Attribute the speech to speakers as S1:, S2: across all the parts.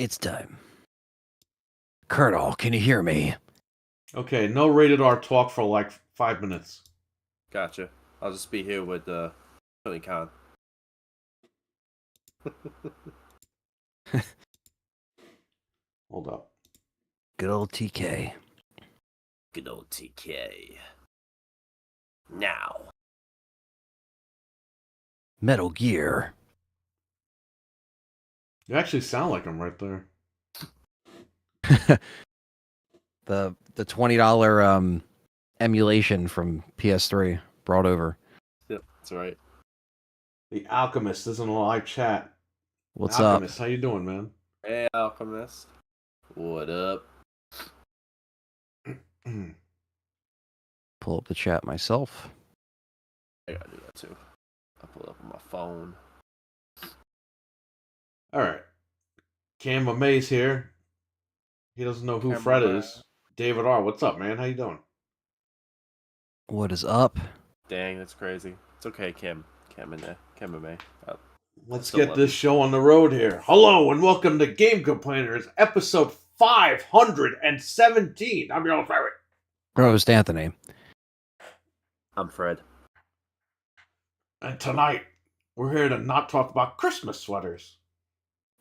S1: It's time. Colonel, can you hear me?
S2: Okay, no rated R talk for like 5 minutes.
S3: Gotcha. I'll just be here with Tony Khan.
S2: Hold up.
S1: Good old TK.
S3: Good old TK. Now.
S1: Metal Gear.
S2: You actually sound like him right there.
S1: the $20 emulation from PS3 brought over.
S3: Yep, that's right.
S2: The Alchemist is in a live chat.
S1: What's
S2: Alchemist,
S1: up?
S2: how you doing, man?
S3: Hey, Alchemist. What up?
S1: Pull up the chat myself.
S3: I gotta do that too. I'll pull it up on my phone.
S2: All right. Cam Mays here. He doesn't know who
S3: Camera
S2: Fred
S3: man.
S2: is. David R, what's up, man? How you doing?
S1: What is up?
S3: Dang, that's crazy. It's okay, Kim. Kim in there. Kim and me.
S2: Let's
S3: still
S2: get
S3: love
S2: this
S3: you.
S2: show on the road here. Hello and welcome to Game Complainers, episode 517. I'm your old favorite.
S1: Roast Anthony.
S3: I'm Fred.
S2: And tonight, we're here to not talk about Christmas sweaters.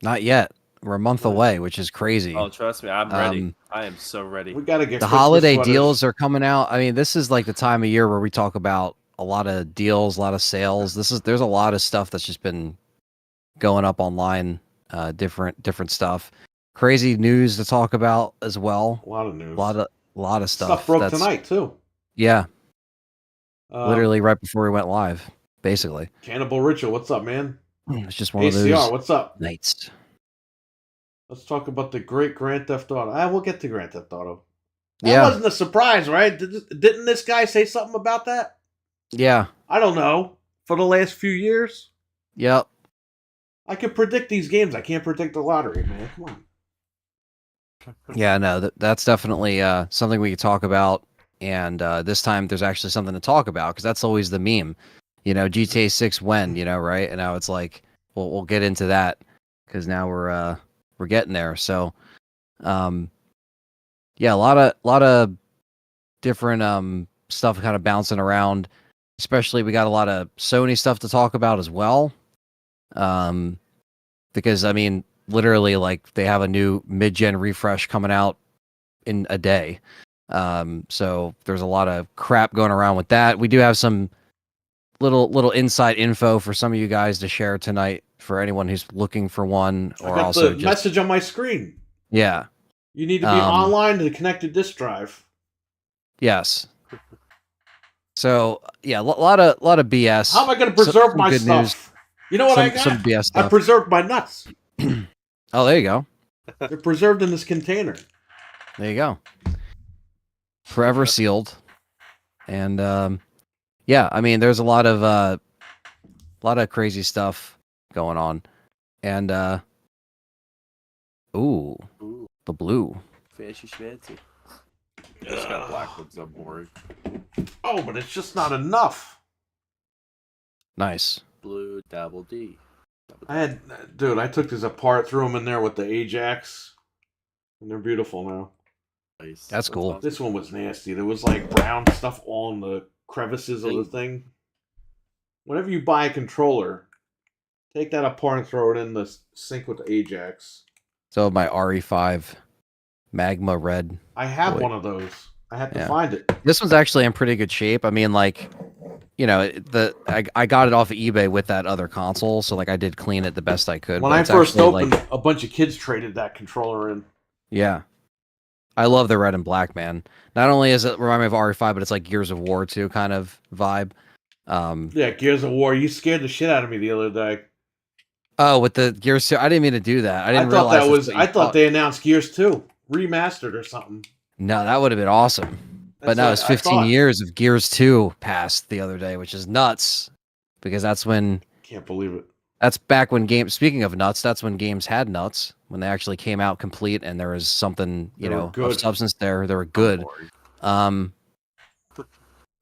S1: Not yet. We're a month away, which is crazy.
S3: Oh, trust me, I'm ready. I am so ready.
S2: We gotta get
S1: The
S2: Christmas
S1: holiday
S2: sweaters.
S1: deals are coming out. I mean, this is like the time of year where we talk about a lot of deals, a lot of sales. There's a lot of stuff that's just been going up online, different stuff. Crazy news to talk about as well.
S2: A lot of news.
S1: A lot of stuff.
S2: Stuff broke tonight too.
S1: Yeah. Literally right before we went live, basically.
S2: Cannibal Ritual, what's up, man?
S1: It's just one
S2: ACR,
S1: of those
S2: what's up?
S1: nights.
S2: Let's talk about the great Grand Theft Auto. We'll get to Grand Theft Auto. That
S1: Yeah.
S2: wasn't a surprise, right? Didn't this guy say something about that?
S1: Yeah.
S2: I don't know. For the last few years?
S1: Yep.
S2: I can predict these games. I can't predict the lottery, man. Come on.
S1: Yeah, no, that's definitely something we could talk about. And this time there's actually something to talk about because that's always the meme. You know, GTA 6 when, right? And now it's like, we'll get into that because now we're getting there. So, yeah, a lot of different stuff kind of bouncing around. Especially we got a lot of Sony stuff to talk about as well. Because I mean, literally, like they have a new mid-gen refresh coming out in a day. So there's a lot of crap going around with that. We do have some little inside info for some of you guys to share tonight for anyone who's looking for one, or
S2: I got
S1: also
S2: the
S1: just
S2: message on my screen.
S1: yeah.
S2: You need to be online to connect a disk drive.
S1: Yes. So yeah, a lot of BS.
S2: How am I going to preserve my
S1: good
S2: stuff?
S1: news.
S2: You know what I got?
S1: Some BS
S2: I
S1: stuff.
S2: preserved my nuts.
S1: Oh, there you go.
S2: They're preserved in this container.
S1: There you go. Forever sealed. And yeah, I mean, there's a lot of crazy stuff going on. And ooh, the blue.
S3: Fancy schmancy. Just got black ones. I'm boring.
S2: Oh, but it's just not enough.
S1: Nice.
S3: Blue double D.
S2: I took this apart, threw them in there with the Ajax, and they're beautiful now.
S3: Nice.
S1: That's cool.
S3: Awesome.
S2: This one was nasty. There was like brown stuff all in the crevices of the thing. Whenever you buy a controller, take that apart and throw it in the sink with the Ajax.
S1: So my RE5 Magma Red.
S2: I have one of those. I had to find it.
S1: This one's actually in pretty good shape. I mean, like, I got it off of eBay with that other console, so like I did clean it the best I could.
S2: When I first opened, a bunch of kids traded that controller in.
S1: Yeah. I love the red and black, man. Not only does it remind me of RE5, but it's like Gears of War 2 kind of vibe.
S2: Yeah, Gears of War. You scared the shit out of me the other day.
S1: Oh, with the Gears 2, I didn't mean to do that. I didn't realize
S2: I thought they announced Gears 2 remastered or something.
S1: No, that would have been awesome. But no, it's 15 years of Gears 2 passed the other day, which is nuts. Because that's when...
S2: Can't believe it.
S1: That's back when games... Speaking of nuts, that's when games had nuts. When they actually came out complete and there was something, of substance there. They were good. I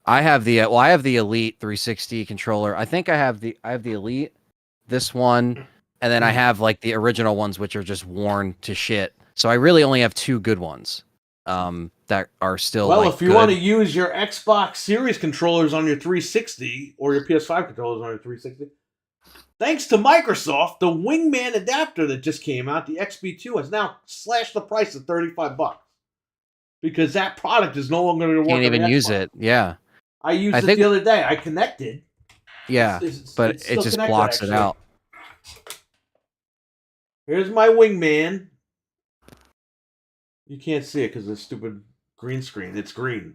S1: have the Elite 360 controller. I think I have the Elite. This one, and then I have like the original ones, which are just worn to shit. So I really only have 2 good ones that are still.
S2: Well,
S1: like,
S2: if you
S1: good.
S2: want to use your Xbox Series controllers on your 360 or your PS5 controllers on your 360, thanks to Microsoft, the Wingman adapter that just came out, the XB2, has now slashed the price to $35 because that product is no longer going to work.
S1: Can't even
S2: on the
S1: use
S2: Xbox.
S1: it. Yeah,
S2: I used it the other day. I connected.
S1: Yeah, but
S2: it's
S1: it
S2: still
S1: just
S2: connected,
S1: blocks it
S2: actually.
S1: out.
S2: Here's my Wingman. You can't see it because of the stupid green screen. It's green.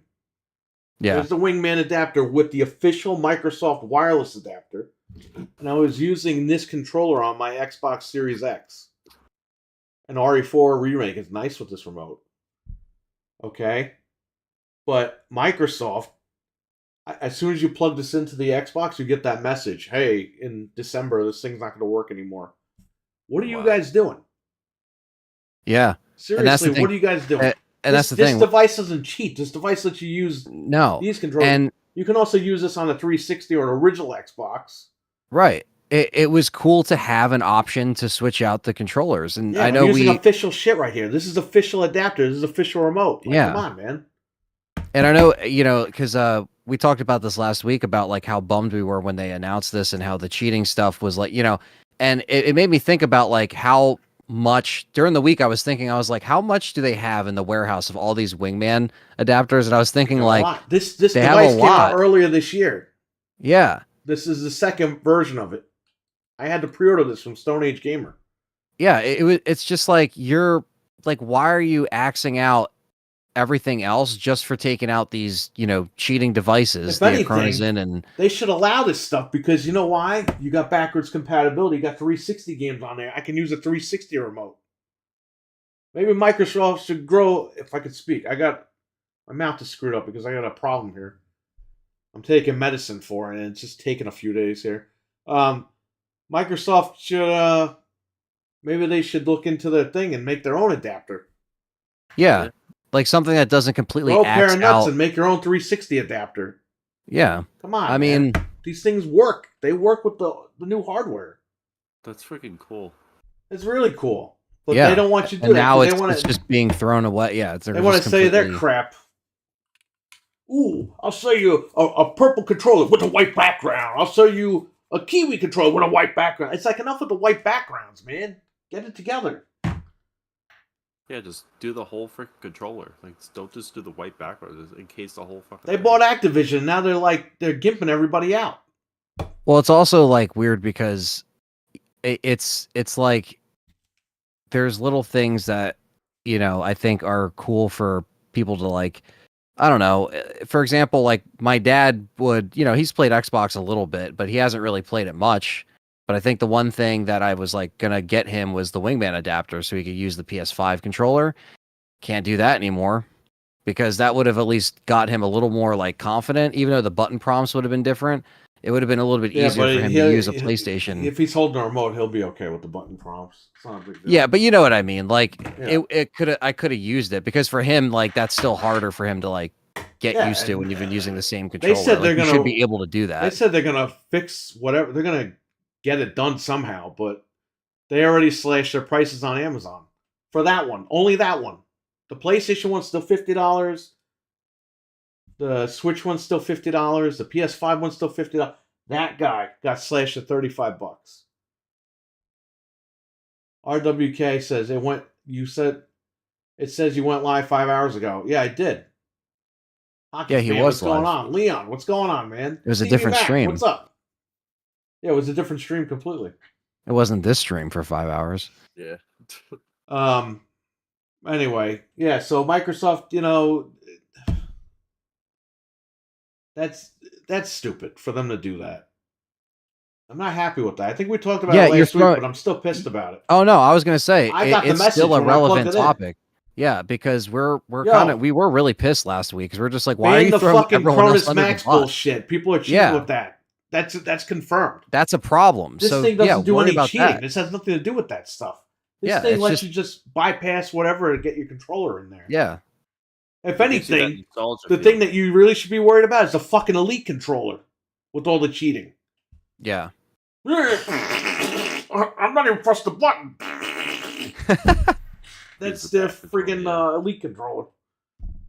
S1: Yeah.
S2: There's the Wingman adapter with the official Microsoft wireless adapter. And I was using this controller on my Xbox Series X. An RE4 Remake is nice with this remote. Okay? But Microsoft, as soon as you plug this into the Xbox, you get that message. Hey, in December, this thing's not going to work anymore. What are you guys doing?
S1: Yeah.
S2: Seriously, what are you guys doing?
S1: And that's the
S2: this
S1: thing.
S2: This device doesn't cheat. This device lets you use these controllers. And you can also use this on a 360 or an original Xbox.
S1: Right. It was cool to have an option to switch out the controllers. And
S2: yeah,
S1: I know
S2: I'm using official shit right here. This is official adapter. This is official remote. Like, come on, man.
S1: And I know, because we talked about this last week about like how bummed we were when they announced this and how the cheating stuff was like, and it made me think about like how much during the week I was like, how much do they have in the warehouse of all these Wingman adapters? And I was thinking like
S2: this device came out earlier this year.
S1: Yeah.
S2: This is the second version of it. I had to pre-order this from Stone Age Gamer.
S1: Yeah, it's just like you're like, why are you axing out everything else just for taking out these, cheating devices?
S2: If anything,
S1: and
S2: they should allow this stuff because you know why? You got backwards compatibility. You got 360 games on there. I can use a 360 remote. Maybe Microsoft should grow. If I could speak, my mouth is screwed up because I got a problem here. I'm taking medicine for it, and it's just taking a few days here. Microsoft should, maybe they should look into their thing and make their own adapter.
S1: Yeah, like something that doesn't completely
S2: grow a pair of nuts
S1: out
S2: and make your own 360 adapter.
S1: Yeah,
S2: come on.
S1: I mean,
S2: these things work. They work with the new hardware.
S3: That's freaking cool.
S2: It's really cool, but they don't want you to do
S1: and
S2: that.
S1: Now it's just being thrown away. Yeah,
S2: they want to say their crap. Ooh, I'll show you a purple controller with a white background. I'll show you a Kiwi controller with a white background. It's like enough with the white backgrounds, man. Get it together.
S3: Yeah, just do the whole freaking controller. Like, don't just do the white background in case the whole fucking.
S2: They bought Activision. And now they're gimping everybody out.
S1: Well, it's also like weird because it's like there's little things that I think are cool for people to like. I don't know. For example, like my dad would, he's played Xbox a little bit, but he hasn't really played it much. But I think the one thing that I was like gonna get him was the Wingman adapter so he could use the PS5 controller. Can't do that anymore because that would have at least got him a little more like confident, even though the button prompts would have been different. It would have been a little bit easier for him to use a PlayStation.
S2: If he's holding a remote, he'll be okay with the button prompts. It's not a big deal.
S1: Yeah, but you know what I mean. Like I could have used it because for him, like that's still harder for him to like get used to when you've been using the same controller.
S2: They said they're gonna
S1: should be able to do that.
S2: They said they're gonna fix whatever. They're gonna get it done somehow, but they already slashed their prices on Amazon for that one. Only that one. The PlayStation one's still $50. The Switch one's still $50. The PS5 one's still $50. That guy got slashed at $35. RWK says it went. It says you went live 5 hours ago. Yeah, I did. Hockey
S1: he
S2: fan,
S1: was
S2: what's going
S1: live.
S2: on? Leon, what's going on, man?
S1: It was a different stream.
S2: What's up? Yeah, it was a different stream completely.
S1: It wasn't this stream for 5 hours.
S3: Yeah.
S2: Anyway, yeah, so Microsoft, that's stupid for them to do that. I'm not happy with that. I think we talked about it last week, but I'm still pissed about it.
S1: Oh no, I was gonna say it's still a relevant topic. Yeah, because we were really pissed last week because we're just like, why are you throwing
S2: fucking
S1: everyone else under
S2: Max
S1: the bus?
S2: bullshit? People are cheating with that. That's confirmed.
S1: That's a problem.
S2: This thing doesn't do any cheating. This has nothing to do with that stuff. This thing lets you just bypass whatever and get your controller in there.
S1: Yeah.
S2: If anything, the thing that you really should be worried about is the fucking Elite controller with all the cheating.
S1: Yeah.
S2: I'm not even pressed the button. That's
S3: Use
S2: their
S3: back control,
S2: friggin' Elite controller.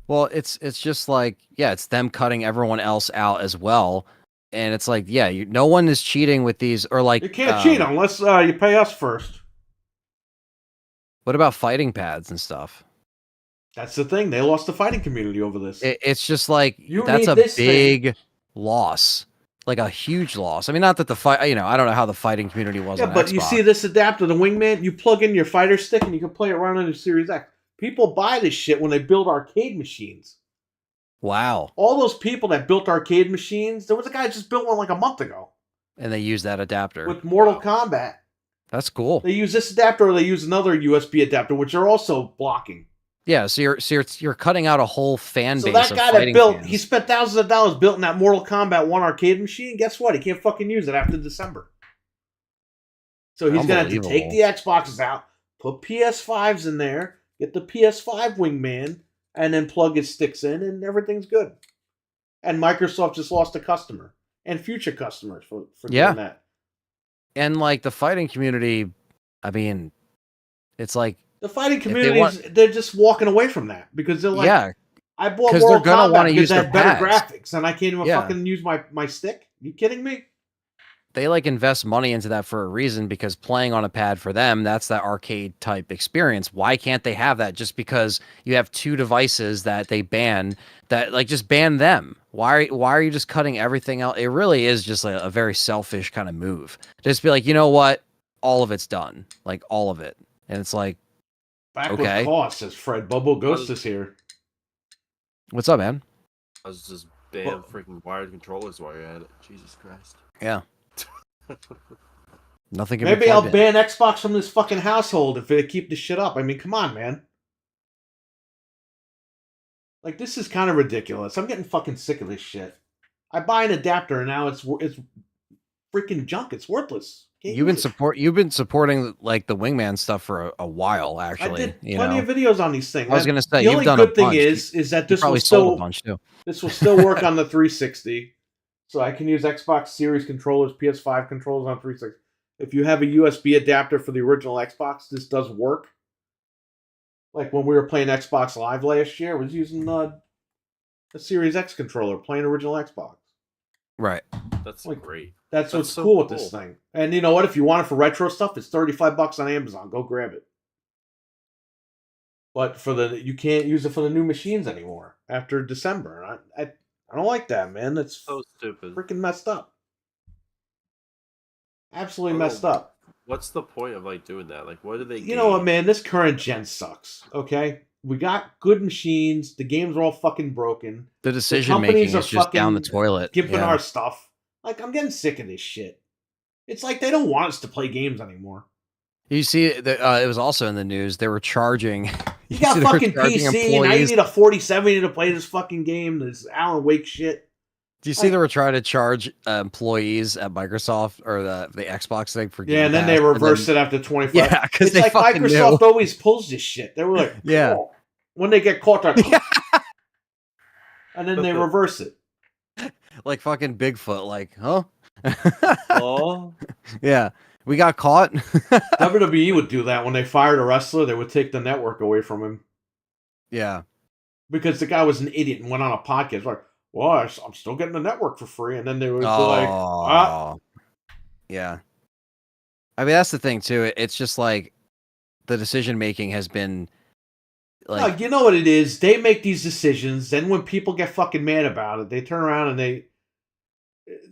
S1: Well, it's just like, yeah, it's them cutting everyone else out as well. And it's like, yeah, no one is cheating with these, or like,
S2: You can't cheat unless you pay us first.
S1: what about fighting pads and stuff?
S2: That's the thing. They lost the fighting community over this.
S1: It's just like,
S2: You
S1: that's
S2: need
S1: a
S2: this thing.
S1: big loss, like a huge loss. I mean, not that the fight, you know, I don't know how the fighting community was
S2: Yeah,
S1: on
S2: but
S1: Xbox.
S2: you see this adapter, the Wingman, you plug in your fighter stick and you can play it right on your Series X. People buy this shit when they build arcade machines.
S1: Wow.
S2: All those people that built arcade machines, there was a guy that just built one like a month ago
S1: And they use that adapter.
S2: with Mortal Kombat.
S1: That's cool.
S2: They use this adapter or they use another USB adapter, which are also blocking.
S1: Yeah, so you're cutting out a whole fan
S2: So
S1: base
S2: that
S1: of
S2: guy that
S1: fighting
S2: built,
S1: fans.
S2: he spent thousands of dollars building that Mortal Kombat 1 arcade machine. Guess what? He can't fucking use it after December. So he's going to have to take the Xboxes out, put PS5s in there, get the PS5 Wingman, and then plug his sticks in, and everything's good. And Microsoft just lost a customer and future customers for doing that.
S1: And like the fighting community, I mean, it's like
S2: The fighting communities, they're just walking away from that because they're like,
S1: yeah,
S2: I bought
S1: because
S2: Mortal
S1: they're gonna
S2: Kombat
S1: want to
S2: because
S1: use
S2: they
S1: their
S2: have better
S1: pads.
S2: graphics, and I can't even fucking use my stick. You kidding me?
S1: They like invest money into that for a reason, because playing on a pad for them, that's that arcade type experience. Why can't they have that just because you have two devices that they ban, that like just ban them? Why are you just cutting everything out? It really is just like a very selfish kind of move. Just be like, you know what? All of it's done. Like all of it. And it's like,
S2: Back
S1: okay.
S2: with cost, says Fred. Bubble Ghost is here.
S1: What's up, man?
S3: I was just ban freaking wired controllers while you're at it. Jesus Christ.
S1: Yeah. Nothing can
S2: Maybe
S1: be
S2: I'll
S1: plugged in.
S2: ban Xbox from this fucking household if they keep this shit up. I mean, come on, man. Like, this is kind of ridiculous. I'm getting fucking sick of this shit. I buy an adapter and now it's freaking junk. It's worthless.
S1: You've been supporting like the Wingman stuff for a while, actually.
S2: I did plenty of videos on these things.
S1: I was gonna say,
S2: the
S1: you've
S2: only
S1: done
S2: good
S1: a
S2: thing
S1: bunch.
S2: is that this
S1: probably
S2: will
S1: sold
S2: still
S1: a bunch too.
S2: this will still work on the 360. So I can use Xbox Series controllers, PS5 controllers on 360. If you have a USB adapter for the original Xbox, this does work. Like when we were playing Xbox Live last year, I was using a Series X controller playing original Xbox.
S1: Right.
S3: That's like, great.
S2: That's what's so cool with this thing. And you know what? If you want it for retro stuff, it's $35 on Amazon. Go grab it. But you can't use it for the new machines anymore after December. I don't like that, man. That's
S3: so stupid.
S2: Freaking messed up. Absolutely messed up.
S3: What's the point of like doing that? Like, what do they?
S2: You know what, man? This current gen sucks. Okay, we got good machines. The games are all fucking broken.
S1: The decision making is just down the toilet.
S2: Gimping our stuff. Like, I'm getting sick of this shit. It's like they don't want us to play games anymore.
S1: You see, it was also in the news. They were charging.
S2: You got fucking PC, and now you need a 4070 to play this fucking game. This Alan Wake shit.
S1: Do you see they were trying to charge employees at Microsoft or the Xbox thing for Game
S2: and then
S1: Pass,
S2: they reversed it after 25.
S1: Yeah, because
S2: it's like Microsoft always pulls this shit. They were like,
S1: yeah.
S2: Oh. When they get caught, they're like, and then they reverse it.
S1: Like fucking Bigfoot, like, huh?
S3: Oh,
S1: yeah. We got caught.
S2: WWE would do that when they fired a wrestler. They would take the network away from him.
S1: Yeah,
S2: because the guy was an idiot and went on a podcast like, "Well, I'm still getting the network for free," and then they would be like, "Ah."
S1: Yeah. I mean, that's the thing too. It's just like the decision making has been like,
S2: no, you know what it is. They make these decisions, then when people get fucking mad about it, they turn around and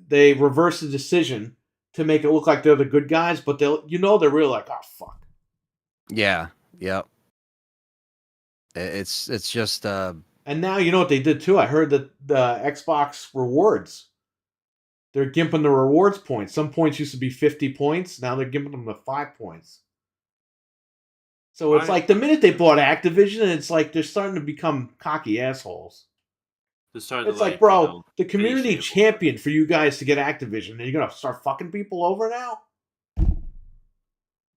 S2: they reverse the decision to make it look like they're the good guys, but they're really like, oh fuck.
S1: Yeah. Yep. It's just
S2: And now you know what they did too. I heard that the Xbox rewards, they're gimping the rewards points. Some points used to be 50 points. Now they're gimping them to 5 points. So it's like the minute they bought Activision, it's like they're starting to become cocky assholes. It's like, bro, the community championed for you guys to get Activision, and you're gonna start fucking people over now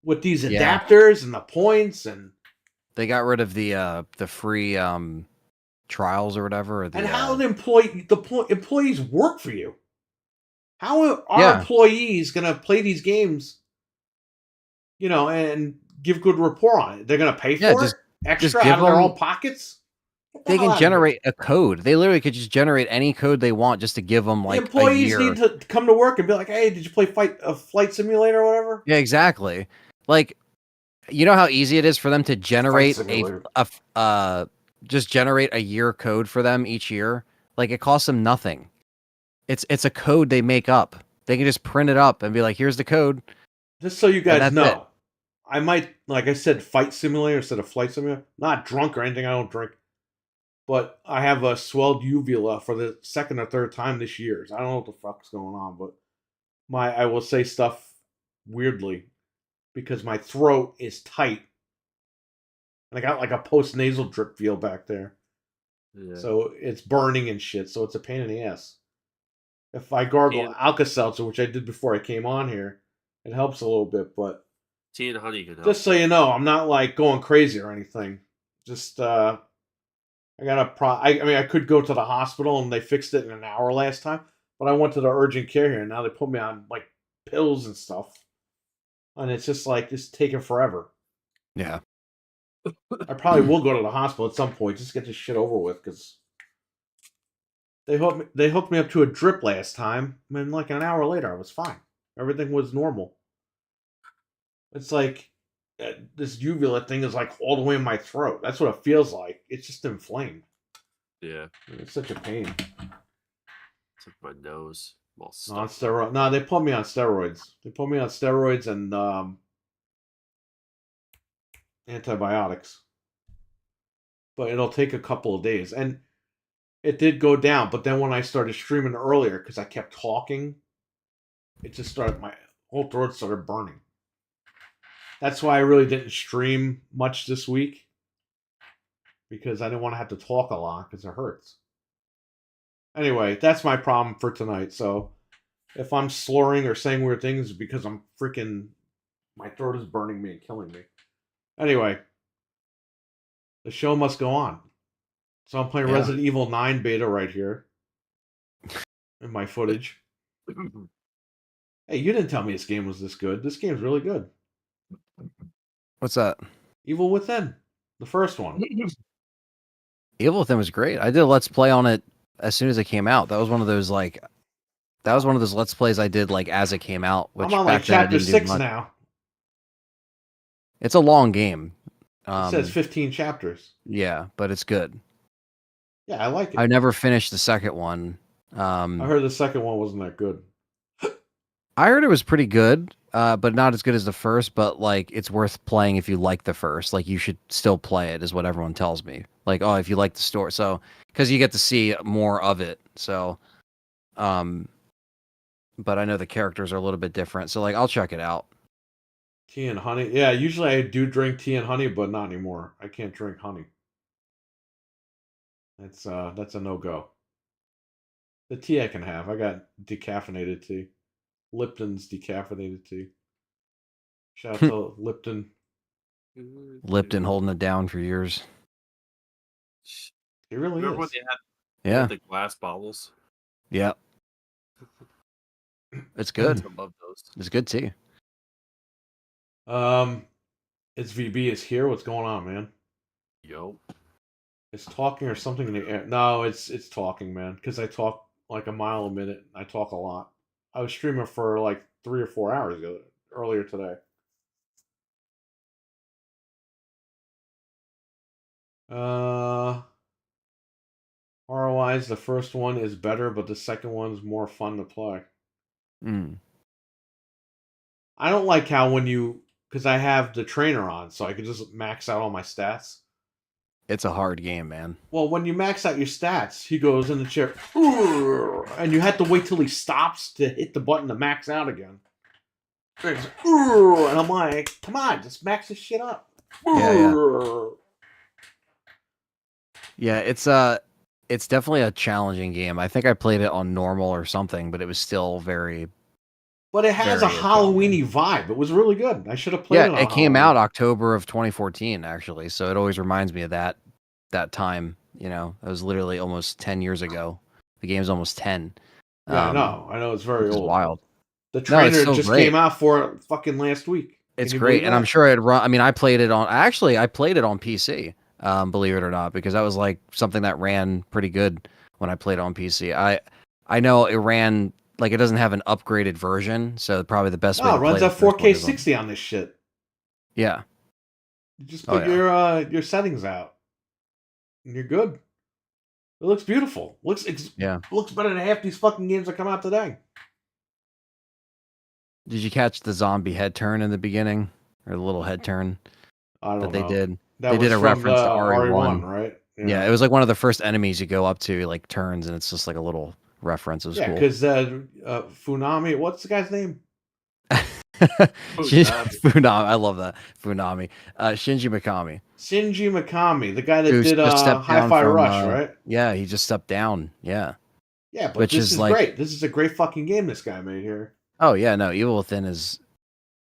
S2: with these adapters and the points, and
S1: they got rid of the free trials or whatever.
S2: And how the employees work for you? How are employees gonna play these games and give good rapport on it. They're gonna pay
S1: Yeah,
S2: for
S1: just
S2: it extra
S1: give
S2: out of their
S1: them.
S2: own pockets. Get the
S1: They
S2: hell
S1: can
S2: out of here.
S1: generate a code. They literally could just generate any code they want just to give them
S2: The
S1: like a
S2: employees
S1: year.
S2: need to come to work and be like, "Hey, did you play Flight Simulator or whatever?"
S1: Yeah, exactly. Like, you know how easy it is for them to generate
S2: Simulator.
S1: just generate a year code for them each year. Like, it costs them nothing. It's a code they make up. They can just print it up and be like, "Here's the code,"
S2: Just so you
S1: and
S2: guys
S1: that's it.
S2: know, I might, like I said, Fight Simulator instead of Flight Simulator. Not drunk or anything. I don't drink. But I have a swelled uvula for the second or third time this year. So I don't know what the fuck's going on, but I will say stuff weirdly because my throat is tight. And I got like a post nasal drip feel back there.
S3: Yeah.
S2: So it's burning and shit. So it's a pain in the ass. If I gargle Alka-Seltzer, which I did before I came on here, it helps a little bit. But
S3: tea and honey can help.
S2: just so you know, I'm not like going crazy or anything. Just I got I mean, I could go to the hospital and they fixed it in an hour last time, but I went to the urgent care here and now they put me on like pills and stuff, and it's just like it's taking forever.
S1: Yeah.
S2: I probably will go to the hospital at some point just to get this shit over with because they hooked me up to a drip last time, and like an hour later I was fine. Everything was normal. It's like this uvula thing is like all the way in my throat. That's what it feels like. It's just inflamed.
S3: Yeah.
S2: It's such a pain.
S3: It's like my nose. Well,
S2: on steroids. No, they put me on steroids. They put me on steroids and antibiotics. But it'll take a couple of days. And it did go down. But then when I started streaming earlier, because I kept talking, it just started, my whole throat started burning. That's why I really didn't stream much this week. Because I didn't want to have to talk a lot because it hurts. Anyway, that's my problem for tonight. So if I'm slurring or saying weird things, it's because I'm freaking, my throat is burning me and killing me. Anyway, the show must go on. So I'm playing Resident Evil 9 beta right here in my footage. Hey, you didn't tell me this game was this good. This game's really good.
S1: What's that?
S2: Evil Within, the first one.
S1: Evil Within was great. I did a Let's Play on it as soon as it came out. That was one of those Let's Plays I did like as it came out. Which
S2: I'm on like chapter 6 now.
S1: It's a long game.
S2: It says 15 chapters.
S1: Yeah, but it's good.
S2: Yeah, I like it.
S1: I never finished the second one.
S2: I heard the second one wasn't that good.
S1: I heard it was pretty good, but not as good as the first. But like, it's worth playing if you like the first. Like, you should still play it, is what everyone tells me. Like, oh, if you like the story, so because you get to see more of it. So, but I know the characters are a little bit different. So, like, I'll check it out.
S2: Tea and honey. Yeah, usually I do drink tea and honey, but not anymore. I can't drink honey. That's a no-go. The tea I can have. I got decaffeinated tea. Lipton's decaffeinated tea. Shout out to Lipton.
S1: Lipton holding it down for years.
S2: It really
S3: Remember
S2: is.
S3: when they had the glass bottles?
S1: Yeah. It's good.
S3: I love those.
S1: It's good tea.
S2: It's VB is here. What's going on, man?
S3: Yo.
S2: It's talking or something in the air. No, it's talking, man. Because I talk like a mile a minute. I talk a lot. I was streaming for like 3 or 4 hours earlier today. ROIs, the first one is better, but the second one's more fun to play. I don't like how because I have the trainer on, so I can just max out all my stats.
S1: It's a hard game, man.
S2: Well, when you max out your stats, he goes in the chair, and you have to wait till he stops to hit the button to max out again. And I'm like, come on, just max this shit up.
S1: Yeah, it's definitely a challenging game. I think I played it on normal or something, but it was still very.
S2: But it has a Halloween-y vibe. It was really good. I should have played it on
S1: it came out October of 2014, actually. So it always reminds me of that time. You know, it was literally almost 10 years ago. The game's almost 10.
S2: Yeah, I know. It's very old.
S1: Wild.
S2: The trainer just came out for it fucking last week.
S1: It's
S2: you
S1: great,
S2: believe
S1: and I'm
S2: that?
S1: sure it run. I mean, I played it on. Actually, I played it on PC. Believe it or not, because that was like something that ran pretty good when I played on PC. I know it ran like it doesn't have an upgraded version, so probably the best way
S2: No, it
S1: to play
S2: runs
S1: the
S2: at
S1: first one
S2: 4K
S1: is on.
S2: 60 on this shit.
S1: Yeah.
S2: You just
S1: Oh
S2: put
S1: yeah.
S2: your settings out, and you're good. It looks beautiful.
S1: Yeah.
S2: Looks better than half these fucking games that come out today.
S1: Did you catch the zombie head turn in the beginning, or the little head turn
S2: I
S1: that
S2: don't
S1: they
S2: know.
S1: did?
S2: That
S1: They did
S2: was
S1: a
S2: from the
S1: reference to
S2: RE1,
S1: RE1.
S2: right?
S1: Yeah,
S2: Yeah.
S1: it was like one of the first enemies you go up to, like turns, and it's just like a little reference. It was
S2: Yeah,
S1: cool.
S2: because Funami, what's the guy's name?
S1: Funami, I love that. Funami. Shinji Mikami.
S2: Shinji Mikami, the guy that
S1: Who's
S2: did
S1: just stepped down
S2: Hi-Fi
S1: from
S2: Rush, right?
S1: yeah, he just stepped down. Yeah.
S2: Yeah, but
S1: Which
S2: this
S1: is
S2: is
S1: like,
S2: great. This is a great fucking game this guy made here.
S1: oh yeah, no, Evil Within is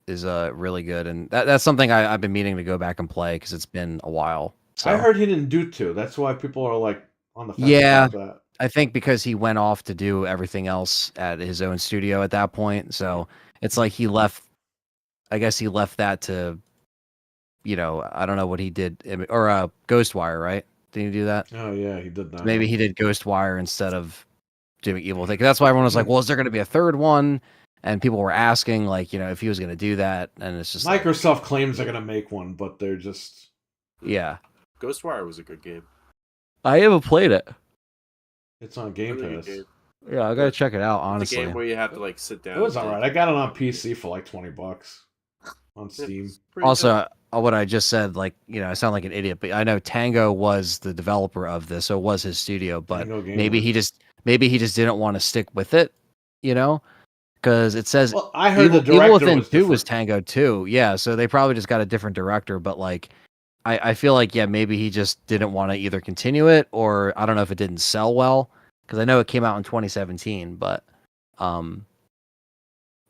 S1: really good, and that's something I've been meaning to go back and play because it's been a while.
S2: I
S1: So
S2: heard he didn't do two. That's why people are like on the fence
S1: yeah,
S2: about that.
S1: I think because he went off to do everything else at his own studio at that point. So it's like he left, I guess he left that to, I don't know what he did, or Ghostwire, right? Did he do that?
S2: Oh yeah, he did
S1: So
S2: that
S1: maybe
S2: one.
S1: he did Ghostwire instead of doing Evil Within. That's why everyone was like, well, is there going to be a third one? And people were asking, like, if he was going to do that. And it's just like,
S2: Microsoft claims they're gonna make one, but they're just
S1: yeah.
S3: Ghostwire was a good game.
S1: I haven't played it.
S2: it's on Game
S3: Really good
S2: Pass.
S3: game.
S1: Yeah, I got to check it out,
S3: It's a
S1: honestly.
S3: game where you have to like sit down.
S2: It was
S3: and
S2: alright.
S3: think.
S2: I got it on PC for like $20 on
S3: Yeah,
S2: Steam.
S3: it's pretty good.
S1: Also, what I just said, like, I sound like an idiot, but I know Tango was the developer of this, so it was his studio, but
S2: Tango Gameworks.
S1: maybe he just didn't want to stick with it, because it says
S2: Well, I heard
S1: Evil,
S2: the director
S1: Evil Within
S2: was
S1: 2 was
S2: different.
S1: Tango too. Yeah, so they probably just got a different director, but like I feel like, yeah, maybe he just didn't want to either continue it, or I don't know if it didn't sell well, because I know it came out in 2017, but um,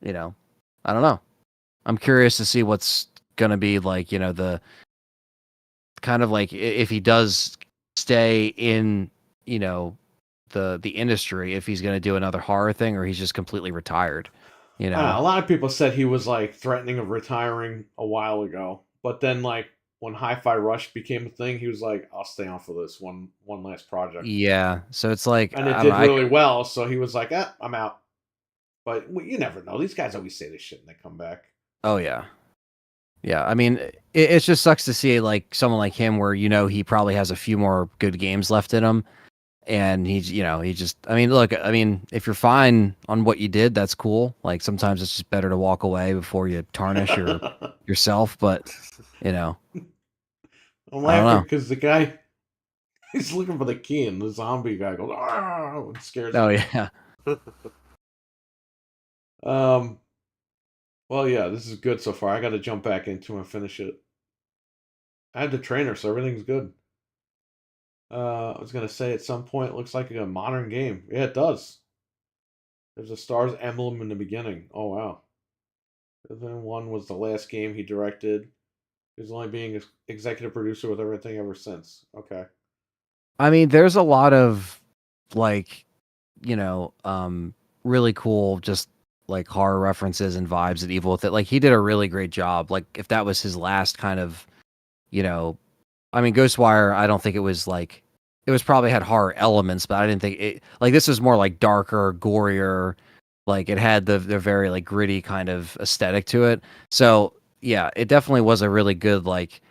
S1: I don't know. I'm curious to see what's gonna be like, the kind of like if he does stay in, the industry, if he's gonna do another horror thing or he's just completely retired,
S2: I don't know, a lot of people said he was like threatening of retiring a while ago, but then like when Hi-Fi Rush became a thing, he was like, "I'll stay on for this one last project,"
S1: Yeah. So it's like
S2: and it
S1: I don't
S2: did
S1: know.
S2: really well. So he was like, I'm out." But you never know. These guys always say this shit and they come back.
S1: Oh yeah. Yeah, I mean, it just sucks to see like someone like him where he probably has a few more good games left in him, and he just. I mean, look, I mean, if you're fine on what you did, that's cool. Like sometimes it's just better to walk away before you tarnish yourself. But
S2: I'm
S1: I don't
S2: laughing
S1: know.
S2: because the guy he's looking for the key, and the zombie guy goes, "Ah!" It scares
S1: Oh
S2: me.
S1: yeah,
S2: Um. Well, yeah, this is good so far. I got to jump back into and finish it. I had the trainer, so everything's good. I was gonna say at some point it looks like a modern game. Yeah, it does. There's a star's emblem in the beginning. Oh wow. And then one was the last game he directed. He's only being executive producer with everything ever since. Okay.
S1: I mean, there's a lot of like, really cool, just like horror references and vibes at Evil with it. Like he did a really great job. Like if that was his last kind of, you know, I mean, Ghostwire, I don't think it was like, it was probably had horror elements, but I didn't think it, like this was more like darker, gorier, like it had the very like gritty kind of aesthetic to it. So yeah, it definitely was a really good like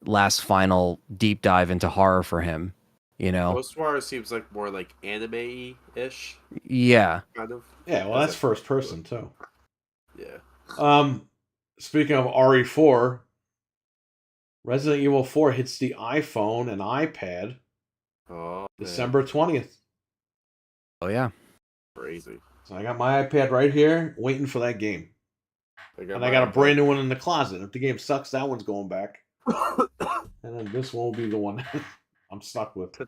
S1: last final deep dive into horror for him, you know?
S3: Ghostwire seems like more like anime-ish,
S1: Yeah.
S3: kind of.
S2: Yeah, well,
S3: As
S2: that's
S3: a-
S2: first person too.
S3: Yeah.
S2: Speaking of RE4, Resident Evil 4 hits the iPhone and iPad
S3: Oh, man.
S2: December 20th.
S1: Oh yeah.
S3: Crazy.
S2: So I got my iPad right here, waiting for that game. And I got a brand new one in the closet. If the game sucks, that one's going back. And then this one will be the one I'm stuck with.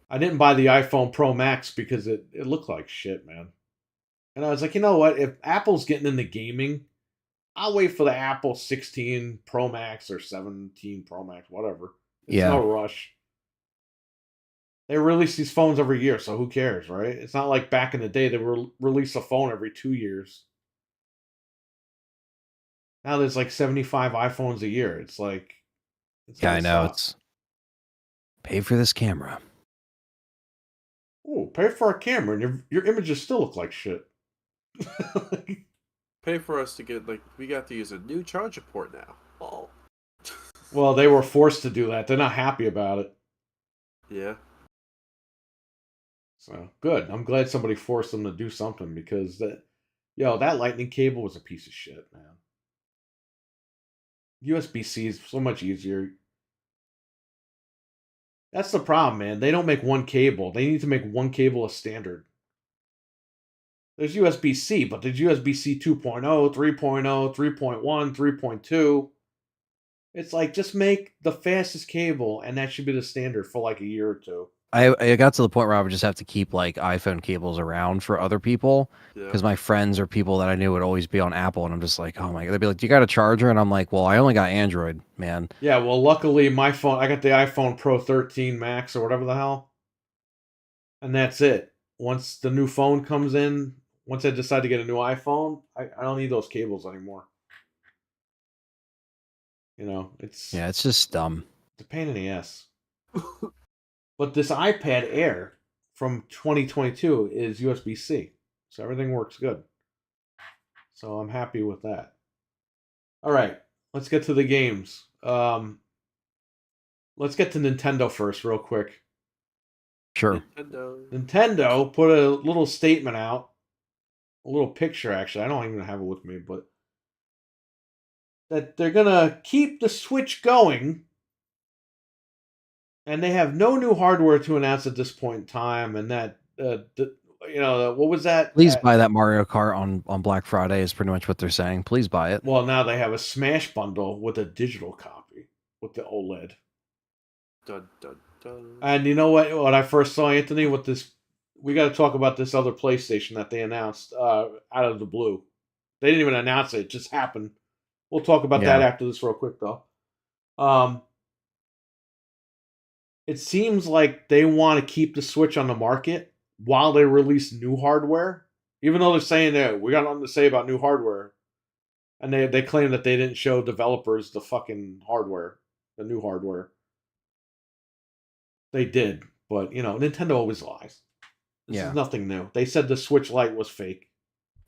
S2: I didn't buy the iPhone Pro Max because it looked like shit, man. And I was like, you know what? If Apple's getting into gaming, I'll wait for the Apple 16 Pro Max or 17 Pro Max, whatever. It's
S1: Yeah.
S2: no rush. They release these phones every year, so who cares, right? It's not like back in the day they release a phone every 2 years. Now there's like 75 iPhones a year. It's like, it's
S1: Yeah,
S2: gotta
S1: I know.
S2: stop.
S1: It's pay for this camera.
S2: Oh, pay for a camera and your images still look like shit.
S3: Pay for us to get, like, we got to use a new charger port now. Oh.
S2: Well, they were forced to do that. They're not happy about it.
S3: Yeah.
S2: So good. I'm glad somebody forced them to do something because that lightning cable was a piece of shit, man. USB-C is so much easier. That's the problem, man. They don't make one cable. They need to make one cable a standard. There's USB-C, but there's USB-C 2.0, 3.0, 3.1, 3.2. It's like, just make the fastest cable, and that should be the standard for like a year or two.
S1: I got to the point where I would just have to keep like iPhone cables around for other people because my friends or people that I knew would always be on Apple, and I'm just like, oh my god, they'd be like, "Do you got a charger?" And I'm like, "Well, I only got Android, man."
S2: Yeah, well, luckily my phone, I got the iPhone Pro 13 Max or whatever the hell, and that's it. Once the new phone comes in, once I decide to get a new iPhone, I don't need those cables anymore. It's
S1: Yeah, it's just dumb.
S2: a pain in the ass. But this iPad Air from 2022 is USB-C, so everything works good. So I'm happy with that. All right, let's get to the games. Let's get to Nintendo first, real quick.
S1: Sure.
S2: Nintendo put a little statement out, a little picture actually. I don't even have it with me, but that they're gonna keep the Switch going, and they have no new hardware to announce at this point in time. And that, what was that?
S1: Please buy that Mario Kart on Black Friday is pretty much what they're saying. Please buy it.
S2: Well, now they have a Smash bundle with a digital copy with the OLED.
S3: Dun, dun, dun.
S2: And you know what? When I first saw Anthony with this, we got to talk about this other PlayStation that they announced out of the blue. They didn't even announce it; it just happened. We'll talk about that after this real quick, though. It seems like they want to keep the Switch on the market while they release new hardware, even though they're saying that we got nothing to say about new hardware, and they claim that they didn't show developers the fucking hardware, the new hardware. They did, but Nintendo always lies. This is nothing new. They said the Switch Lite was fake.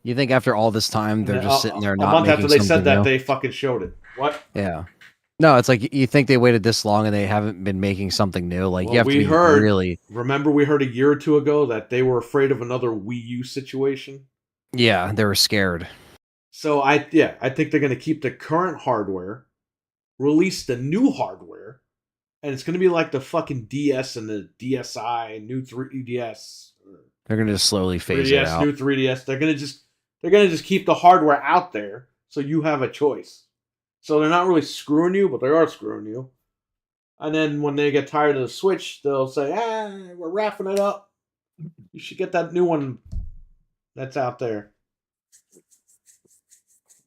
S1: You think after all this time they're just sitting there not
S2: a month
S1: making
S2: after they said that
S1: new?
S2: they fucking showed it? What?
S1: Yeah. No, it's like you think they waited this long and they haven't been making something new. Like
S2: Well,
S1: you have to be really.
S2: Remember, we heard a year or two ago that they were afraid of another Wii U situation.
S1: Yeah, they were scared.
S2: So I think they're going to keep the current hardware, release the new hardware, and it's going to be like the fucking DS and the DSi, new 3DS.
S1: They're going to just slowly phase it out.
S2: New 3DS. They're going to just keep the hardware out there so you have a choice. So they're not really screwing you, but they are screwing you. And then when they get tired of the Switch, they'll say, we're wrapping it up. You should get that new one that's out there.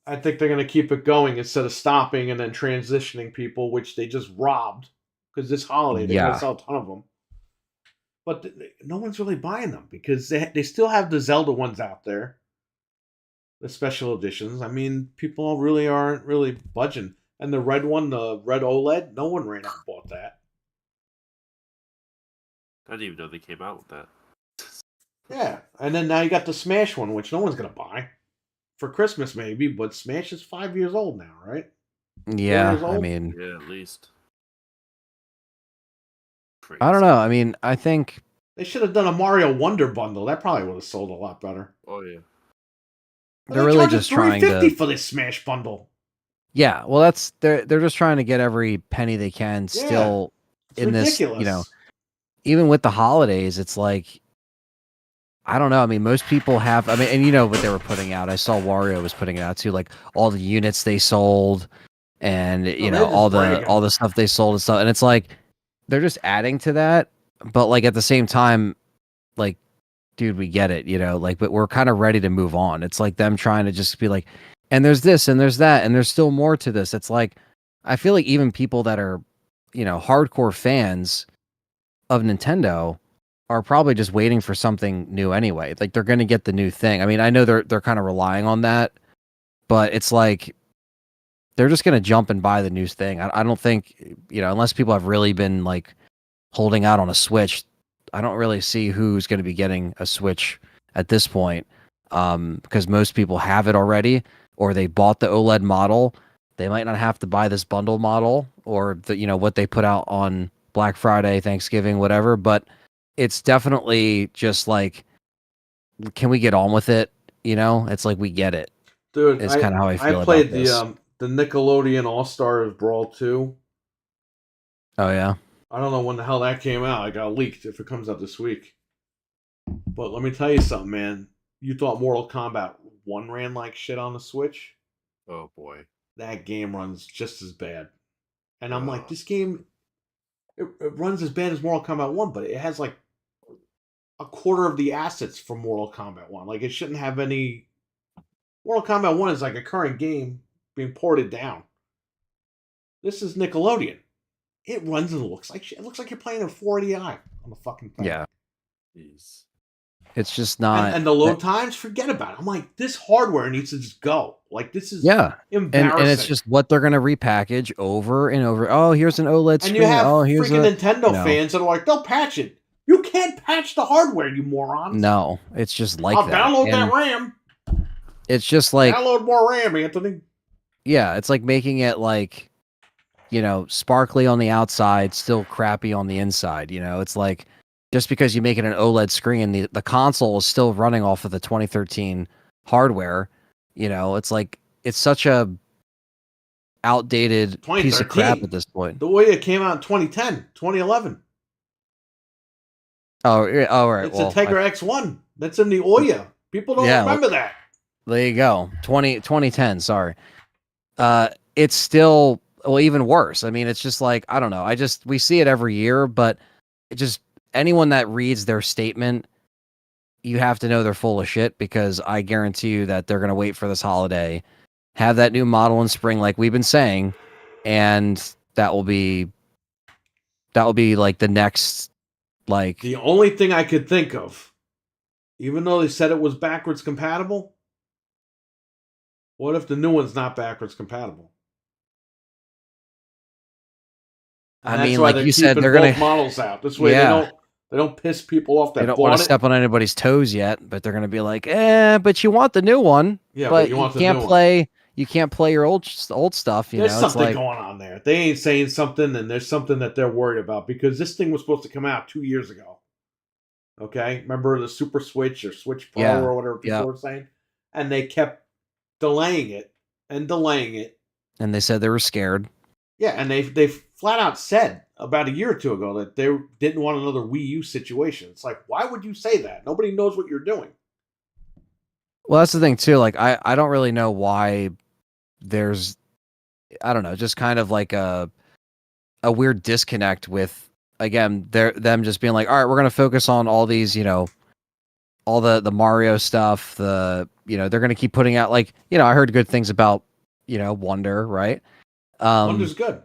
S2: I think they're going to keep it going instead of stopping and then transitioning people, which they just robbed. Because this holiday, they're going to sell a ton of them. But no one's really buying them because they still have the Zelda ones out there. The special editions. I mean, people really aren't really budging. And the red one, the red OLED, no one ran out and bought that.
S3: I didn't even know they came out with that.
S2: Yeah, and then now you got the Smash one, which no one's going to buy. For Christmas, maybe, but Smash is 5 years old now, right?
S1: Yeah, I mean...
S3: Yeah, at least.
S1: Crazy. I don't know. I mean, I think...
S2: They should have done a Mario Wonder bundle. That probably would have sold a lot better.
S3: Oh, yeah.
S1: They're really just trying to
S2: $350 for this Smash bundle.
S1: Yeah, well, they're just trying to get every penny they can. Still in
S2: ridiculous.
S1: This, even with the holidays, it's like I don't know. I mean, most people have. I mean, and what they were putting out. I saw Wario was putting it out too, like all the units they sold, and all the stuff they sold and stuff. And it's like they're just adding to that, but like at the same time, like. Dude, we get it, but we're kind of ready to move on. It's like them trying to just be like, and there's this and there's that, and there's still more to this. It's like, I feel like even people that are, hardcore fans of Nintendo are probably just waiting for something new anyway. Like they're going to get the new thing. I mean, I know they're kind of relying on that, but it's like, they're just gonna jump and buy the new thing. I don't think, unless people have really been like holding out on a Switch, I don't really see who's going to be getting a Switch at this point, because most people have it already, or they bought the OLED model. They might not have to buy this bundle model or what they put out on Black Friday, Thanksgiving, whatever. But it's definitely just like, can we get on with it? It's like we get it.
S2: Dude,
S1: It's kind of how I
S2: I
S1: feel
S2: played
S1: about this.
S2: the Nickelodeon All Stars Brawl 2.
S1: Oh yeah.
S2: I don't know when the hell that came out. It got leaked if it comes out this week. But let me tell you something, man. You thought Mortal Kombat 1 ran like shit on the Switch?
S3: Oh boy.
S2: That game runs just as bad. And I'm like, this game, it runs as bad as Mortal Kombat 1, but it has like a quarter of the assets from Mortal Kombat 1. Like, it shouldn't have any. Mortal Kombat 1 is like a current game being ported down. This is Nickelodeon. It runs and looks like shit. It looks like you're playing a 480i on the fucking thing.
S1: Yeah.
S3: Jeez.
S1: It's just not.
S2: And the load times, forget about it. I'm like, this hardware needs to just go. Like, this is
S1: embarrassing. And it's just what they're going to repackage over and over. Oh, here's an OLED screen.
S2: And you have
S1: here's
S2: freaking Nintendo fans that are like, they'll patch it. You can't patch the hardware, you morons.
S1: No, it's just like
S2: I'll
S1: that.
S2: Download that RAM.
S1: It's just like,
S2: download more RAM, Anthony.
S1: Yeah, it's like making it like, sparkly on the outside, still crappy on the inside. It's like, just because you make it an OLED screen, the console is still running off of the 2013 hardware. It's like, it's such a outdated piece of crap at this point.
S2: The way it came out in 2010, 2011.
S1: Oh, right.
S2: It's a Tegra X1. That's in the Ouya. People don't remember that.
S1: There you go. 2010, sorry. It's still, even worse. I mean, it's just like, I don't know. We see it every year, but it just, anyone that reads their statement, you have to know they're full of shit, because I guarantee you that they're going to wait for this holiday, have that new model in spring, like we've been saying, and that will be like the next, like,
S2: the only thing I could think of, even though they said it was backwards compatible, what if the new one's not backwards compatible? And
S1: I mean, like you said, they're going to
S2: models out this way. They don't piss people off.
S1: They don't want to step on anybody's toes yet, but they're going to be like, but you want the new one.
S2: Yeah,
S1: but you can't play. You can't play your old stuff.
S2: There's something going on there. They ain't saying something, and there's something that they're worried about, because this thing was supposed to come out 2 years ago. Okay, remember the Super Switch or Switch Pro or whatever people were saying, and they kept delaying it and delaying it.
S1: And they said they were scared.
S2: Yeah, and they flat out said about a year or two ago that they didn't want another Wii U situation. It's like, why would you say that? Nobody knows what you're doing.
S1: Well, that's the thing too. Like, I don't really know why there's, I don't know, just kind of like a weird disconnect with, again, them just being like, all right, we're going to focus on all these, all the Mario stuff, they're going to keep putting out, like, I heard good things about, Wonder, right?
S2: Wonder's good.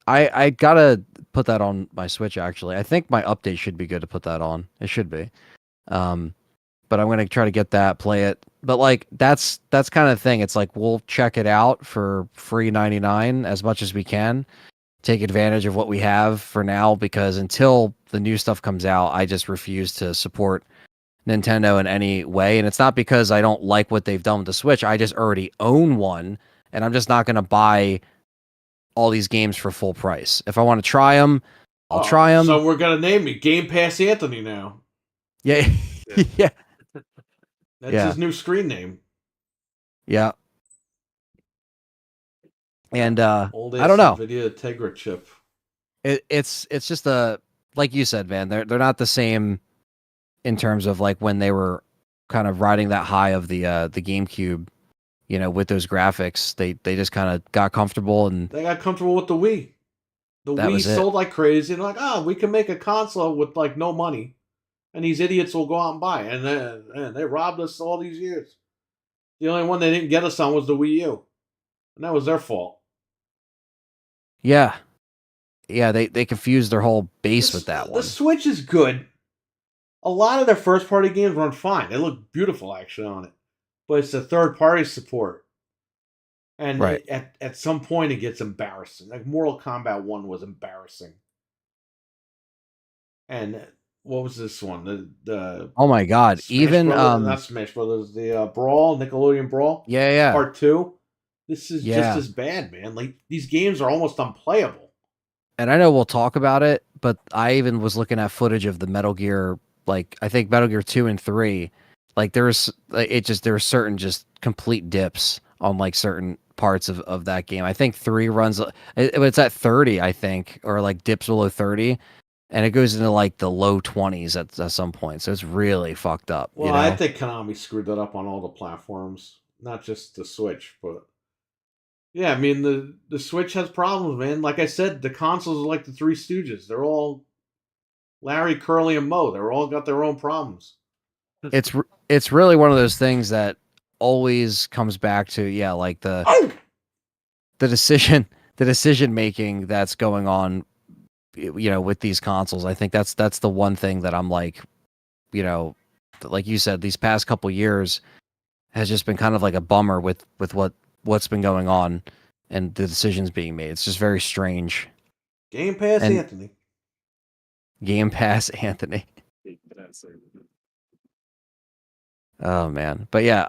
S1: I gotta put that on my Switch, actually. I think my update should be good to put that on. It should be. But I'm gonna try to get that, play it. But like, that's kind of the thing. It's like, we'll check it out for free 99 as much as we can. Take advantage of what we have for now, because until the new stuff comes out, I just refuse to support Nintendo in any way. And it's not because I don't like what they've done with the Switch. I just already own one, and I'm just not gonna buy all these games for full price. If I want to try them, I'll try them.
S2: So we're gonna name me Game Pass Anthony now.
S1: Yeah, yeah.
S2: That's his new screen name.
S1: Yeah. And I
S2: don't know. NVIDIA Tegra chip.
S1: It's just like you said, man. They're not the same in terms of like when they were kind of riding that high of the GameCube. With those graphics, they just kind of got comfortable, and
S2: they got comfortable with the Wii. The Wii sold like crazy, and like, we can make a console with like no money, and these idiots will go out and buy it. And they robbed us all these years. The only one they didn't get us on was the Wii U, and that was their fault.
S1: Yeah, they confused their whole base with that one.
S2: The Switch is good. A lot of their first party games run fine. They look beautiful actually on it. But it's the third-party support And
S1: Right.
S2: at some point it gets embarrassing. Like Mortal Kombat 1 was embarrassing. And what was this one? The
S1: Oh my God.
S2: Smash
S1: Even
S2: Brothers, not Smash Brothers, the Brawl, Nickelodeon Brawl,
S1: yeah.
S2: Part 2. This is just
S1: Yeah.
S2: as bad, man. Like these games are almost unplayable.
S1: And I know we'll talk about it, but I even was looking at footage of the Metal Gear, like I think Metal Gear 2 and 3. Like there were certain just complete dips on like certain parts of that game. I think 3 runs it's at 30, I think, or like dips below 30, and it goes into like the low 20s at some point. So it's really fucked up,
S2: Well, I think Konami screwed that up on all the platforms, not just the Switch, but yeah, I mean the Switch has problems, man. Like I said, the consoles are like the Three Stooges. They're all Larry, Curly, and Moe. They're all got their own problems.
S1: It's really one of those things that always comes back to like the decision making that's going on with these consoles. I think that's the one thing that I'm like, like you said, these past couple years has just been kind of like a bummer with what's been going on and the decisions being made. It's just very strange.
S2: Game Pass
S1: And
S2: Anthony.
S1: Game Pass Anthony. Oh man. But yeah,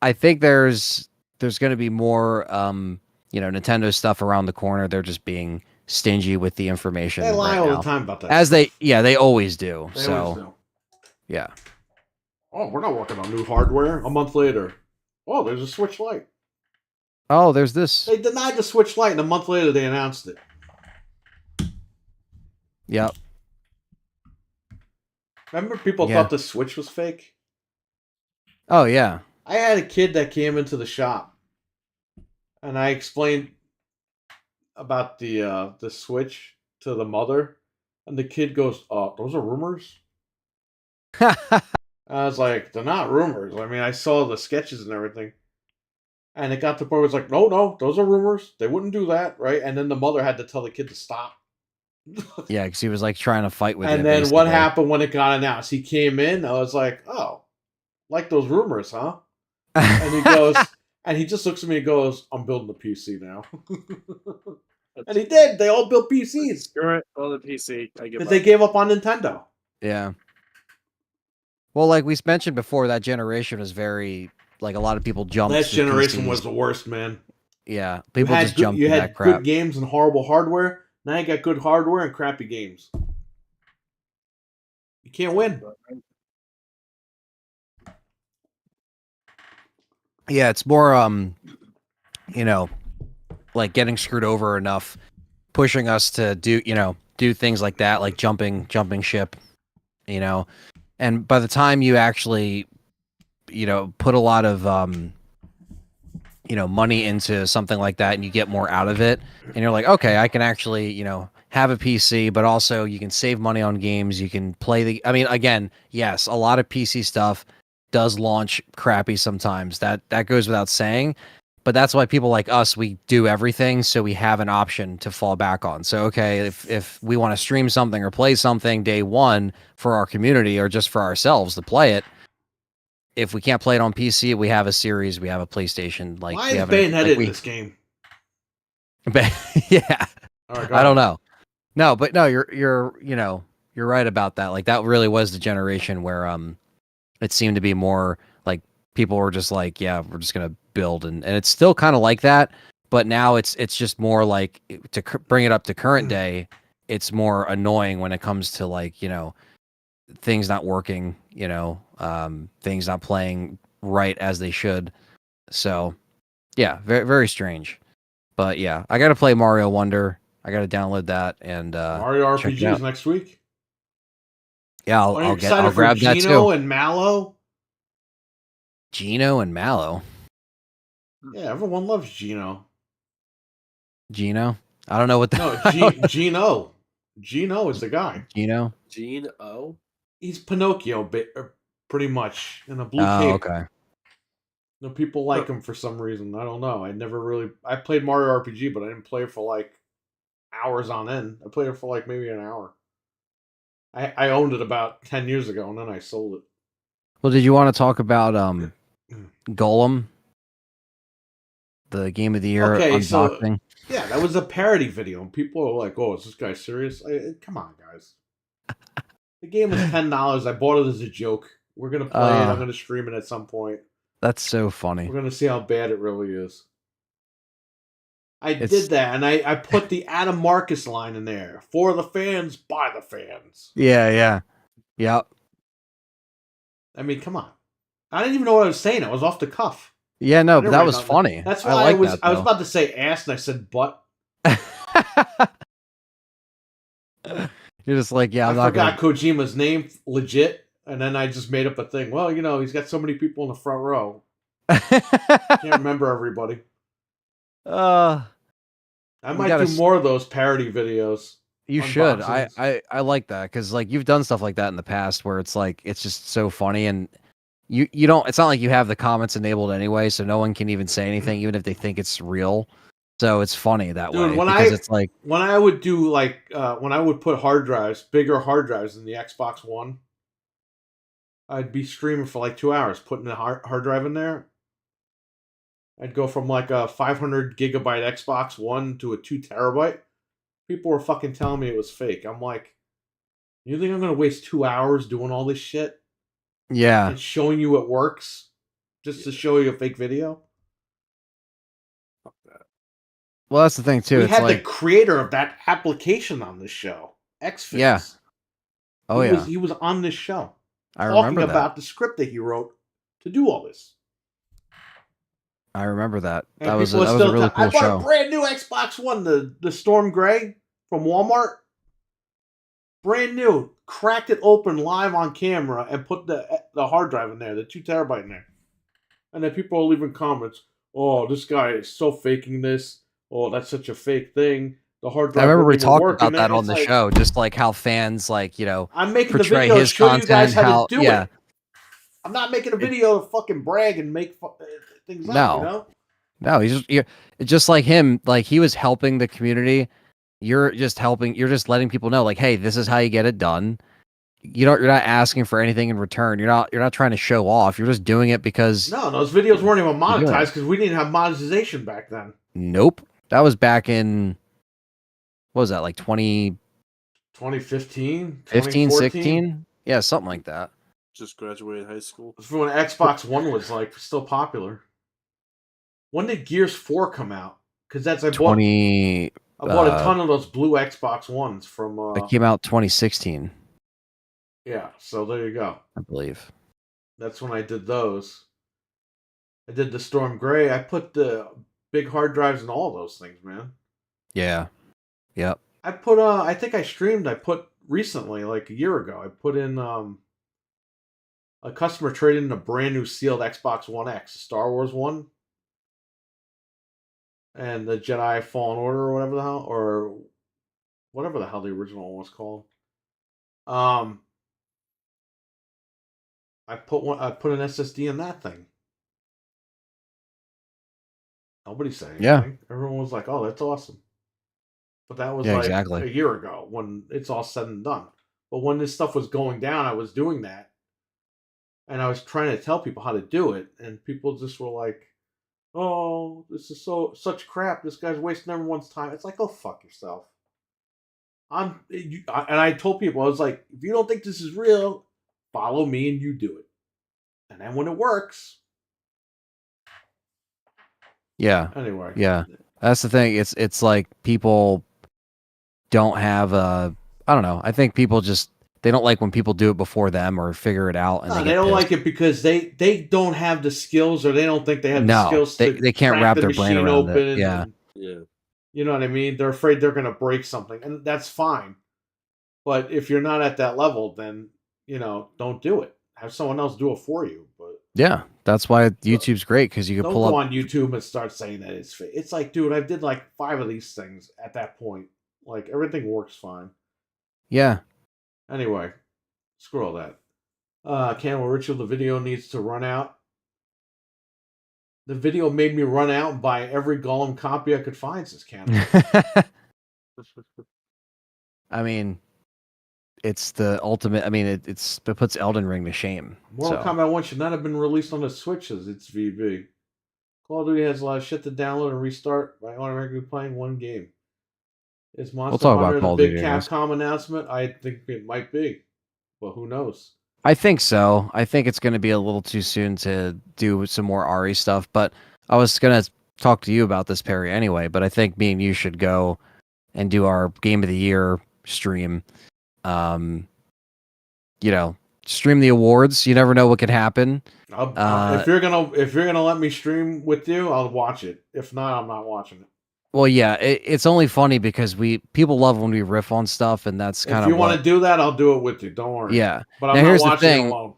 S1: I think there's going to be more Nintendo stuff around the corner. They're just being stingy with the information
S2: They lie
S1: right
S2: all
S1: now.
S2: the time about that.
S1: As
S2: stuff.
S1: they always do.
S2: They
S1: so
S2: always do.
S1: yeah.
S2: Oh, we're not working on new hardware. A month later, oh, there's a Switch Lite.
S1: Oh, there's this.
S2: They denied the Switch Lite, and a month later they announced it.
S1: Yep.
S2: Remember, people thought the Switch was fake.
S1: Oh yeah.
S2: I had a kid that came into the shop, and I explained about the Switch to the mother, and the kid goes, those are rumors?" I was like, "They're not rumors. I mean, I saw the sketches and everything." And it got to the point where it's like, no, those are rumors. They wouldn't do that, right? And then the mother had to tell the kid to stop.
S1: Yeah, because he was like trying to fight with
S2: and
S1: you.
S2: And then
S1: basically.
S2: what happened when it got announced? He came in. I was like, oh, like those rumors, huh? And he goes, and he just looks at me and goes, I'm building a PC now. And he did. They all built PCs.
S3: Screw it, build a PC.
S2: Because they gave up on Nintendo.
S1: Yeah. Well, like we mentioned before, that generation was very, like a lot of people jumped.
S2: Last generation
S1: PCs.
S2: Was the worst, man.
S1: Yeah, people just jumped.
S2: You had
S1: that crap.
S2: good games and horrible hardware. Now you got good hardware and crappy games. You can't win.
S1: Yeah, it's more like getting screwed over enough, pushing us to do things like that, like jumping ship, and by the time you actually put a lot of money into something like that and you get more out of it and you're like, okay, I can actually have a PC, but also you can save money on games, you can play again, yes, a lot of PC stuff does launch crappy sometimes, that goes without saying, but that's why people like us, we do everything so we have an option to fall back on. So okay, if we want to stream something or play something day one for our community or just for ourselves to play it, if we can't play it on PC, we have a series, we have a PlayStation. Like,
S2: why is Bayonetta in this game?
S1: Yeah,
S2: right,
S1: I don't know. No, but no, you're right about that. Like that really was the generation where it seemed to be more like people were just like, yeah, we're just gonna build, and it's still kind of like that, but now it's just more like to bring it up to current day. It's more annoying when it comes to like things not working, things not playing right as they should. So, yeah, very, very strange. But yeah, I got to play Mario Wonder. I got to download that and
S2: Mario RPGs next week.
S1: Yeah, I'll grab that too.
S2: Gino and Mallow.
S1: Gino and Mallow.
S2: Yeah, everyone loves Gino.
S1: Gino? I don't know what the
S2: No, Gino. Gino is the guy.
S1: Gino?
S3: Gino?
S2: He's Pinocchio, pretty much, in a blue cape.
S1: Oh, okay.
S2: No, people like him for some reason. I don't know. I played Mario RPG, but I didn't play it for like hours on end. I played it for like maybe an hour. I owned it about 10 years ago, and then I sold it.
S1: Well, did you want to talk about Golem? the Game of the Year
S2: Okay, so
S1: unboxing.
S2: yeah, that was a parody video, and people are like, "Oh, is this guy serious?" Come on, guys. The game was $10. I bought it as a joke. We're gonna play it. I'm gonna stream it at some point.
S1: That's so funny.
S2: We're gonna see how bad it really is. I
S1: It's
S2: did that, and I put the Adam Marcus line in there for the fans, by the fans.
S1: yeah.
S2: I mean, come on. I didn't even know what I was saying. I was off the cuff.
S1: Yeah,
S2: I
S1: no,
S2: didn't
S1: but that
S2: write
S1: was
S2: nothing.
S1: funny.
S2: That's
S1: I
S2: why
S1: like
S2: I
S1: that,
S2: was
S1: though.
S2: about to say ass, and I said butt.
S1: You're just like, yeah, I'm
S2: I
S1: not
S2: forgot
S1: gonna.
S2: Kojima's name legit, and then I just made up a thing. Well, he's got so many people in the front row. Can't remember everybody. I might
S1: gotta
S2: do more of those parody videos.
S1: You should.
S2: Unboxings.
S1: I like that because like you've done stuff like that in the past where it's like it's just so funny and you don't. It's not like you have the comments enabled anyway, so no one can even say anything, even if they think it's real. So it's funny that
S2: Dude,
S1: way because it's like
S2: when I would do when I would put bigger hard drives in the Xbox One, I'd be streaming for like 2 hours, putting a hard drive in there. I'd go from like a 500 gigabyte Xbox One to a 2 terabyte. People were fucking telling me it was fake. I'm like, you think I'm gonna waste 2 hours doing all this shit
S1: yeah.
S2: and showing you it works just to show you a fake video?
S1: Well, that's the thing too.
S2: We
S1: It's
S2: had the
S1: like
S2: creator of that application on this show, XFix.
S1: yeah. Oh yeah.
S2: He was on this show
S1: I
S2: talking
S1: remember that.
S2: about the script that he wrote to do all this.
S1: I remember that.
S2: And
S1: That was a
S2: people are still
S1: really cool
S2: I bought
S1: show.
S2: a brand new Xbox One, the Storm Gray from Walmart. Brand new. Cracked it open live on camera and put the hard drive in there, the 2 terabyte in there. And then people are leaving comments. Oh, this guy is so faking this. Oh, that's such a fake thing. The hard drive.
S1: I remember we
S2: wouldn't even
S1: talked
S2: work.
S1: about
S2: And
S1: that
S2: then
S1: on
S2: it's
S1: the
S2: like,
S1: show, just like how fans like,
S2: I'm making the
S1: portray
S2: video to
S1: his
S2: show you guys
S1: content,
S2: how to do
S1: yeah.
S2: it. I'm not making a video to fucking brag and make things up,
S1: No. No, it's just like him, like he was helping the community. You're just letting people know, like, hey, this is how you get it done. You're not asking for anything in return. You're not trying to show off. You're just doing it because
S2: No, those videos weren't even
S1: you're doing it.
S2: monetized because we didn't have monetization back then.
S1: Nope. That was back in what was that, like
S2: 2015,
S1: 15,
S2: 2014?
S1: 16? Yeah, something like that.
S3: Just graduated high school.
S2: That's when Xbox One was like still popular. When did Gears 4 come out? Because I bought a ton of those blue Xbox Ones from.
S1: It came out 2016.
S2: Yeah, so there you go.
S1: I believe.
S2: That's when I did those. I did the Storm Gray. I put the big hard drives in all those things, man.
S1: Yeah. Yep.
S2: I put I think I streamed. I put recently, like a year ago. I put in a customer traded in a brand new sealed Xbox One X, Star Wars one, and the Jedi Fallen Order or whatever the hell the original one was called. I put an SSD in that thing. Nobody said anything.
S1: Yeah.
S2: Everyone was like, "Oh, that's awesome." But that was
S1: Yeah,
S2: like
S1: exactly.
S2: a year ago when it's all said and done. But when this stuff was going down, I was doing that. And I was trying to tell people how to do it, and people just were like, "Oh, this is such crap. This guy's wasting everyone's time." It's like, "Go fuck yourself." And I told people, I was like, "If you don't think this is real, follow me and you do it." And then when it works,
S1: yeah.
S2: Anyway,
S1: yeah, that's the thing. It's like people don't have I don't know. I think people just they don't like when people do it before them or figure it out. And
S2: they don't like it because they don't have the skills, or they don't think they have the skills.
S1: They can't wrap their brain around it. Yeah.
S2: You know what I mean? They're afraid they're going to break something, and that's fine. But if you're not at that level, then don't do it. Have someone else do it for you. But
S1: yeah, that's why YouTube's great because you can pull up.
S2: Don't go on YouTube and start saying that it's fake. It's like, dude, I did like 5 of these things at that point. Like everything works fine.
S1: Yeah.
S2: Anyway, screw all that. Cannibal Ritual, the video needs to run out. The video made me run out and buy every Gollum copy I could find, says Cannibal.
S1: I mean, it's the ultimate. I mean, it puts Elden Ring to shame.
S2: Mortal Kombat 1 should not have been released on the Switch as its VB. Call of Duty has a lot of shit to download and restart by automatically playing one game. Is Monster
S1: talk about
S2: Hunter the
S1: Call of
S2: big
S1: Duty, I guess.
S2: Capcom announcement? I think it might be, but who knows?
S1: I think so. I think it's going to be a little too soon to do some more RE stuff, but I was going to talk to you about this, Perry, anyway, but I think me and you should go and do our Game of the Year stream. You know, stream the awards. You never know what could happen.
S2: If you're gonna let me stream with you, I'll watch it. If not, I'm not watching it.
S1: Well, yeah, it's only funny because people love when we riff on stuff, and that's kind of
S2: if you want to do that, I'll do it with you. Don't worry.
S1: Yeah.
S2: But I'm
S1: Now,
S2: not
S1: here's the
S2: watching it
S1: thing.
S2: alone.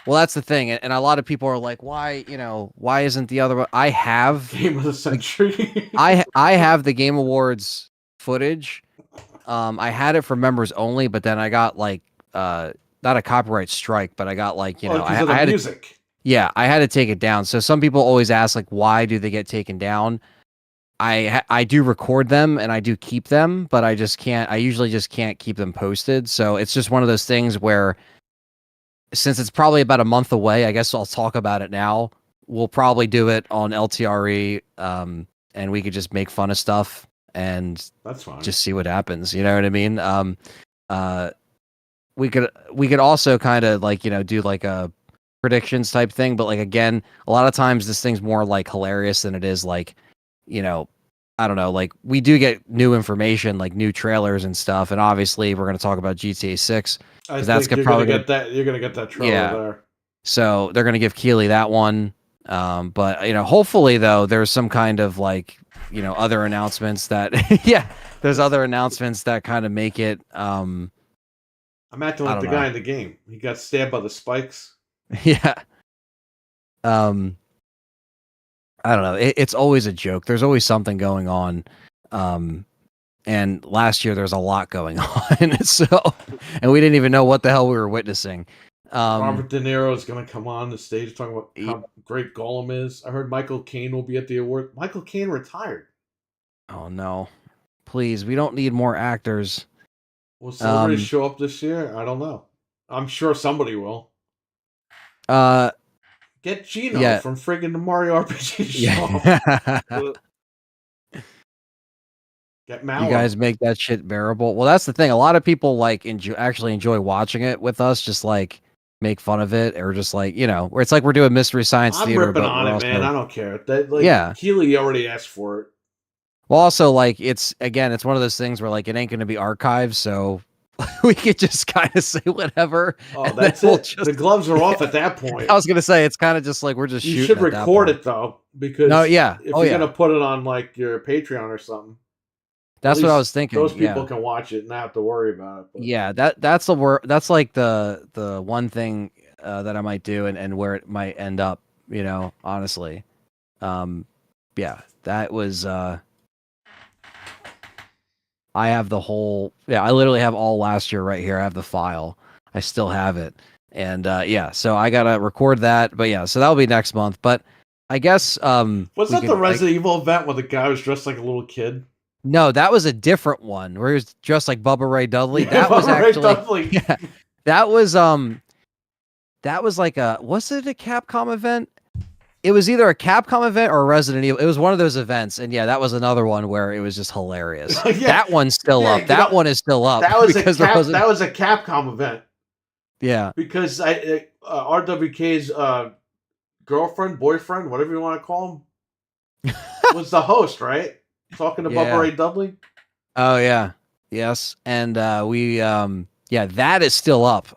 S1: Well, that's the thing, and a lot of people are like, why isn't the other one? I have
S2: Game of the Century.
S1: I have the Game Awards footage. I had it for members only, but then I got like not a copyright strike, but I got like I had
S2: music.
S1: I had to take it down. So some people always ask like, why do they get taken down? I do record them and I do keep them, but I just can't. I usually just can't keep them posted. So it's just one of those things where, since it's probably about a month away, I guess I'll talk about it now. We'll probably do it on LTRE, and we could just make fun of stuff and
S2: that's fine.
S1: Just see what happens. You know what I mean? We could also kind of like do like a predictions type thing, but like again, a lot of times this thing's more like hilarious than it is like, I don't know, like we do get new information, like new trailers and stuff, and obviously we're going to talk about GTA 6
S2: because that's probably get that. You're going to get that trailer there.
S1: So they're going to give Keeley that one, but hopefully though, there's some kind of like other announcements that there's other announcements that kind of make it.
S2: I'm acting like the guy in the game. He got stabbed by the spikes.
S1: Yeah. I don't know. It's always a joke. There's always something going on. And last year there was a lot going on. And we didn't even know what the hell we were witnessing.
S2: Robert De Niro is going to come on the stage talking about how great Gollum is. I heard Michael Caine will be at the award. Michael Caine retired.
S1: Oh no. Please, we don't need more actors.
S2: Will somebody show up this year? I don't know. I'm sure somebody will. Get Gino from friggin' the Mario RPG show. Get Mallow.
S1: You guys make that shit bearable. Well, that's the thing. A lot of people like actually enjoy watching it with us, just like make fun of it, or just like where it's like we're doing Mystery Science Theater.
S2: I'm ripping on it, man. I don't care. Keeley already asked for it.
S1: Well, also like it's one of those things where like it ain't going to be archived, so we could just kind of say whatever.
S2: Oh, that's it. The gloves are off at that point.
S1: I was going to say it's kind of just like we're just shooting.
S2: You should record it though, because if you're going to put it on like your Patreon or something.
S1: That's what I was thinking.
S2: Those people can watch it and not have to worry about it. But.
S1: Yeah, that's like the one thing that I might do and where it might end up. Honestly, that was. I have the whole. I literally have all last year right here. I have the file. I still have it, and so I gotta record that. But so that'll be next month. But I guess
S2: was that the Resident Evil event where the guy was dressed like a little kid?
S1: No, that was a different one where he was dressed like Bubba Ray Dudley. That was actually that was like was it a Capcom event? It was either a Capcom event or a Resident Evil. It was one of those events, and that was another one where it was just hilarious. That one's still up. That one is still up.
S2: That was that was a Capcom event.
S1: Yeah,
S2: because RWK's boyfriend, whatever you want to call him, was the host, right? Talking to Bubba Ray Dudley.
S1: Oh yeah, yes, and we that is still up.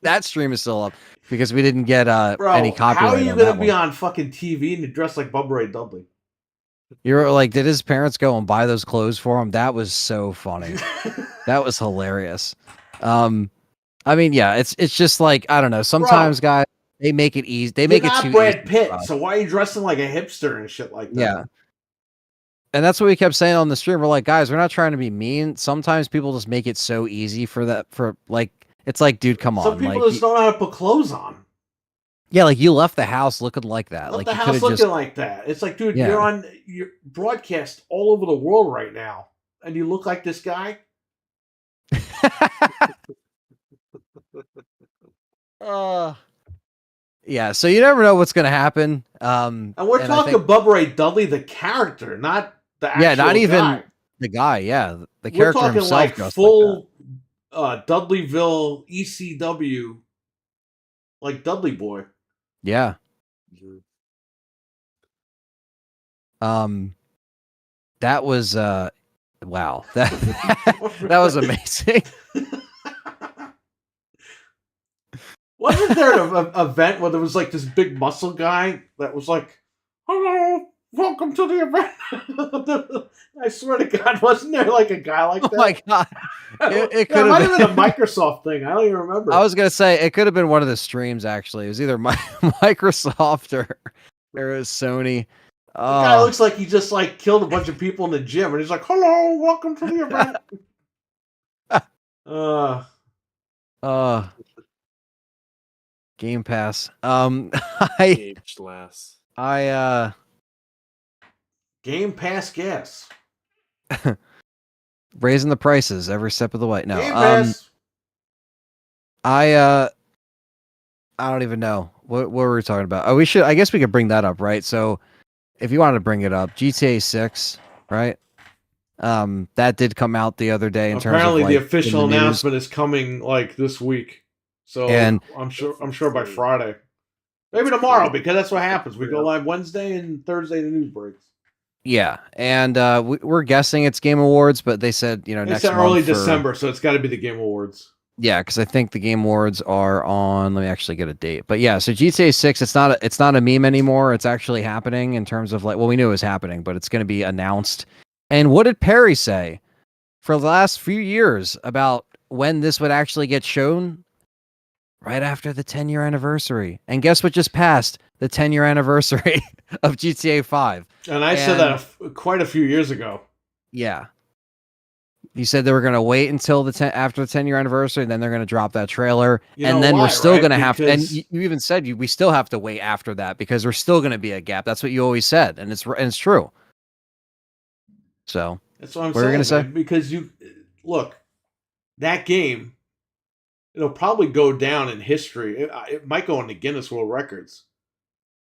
S1: that stream is still up because we didn't get any copyright.
S2: How are you gonna be on fucking TV and you dress like Bubba Ray Dudley?
S1: You're like, did his parents go and buy those clothes for him? That was so funny. That was hilarious. I mean, it's just like I don't know. Sometimes guys they make it easy. They make it too
S2: Brad Pitt. So why are you dressing like a hipster and shit like that?
S1: Yeah. And that's what we kept saying on the stream. We're like, guys, we're not trying to be mean. Sometimes people just make it so easy for like, it's like, dude, come on.
S2: Some people just don't know how to put clothes on.
S1: Yeah, like you left the house looking like that.
S2: Left the house looking like that. It's like, dude, you're broadcast all over the world right now, and you look like this guy.
S1: Yeah, so you never know what's going to happen.
S2: And we're
S1: I
S2: talking
S1: think,
S2: Bubba Ray Dudley, the character, not the actual
S1: yeah, not even
S2: guy.
S1: the guy. Yeah, the
S2: We're
S1: character
S2: talking
S1: himself
S2: like
S1: dressed
S2: full Dudleyville ECW, like Dudley Boy.
S1: like that. Yeah. That was wow. That was amazing.
S2: Wasn't there an event where there was like this big muscle guy that was like, "Hello, welcome to the event." I swear to God, wasn't there like a guy like that?
S1: Oh my god. It could
S2: might
S1: have
S2: have been a Microsoft thing. I don't even remember.
S1: I was gonna say it could have been one of the streams. Actually, it was either Microsoft or it was Sony.
S2: The guy looks like he just like killed a bunch of people in the gym, and he's like, "Hello, welcome to the event."
S1: Game Pass.
S2: Game Pass gas.
S1: Raising the prices every step of the way. No,
S2: Game Pass.
S1: I don't even know what were we talking about. Oh, we should. I guess we could bring that up, right? So, if you wanted to bring it up, GTA 6, right? That did come out the other day.
S2: Apparently, the official
S1: news.
S2: announcement is coming like this week. So,
S1: and
S2: I'm sure by Friday, maybe tomorrow, because that's what happens. We go live Wednesday and Thursday. The news breaks.
S1: Yeah, and we're guessing it's Game Awards, but they said next month
S2: early December, so it's got to be the Game Awards.
S1: Yeah, because I think the Game Awards are on. Let me actually get a date. But yeah, so GTA 6, it's not a meme anymore. It's actually happening in terms of we knew it was happening, but it's going to be announced. And what did Perry say for the last few years about when this would actually get shown? Right after the 10-year anniversary. And guess what just passed? The 10-year anniversary of GTA 5.
S2: And I said that quite a few years ago.
S1: Yeah. You said they were going to wait until after the 10-year anniversary, and then they're going to drop that trailer. And then we're still going to have to, and you even said we still have to wait after that because there's still going to be a gap. That's what you always said. And it's true. So
S2: that's what I'm saying.
S1: What were you going to say?
S2: Because look, that game, it'll probably go down in history. It might go into Guinness World Records.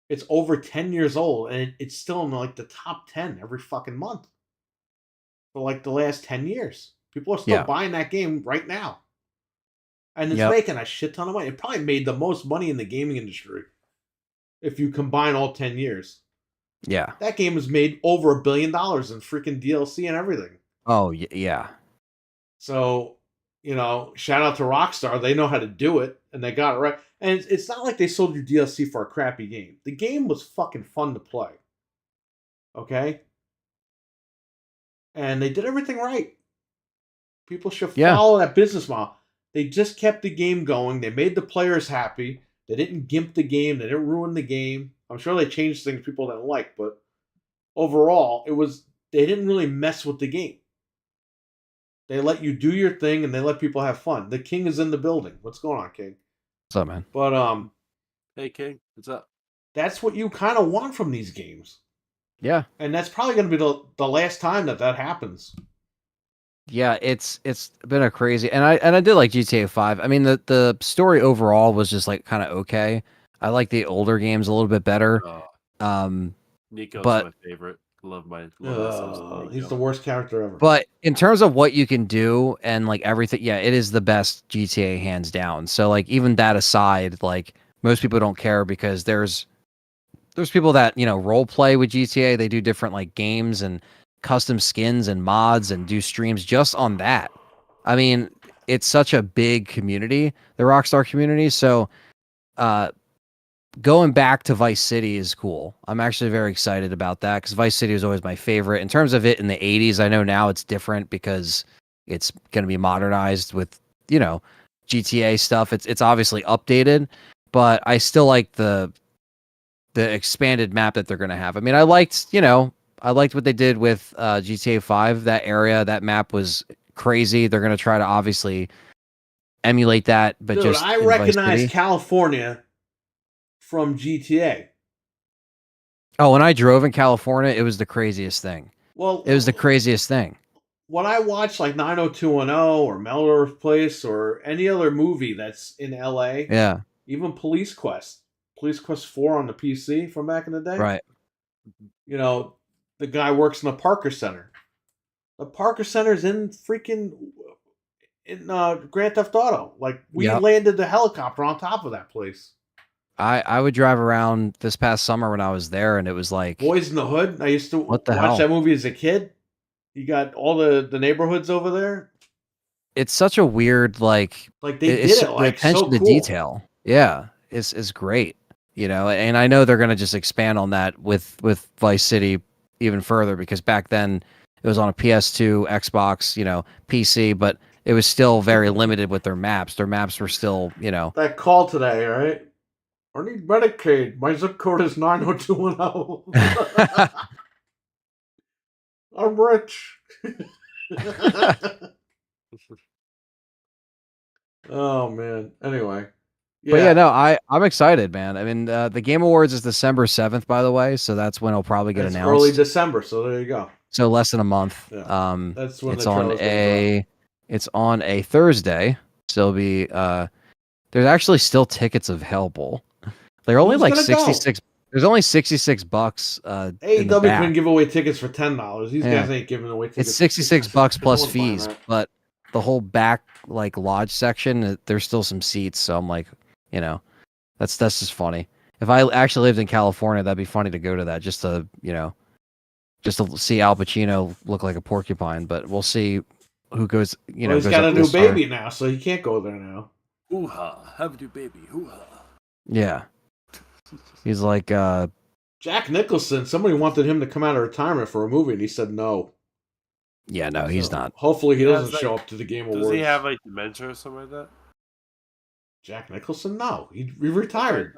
S2: It's over 10 years old, and it's still in like the top 10 every fucking month for like the last 10 years. People are still buying that game right now. And it's making a shit ton of money. It probably made the most money in the gaming industry if you combine all 10 years.
S1: Yeah.
S2: That game has made over $1 billion in freaking DLC and everything.
S1: Oh, yeah.
S2: So, shout out to Rockstar. They know how to do it, and they got it right. And it's not like they sold you DLC for a crappy game. The game was fucking fun to play. Okay? And they did everything right. People should follow that business model. They just kept the game going. They made the players happy. They didn't gimp the game. They didn't ruin the game. I'm sure they changed things people didn't like, but overall, they didn't really mess with the game. They let you do your thing, and they let people have fun. The King is in the building. What's going on, King?
S1: What's up, man?
S2: But
S3: hey, King, what's up? That's
S2: what you kind of want from these games.
S1: Yeah,
S2: and that's probably going to be the last time that happens.
S1: Yeah, it's been a crazy, and I did like GTA 5. I mean, the story overall was just kind of okay. I like the older games a little bit better.
S3: Nico's
S1: but
S3: my favorite. Love
S2: he's the worst character ever.
S1: But in terms of what you can do and everything, yeah, it is the best GTA hands down. So even that aside, most people don't care because there's people that role play with GTA. They do different games and custom skins and mods and do streams just on that. I mean, it's such a big community, the Rockstar community. So going back to Vice City is cool. I'm actually very excited about that because Vice City was always my favorite. In terms of it in the 80s, I know now it's different because it's going to be modernized with, GTA stuff. It's obviously updated, but I still like the expanded map that they're going to have. I mean, I liked what they did with GTA 5. That area, that map was crazy. They're going to try to obviously emulate that, but
S2: Dude, I recognize California from GTA.
S1: Oh, when I drove in California, it was the craziest thing.
S2: Well,
S1: it was the craziest thing.
S2: When I watch 90210 or Melrose Place or any other movie that's in LA,
S1: yeah,
S2: even Police Quest, Police Quest 4 on the PC from back in the day.
S1: Right.
S2: You know, the guy works in the Parker Center. The Parker Center's in Grand Theft Auto. Like, we
S1: Yep.
S2: landed the helicopter on top of that place.
S1: I would drive around this past summer when I was there, and it was like
S2: Boys in the Hood. I used to
S1: What the
S2: watch
S1: hell?
S2: that movie as a kid. You got all the neighborhoods over there.
S1: it's such a weird like
S2: Like, they
S1: it's
S2: did it
S1: the
S2: like
S1: attention
S2: so
S1: to
S2: cool.
S1: detail. Yeah, is great. You know, and I know they're gonna just expand on that with Vice City even further because back then it was on a PS2, Xbox, you know, PC, but it was still very limited with their maps. Their maps were still, you know,
S2: That call today, all right? I need Medicaid. My zip code is 90210. I'm rich. Oh man. Anyway.
S1: But yeah, no, I'm excited, man. I mean, the Game Awards is December 7th, by the way, so that's when it'll probably get
S2: It's
S1: announced.
S2: early December, so there you go.
S1: So less than a month.
S2: Yeah. That's when
S1: it's
S2: the
S1: on
S2: trailer's gonna drop.
S1: it's on a Thursday. So it'll be there's actually still tickets available. They're only
S2: Who's
S1: like
S2: gonna go?
S1: 66. There's only $66 in the
S2: AEW
S1: back.
S2: can give away tickets for $10. These
S1: Yeah.
S2: guys ain't giving away tickets.
S1: It's $66 plus
S2: No one's buying
S1: fees,
S2: that.
S1: but the whole back like lodge section, there's still some seats. So I'm like, you know, that's just funny. If I actually lived in California, that'd be funny to go to that just to, you know, just to see Al Pacino look like a porcupine. But we'll see who goes. You know,
S2: Well, he's
S1: goes
S2: got
S1: up
S2: a
S1: to the
S2: new
S1: star.
S2: baby now, so he can't go there now.
S3: Hoo-ha, have a new baby, hoo-ha.
S1: Yeah, he's like,
S2: Jack Nicholson, somebody wanted him to come out of retirement for a movie, and he said no.
S1: yeah, no, he's
S2: So,
S1: not.
S2: Hopefully, he
S3: Yeah,
S2: doesn't
S3: it's
S2: show
S3: like-
S2: up to the Game
S3: Does
S2: Awards.
S3: he have like dementia or something like that?
S2: Jack Nicholson? No, he retired.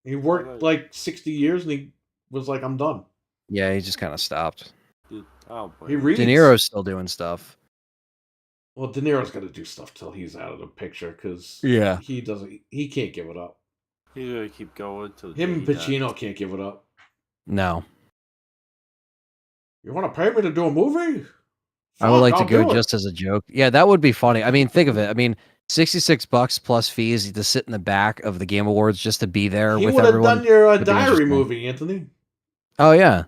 S2: He worked like 60 years, and he was like, "I'm done."
S1: Yeah, he just kind of stopped.
S3: Dude, oh boy.
S2: He reads.
S1: De Niro's still doing stuff.
S2: Well, De Niro's got to do stuff till he's out of the picture because
S1: Yeah.
S2: he doesn't. He can't give it up.
S3: He's gonna keep going till
S2: Him and
S3: the day he dies.
S2: Pacino can't give it up.
S1: No,
S2: You want to pay me to do a movie?
S1: I would like
S2: Fuck,
S1: to
S2: I'll
S1: go
S2: do it.
S1: just as a joke. Yeah, that would be funny. I mean, think of it. I mean, $66 plus fees to sit in the back of the Game Awards just to be there
S2: He
S1: with
S2: would have
S1: everyone.
S2: done your
S1: would be
S2: diary
S1: interesting.
S2: movie, Anthony.
S1: Oh yeah,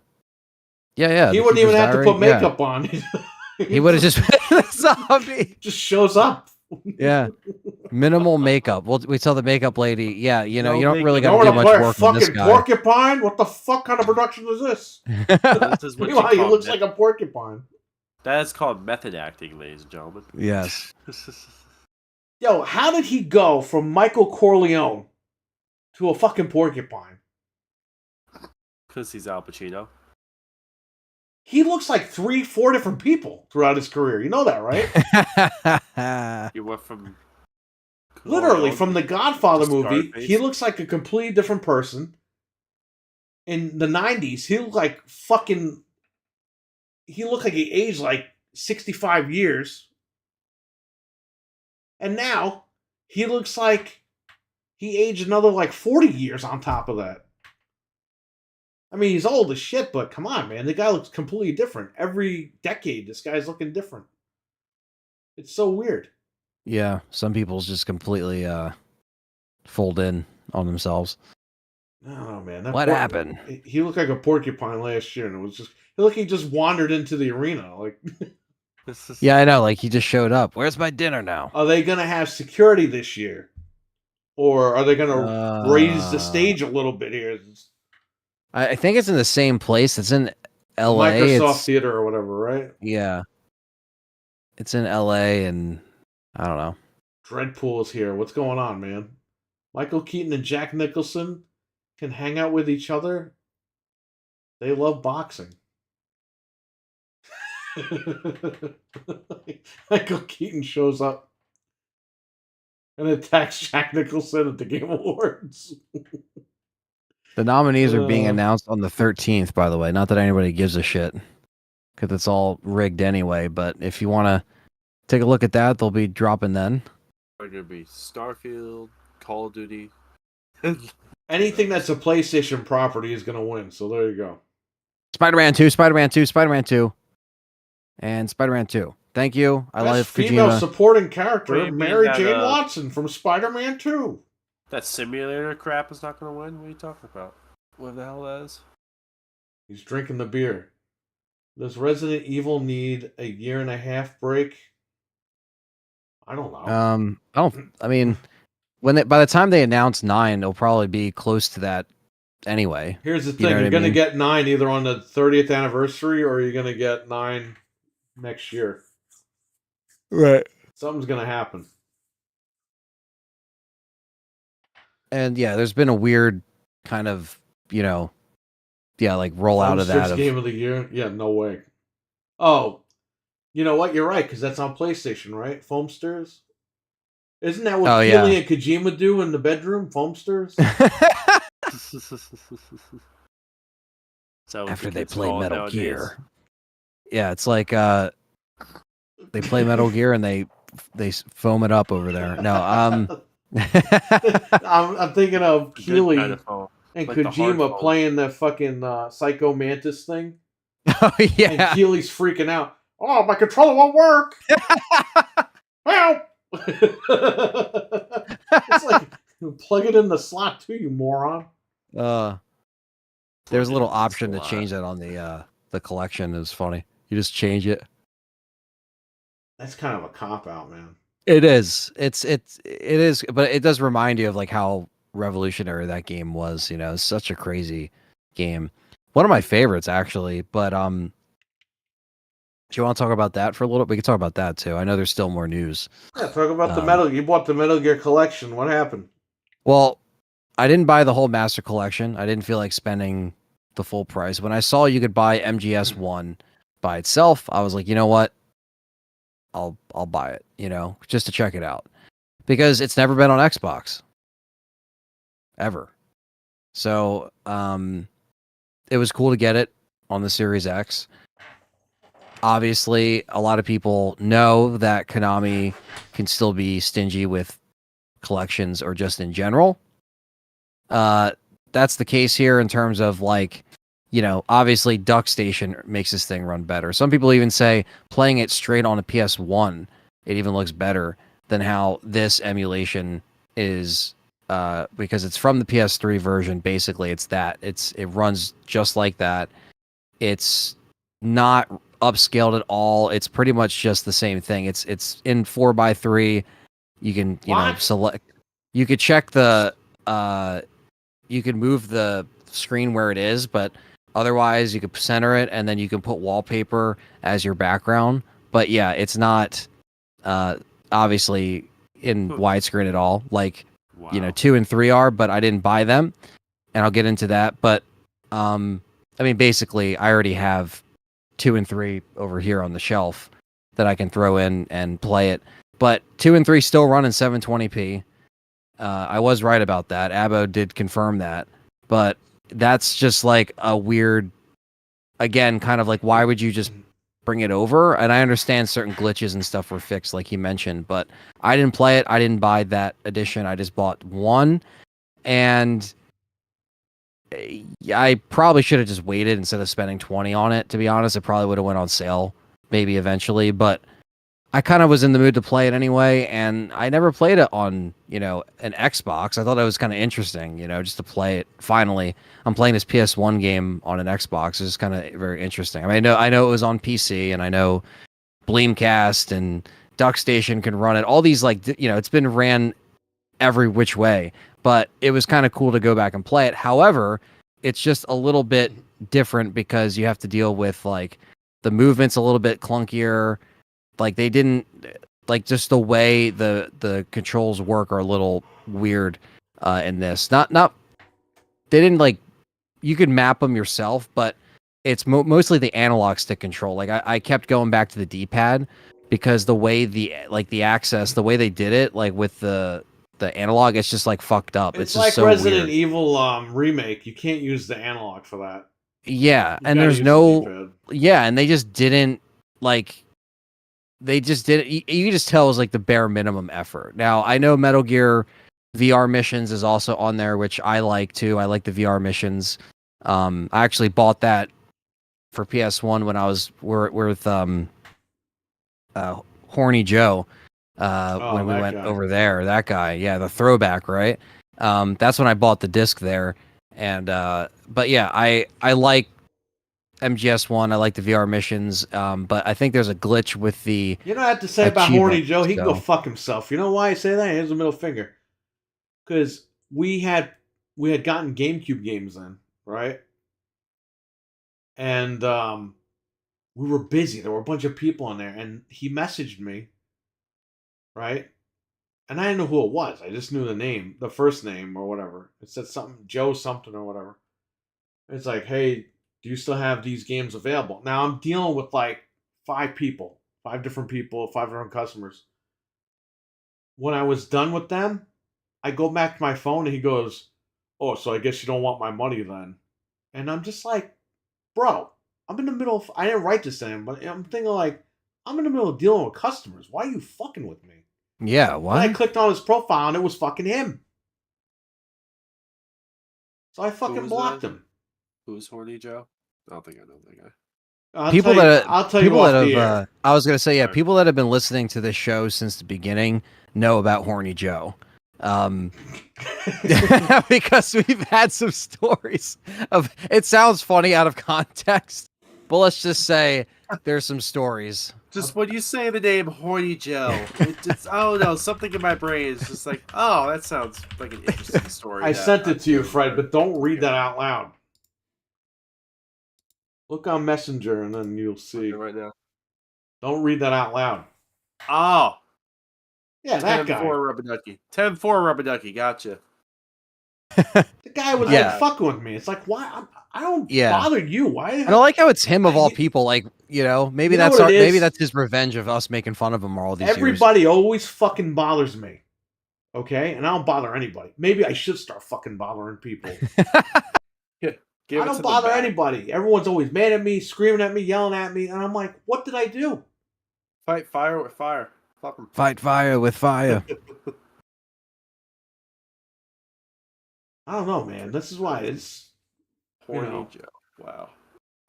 S1: yeah.
S2: He
S1: the
S2: wouldn't even
S1: Keeper's
S2: have to
S1: Diary,
S2: put
S1: yeah.
S2: makeup on.
S1: He would have just been a zombie.
S2: just shows up.
S1: Yeah, minimal makeup. We tell the makeup lady, yeah, you know,
S3: No
S1: you don't really
S3: makeup.
S1: got
S2: You
S1: to do
S2: want to
S1: much
S2: play a
S1: work on this
S2: fucking
S1: guy.
S2: porcupine? What the fuck kind of production is this?
S3: This is what you
S2: Meanwhile, he
S3: call
S2: looks
S3: meth-
S2: like a porcupine.
S3: That's called method acting, ladies and gentlemen.
S1: Yes.
S2: Yo, how did he go from Michael Corleone to a fucking porcupine?
S3: Because he's Al Pacino.
S2: He looks like 3-4 different people throughout his career. You know that, right?
S3: You went from
S2: Literally, from the Godfather
S3: to
S2: movie,
S3: Scarface.
S2: he looks like a completely different person. In the 90s, he looked like fucking... He looked like he aged like 65 years. And now, he looks like he aged another like 40 years on top of that. I mean, he's old as shit, but come on, man. The guy looks completely different. Every decade, this guy's looking different. It's so weird.
S1: Yeah, some people's just completely fold in on themselves.
S2: I don't know, man.
S1: What happened?
S2: He looked like a porcupine last year, and it was just... He looked like he just wandered into the arena. Like,
S1: Yeah, I know. Like he just showed up. Where's my dinner now?
S2: are they going to have security this year? Or are they going to raise the stage a little bit here?
S1: I think it's in the same place. It's in L.A.
S2: Microsoft Theater or whatever, right?
S1: Yeah, it's in L.A. and I don't know.
S2: Dreadpool is here. What's going on, man? Michael Keaton and Jack Nicholson can hang out with each other. They love boxing. Michael Keaton shows up and attacks Jack Nicholson at the Game Awards.
S1: The nominees are being
S2: Uh.
S1: announced on the 13th, by the way. Not that anybody gives a shit, because it's all rigged anyway. But if you want to take a look at that, they'll be dropping then.
S3: Are going to be Starfield, Call of Duty.
S2: Anything that's a PlayStation property is going to win. So there you go.
S1: Spider-Man 2, Spider-Man 2, Spider-Man 2, and Spider-Man 2. Thank you. I
S2: Best
S1: love
S2: female
S1: Kojima.
S2: supporting
S3: What do
S2: character,
S3: you mean
S2: Mary
S3: that,
S2: Jane Watson from Spider-Man 2.
S3: That simulator crap is not going to win? What are you talking about? What the hell that is?
S2: He's drinking the beer. Does Resident Evil need a 1.5-year break? I don't know.
S1: I mean, by the time they announce 9, it'll probably be close to that anyway.
S2: Here's the
S1: You
S2: thing:
S1: know what
S2: you're
S1: I
S2: going to
S1: mean?
S2: get 9 either on the 30th anniversary or you're going to get 9 next year.
S1: Right.
S2: Something's going to happen.
S1: And yeah, there's been a weird kind of, like rollout of that.
S2: Game of the year? Yeah, no way. Oh, you know what? You're right, because that's on PlayStation, right? Foamsters? Isn't that what Keighley and Kojima do in the bedroom? Foamsters?
S3: So
S1: After they
S3: it's
S1: play
S3: called
S1: Metal
S3: nowadays.
S1: Gear. Yeah, it's like they play Metal Gear and they foam it up over there. No,
S2: I'm thinking of
S3: The good
S2: Keighley
S3: kind of foam.
S2: and
S3: Like the hard
S2: Kojima
S3: foam.
S2: playing the fucking Psycho Mantis thing.
S1: Oh
S2: And
S1: yeah.
S2: Keighley's freaking out. Oh, my controller won't work. Help! It's like, plug it in the slot too, you moron.
S1: There's a little option to
S3: Slot.
S1: change that on the collection. It was funny. You just change it.
S2: That's kind of a cop out, man.
S1: It is. It is, but it does remind you of like how revolutionary that game was. It's such a crazy game. One of my favorites, actually. But do you want to talk about that for a little? We can talk about that too. I know there's still more news.
S2: Yeah, talk about the Metal. You bought the Metal Gear collection. What happened?
S1: Well, I didn't buy the whole Master Collection. I didn't feel like spending the full price. When I saw you could buy MGS1 by itself, I was like, you know what? I'll buy it, just to check it out. Because it's never been on Xbox. Ever. So, it was cool to get it on the Series X. Obviously, a lot of people know that Konami can still be stingy with collections or just in general. That's the case here in terms of like, obviously Duck Station makes this thing run better. Some people even say playing it straight on a PS1, it even looks better than how this emulation is, because it's from the PS3 version. Basically, it runs just like that. It's not upscaled at all. It's pretty much just the same thing. It's in 4:3. You can select. You could check the. You can move the screen where it is, but otherwise you could center it and then you can put wallpaper as your background. But yeah, it's not obviously in widescreen at all. Like,
S3: Wow.
S1: 2 and 3 are, but I didn't buy them, and I'll get into that. But I mean, basically, I already have 2 and 3 over here on the shelf that I can throw in and play it. But 2 and 3 still run in 720p. I was right about that. Abo did confirm that. But that's just like a weird, again, kind of like, why would you just bring it over? And I understand certain glitches and stuff were fixed, like he mentioned, but I didn't play it. I didn't buy that edition. I just bought one. And I probably should have just waited instead of spending 20 on it. To be honest, it probably would have went on sale maybe eventually, but I kind of was in the mood to play it anyway, and I never played it on, an Xbox. I thought it was kind of interesting, just to play it. Finally, I'm playing this PS1 game on an Xbox. It's kind of very interesting. I mean, I know it was on PC, and I know Bleamcast and Duck Station can run it. All these, like, it's been ran every which way, but it was kind of cool to go back and play it. However, it's just a little bit different because you have to deal with, like, the movement's a little bit clunkier. Like, they didn't, like, just the way the controls work are a little weird in this. Not they didn't, like, you could map them yourself, but it's mostly the analog stick control. Like, I kept going back to the D-pad because the way the access, the way they did it, like, with the analog, it's just, like, fucked up. It's just
S2: like
S1: so
S2: Resident
S1: weird.
S2: Evil Remake. You can't use the analog for that.
S1: Yeah,
S2: You
S1: and
S2: gotta
S1: there's
S2: use
S1: no,
S2: the D-pad.
S1: yeah, and they just didn't, like, they just did it. You can just tell it was like the bare minimum effort. Now, I know Metal Gear VR missions is also on there, which I like too. I like the VR missions. I actually bought that for PS1 when I was with Horny Joe when we
S2: that
S1: went
S2: guy.
S1: over there. That guy, yeah, the throwback, right? That's when I bought the disc there. And but yeah, I like MGS1. I like the VR missions. But I think there's a glitch with the
S2: You know what I have to say about Horny
S1: achievement,
S2: Joe? He can go
S1: so-
S2: fuck himself. You know why I say that? Here's the middle finger. Because we had gotten GameCube games then, right? And we were busy. There were a bunch of people in there, and he messaged me, right? And I didn't know who it was. I just knew the name, the first name or whatever. It said something, Joe something or whatever. It's like, hey, do you still have these games available? Now I'm dealing with like 5 people, 5 different people, 5 different customers. When I was done with them, I go back to my phone and he goes, oh, so I guess you don't want my money then. And I'm just like, bro, I'm in the middle of, I didn't write this to him, but I'm thinking like, I'm in the middle of dealing with customers. Why are you fucking with me?
S1: Yeah,
S2: And I
S1: what?
S2: clicked on his profile and it was fucking him. So I fucking
S3: was
S2: blocked
S3: that?
S2: him.
S3: Who's Horny Joe? I don't think I know that guy.
S2: I'll
S1: People
S2: tell you,
S1: that
S2: I'll tell you
S1: people
S2: off
S1: that
S2: the
S1: have
S2: air.
S1: I was gonna say, yeah,
S3: Alright.
S1: people that have been listening to this show since the beginning know about Horny Joe. Because we've had some stories of it sounds funny out of context, but let's just say there's some stories.
S3: Just when you say the name Horny Joe, it just, I don't know, something in my brain is just like, oh, that sounds like an interesting story.
S2: I
S3: that
S2: sent it
S3: I've
S2: to you,
S3: never
S2: Fred,
S3: heard.
S2: but don't read
S3: Okay.
S2: that out loud. Look on Messenger and then you'll see.
S3: Right now.
S2: Don't read that out loud.
S3: Oh,
S2: Yeah, that
S3: 10-4
S2: guy.
S3: Rubber Ducky. 10-4 Rubber Ducky. Gotcha.
S2: The guy was
S1: Yeah.
S2: like fucking with me. It's like, why? I don't
S1: Yeah.
S2: bother you. Why?
S1: And I like how it's him of all
S2: You-
S1: people. Like, you know, maybe
S2: You know
S1: that's
S2: what it
S1: maybe
S2: is?
S1: that's his revenge of us making fun of him all these years.
S2: Everybody always fucking bothers me. Okay? And I don't bother anybody. Maybe I should start fucking bothering people.
S3: Give
S2: I
S3: it
S2: don't
S3: to
S2: bother
S3: the back.
S2: anybody. Everyone's always mad at me, screaming at me, yelling at me, and I'm like, what did I do?
S3: Fight fire with fire. Fuck 'em.
S1: Fight fire with fire.
S2: I don't know, man. This is why it's
S3: Horny
S2: know.
S3: Joe. Wow.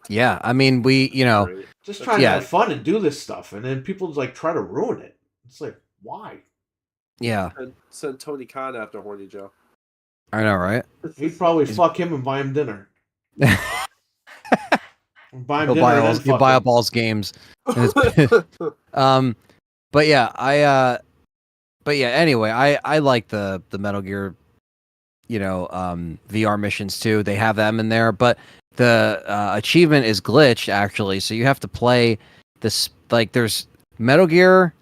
S1: Yeah, I mean, you know,
S3: Great.
S2: just
S3: That's
S2: trying to
S1: Yeah.
S2: have fun and do this stuff, and then people just like try to ruin it. It's like, why?
S1: yeah,
S3: Send Tony Khan after Horny Joe.
S1: I know, right?
S2: He'd probably fuck him and buy him dinner. Buy him
S1: He'll
S2: dinner
S1: buy
S2: and
S1: all,
S2: then
S1: he'll
S2: fuck
S1: buy
S2: him.
S1: up all his games. But yeah, but yeah, anyway, I like the Metal Gear, you know, VR missions too. They have them in there, but the achievement is glitched actually, so you have to play this, like, there's Metal Gear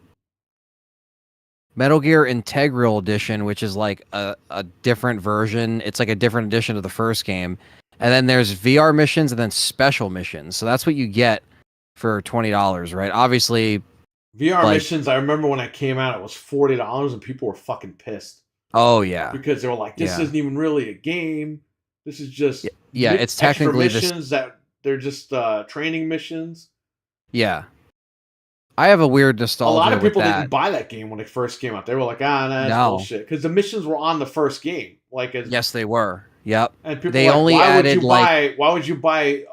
S1: Integral Edition, which is like a different version. It's like a different edition of the first game. And then there's VR missions and then special missions. So that's what you get for $20, right? Obviously,
S2: VR
S1: like-
S2: missions, I remember when it came out, it was $40 and people were fucking pissed.
S1: oh yeah.
S2: Because they were like, this
S1: Yeah.
S2: isn't even really a game. This is just
S1: Yeah, it's technically
S2: extra
S1: this-
S2: missions that they're just training missions.
S1: Yeah. I have a weird
S2: A
S1: nostalgia
S2: lot of people
S1: with that.
S2: didn't buy that game when it first came out. They were like, that's
S1: No.
S2: bullshit. Because the missions were on the first game. Like,
S1: Yes, they were. Yep.
S2: and people
S1: they
S2: were like,
S1: only
S2: why
S1: added,
S2: would you
S1: like-
S2: why would you buy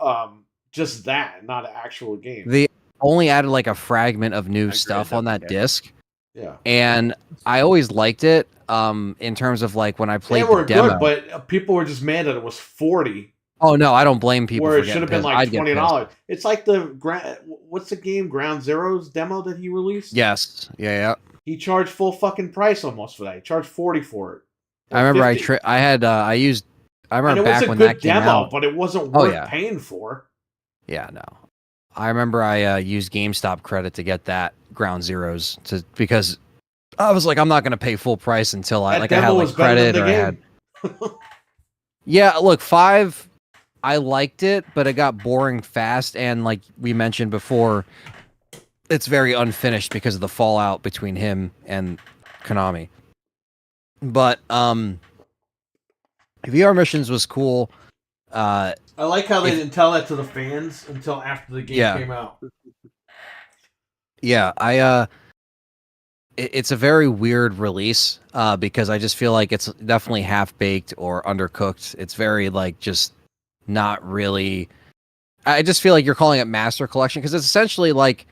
S2: just that, not an actual game?
S1: They only added like a fragment of new
S3: agree,
S1: stuff
S3: that's
S1: on that
S3: okay.
S1: disc.
S2: Yeah.
S1: And I always liked it in terms of like when I
S2: They
S1: played
S2: were
S1: the demo.
S2: good, but people were just mad that it was 40
S1: Oh no, I don't blame people
S2: where
S1: for
S2: it should
S1: getting
S2: have been
S1: pissed.
S2: like
S1: I'd get pissed.
S2: $20. It's like what's the game Ground Zeroes demo that he released?
S1: Yes. Yeah.
S2: He charged full fucking price almost for that. He charged 40 for it.
S1: I remember
S2: I
S1: I remember
S2: and it
S1: back
S2: was a
S1: when
S2: good
S1: that came
S2: demo,
S1: out.
S2: but it wasn't
S1: Oh,
S2: worth
S1: yeah.
S2: paying for.
S1: Yeah, no. I remember I used GameStop credit to get that Ground Zeroes because I was like, I'm not going to pay full price until I
S2: That
S1: had
S2: demo
S1: like
S2: was better
S1: credit
S2: than
S1: or
S2: the
S1: I had.
S2: game.
S1: Yeah, look, 5, I liked it, but it got boring fast, and like we mentioned before, it's very unfinished because of the fallout between him and Konami. But VR missions was cool.
S2: I like how they didn't tell that to the fans until after the game
S1: Yeah.
S2: came out.
S1: Yeah, it's a very weird release because I just feel like it's definitely half baked or undercooked. It's very like just not really. I just feel like you're calling it Master Collection because it's essentially like,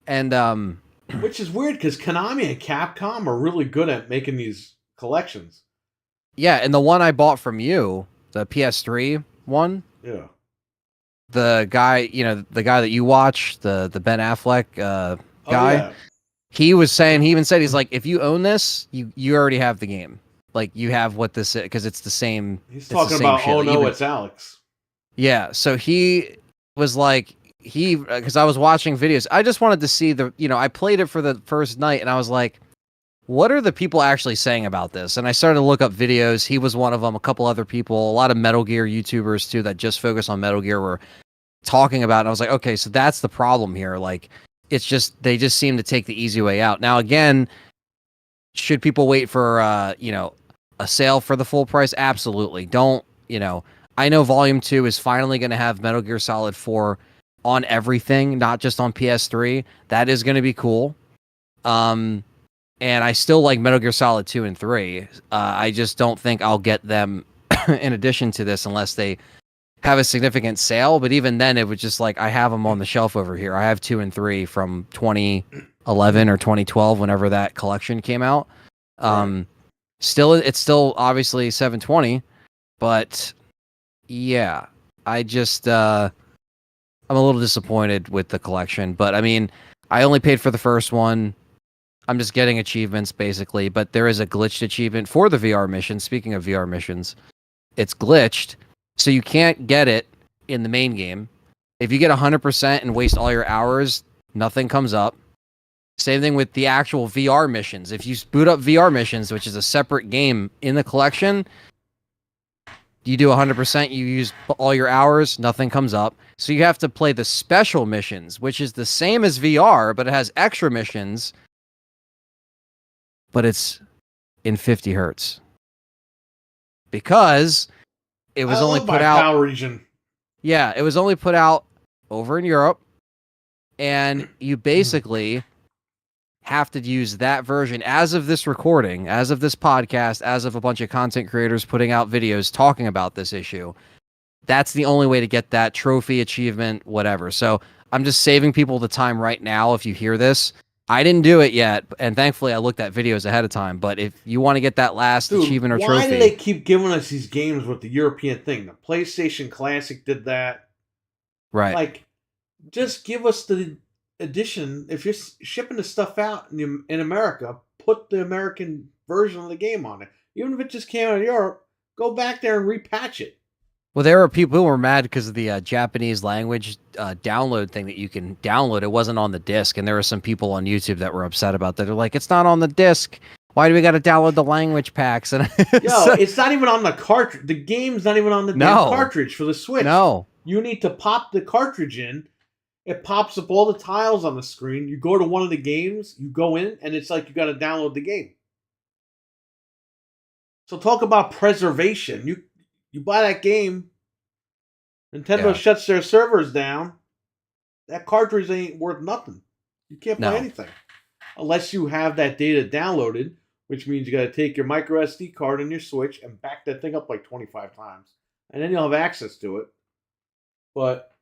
S1: and
S2: Which is weird because Konami and Capcom are really good at making these collections.
S1: Yeah, and the one I bought from you, the PS3 one,
S2: Yeah.
S1: the guy, the guy that you watch, the Ben Affleck
S2: Oh
S1: guy,
S2: yeah.
S1: he was saying, he even said, he's like, if you own this, you already have the game. Like, you have what this is, because it's the same.
S2: He's
S1: it's the
S2: talking
S1: same
S2: about.
S1: shit.
S2: Oh
S1: Like,
S2: no,
S1: even,
S2: it's Alex.
S1: yeah. So he was like, because I was watching videos, I just wanted to see I played it for the first night, and I was like, what are the people actually saying about this? And I started to look up videos. He was one of them. A couple other people, a lot of Metal Gear YouTubers too that just focus on Metal Gear were talking about it. And I was like, okay, so that's the problem here. Like, it's just they just seem to take the easy way out. Now again, should people wait for a sale for the full price? Absolutely. Don't, I know Volume 2 is finally going to have Metal Gear Solid 4 on everything, not just on PS3. That is going to be cool. And I still like Metal Gear Solid 2 and 3. I just don't think I'll get them in addition to this unless they have a significant sale. But even then, it was just like, I have them on the shelf over here. I have 2 and 3 from 2011 or 2012, whenever that collection came out.
S2: Right.
S1: It's still obviously 720, but yeah, I just I'm a little disappointed with the collection. But I mean, I only paid for the first one. I'm just getting achievements basically, but there is a glitched achievement for the VR mission. Speaking of VR missions, it's glitched, so you can't get it in the main game. If you get 100% and waste all your hours, nothing comes up. Same thing with the actual VR missions. If you boot up VR missions, which is a separate game in the collection, you do 100%, you use all your hours, nothing comes up. So you have to play the special missions, which is the same as VR, but it has extra missions, but it's in 50 hertz. Because it was only put out...
S2: PAL region.
S1: Yeah, it was only put out over in Europe, and you basically have to use that version as of this recording, as of this podcast, as of a bunch of content creators putting out videos talking about this issue. That's the only way to get that trophy, achievement, whatever. So I'm just saving people the time right now. If you hear this, I didn't do it yet, and thankfully I looked at videos ahead of time. But if you want to get that last achievement or trophy...
S2: Why do they keep giving us these games with the European thing? The PlayStation Classic did that.
S1: Right.
S2: Like, just give us the edition. If you're shipping the stuff out in America, put the American version of the game on it. Even if it just came out of Europe, go back there and repatch it.
S1: Well, there were people who were mad because of the Japanese language download thing that you can download. It wasn't on the disc, and there were some people on YouTube that were upset about that. They're like, it's not on the disc. Why do we got to download the language packs? And
S2: it's not even on the cartridge. The game's not even on the damn cartridge for the Switch.
S1: No.
S2: You need to pop the cartridge in. It pops up all the tiles on the screen. You go to one of the games, you go in, and it's like you got to download the game. So talk about preservation. You buy that game, Nintendo shuts their servers down. That cartridge ain't worth nothing. You can't play anything unless you have that data downloaded, which means you got to take your micro SD card in your Switch and back that thing up like 25 times, and then you'll have access to it. But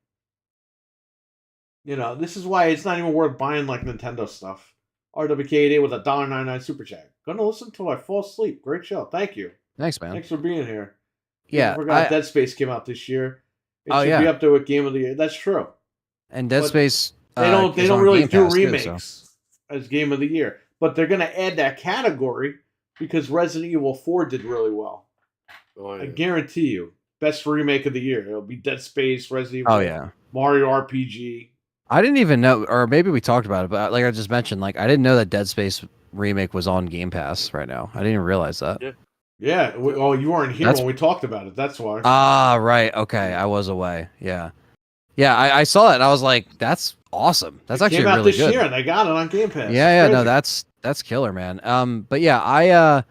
S2: this is why it's not even worth buying like Nintendo stuff. RWK88 with a $1.99 super chat. Gonna listen till I fall asleep. Great show. Thank you.
S1: Thanks, man.
S2: Thanks for being here.
S1: Yeah.
S2: I forgot Dead Space came out this year. It should be up there with Game of the Year. That's true.
S1: And Dead Space,
S2: they don't really do remakes as Game of the Year, but they're gonna add that category because Resident Evil 4 did really well. Oh, yeah. I guarantee you, best remake of the year. It'll be Dead Space, Resident Evil.
S1: Oh yeah,
S2: Mario RPG.
S1: I didn't even know, or maybe we talked about it, but like I just mentioned, like I didn't know that Dead Space remake was on Game Pass right now. I didn't even realize that.
S2: Yeah. Well, you weren't here when we talked about it. That's why.
S1: Ah, right. Okay, I was away. Yeah. I saw it and I was like, "That's awesome. That's actually
S2: came out
S1: really
S2: this
S1: good."
S2: year and they got it on Game Pass.
S1: Yeah. No, that's killer, man. But yeah,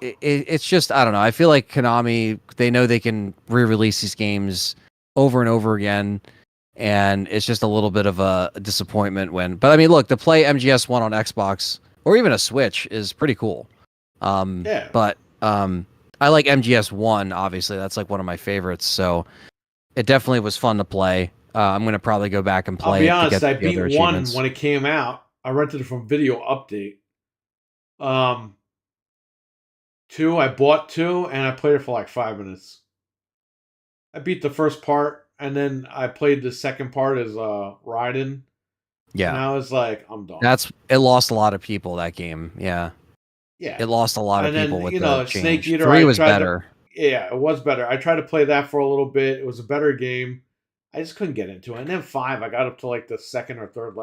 S1: it's just, I don't know. I feel like Konami, they know they can re-release these games over and over again, and it's just a little bit of a disappointment when. But I mean, look, to play MGS1 on Xbox or even a Switch is pretty cool. But I like MGS1. Obviously, that's like one of my favorites. So it definitely was fun to play. I'm gonna probably go back and play.
S2: I'll be honest, I beat 1 when it came out. I rented it from Video Update. Um, 2, I bought 2, and I played it for like 5 minutes. I beat the first part, and then I played the second part as Raiden, and
S1: Yeah.
S2: I was like, I'm done.
S1: It lost a lot of people, that game. Yeah.
S2: Yeah.
S1: It lost a lot of
S2: And
S1: people
S2: then,
S1: with the
S2: Snake
S1: change.
S2: Eater,
S1: 3
S2: I
S1: was
S2: tried to.
S1: better.
S2: Yeah, it was better. I tried to play that for a little bit. It was a better game. I just couldn't get into it. And then 5, I got up to like the second or third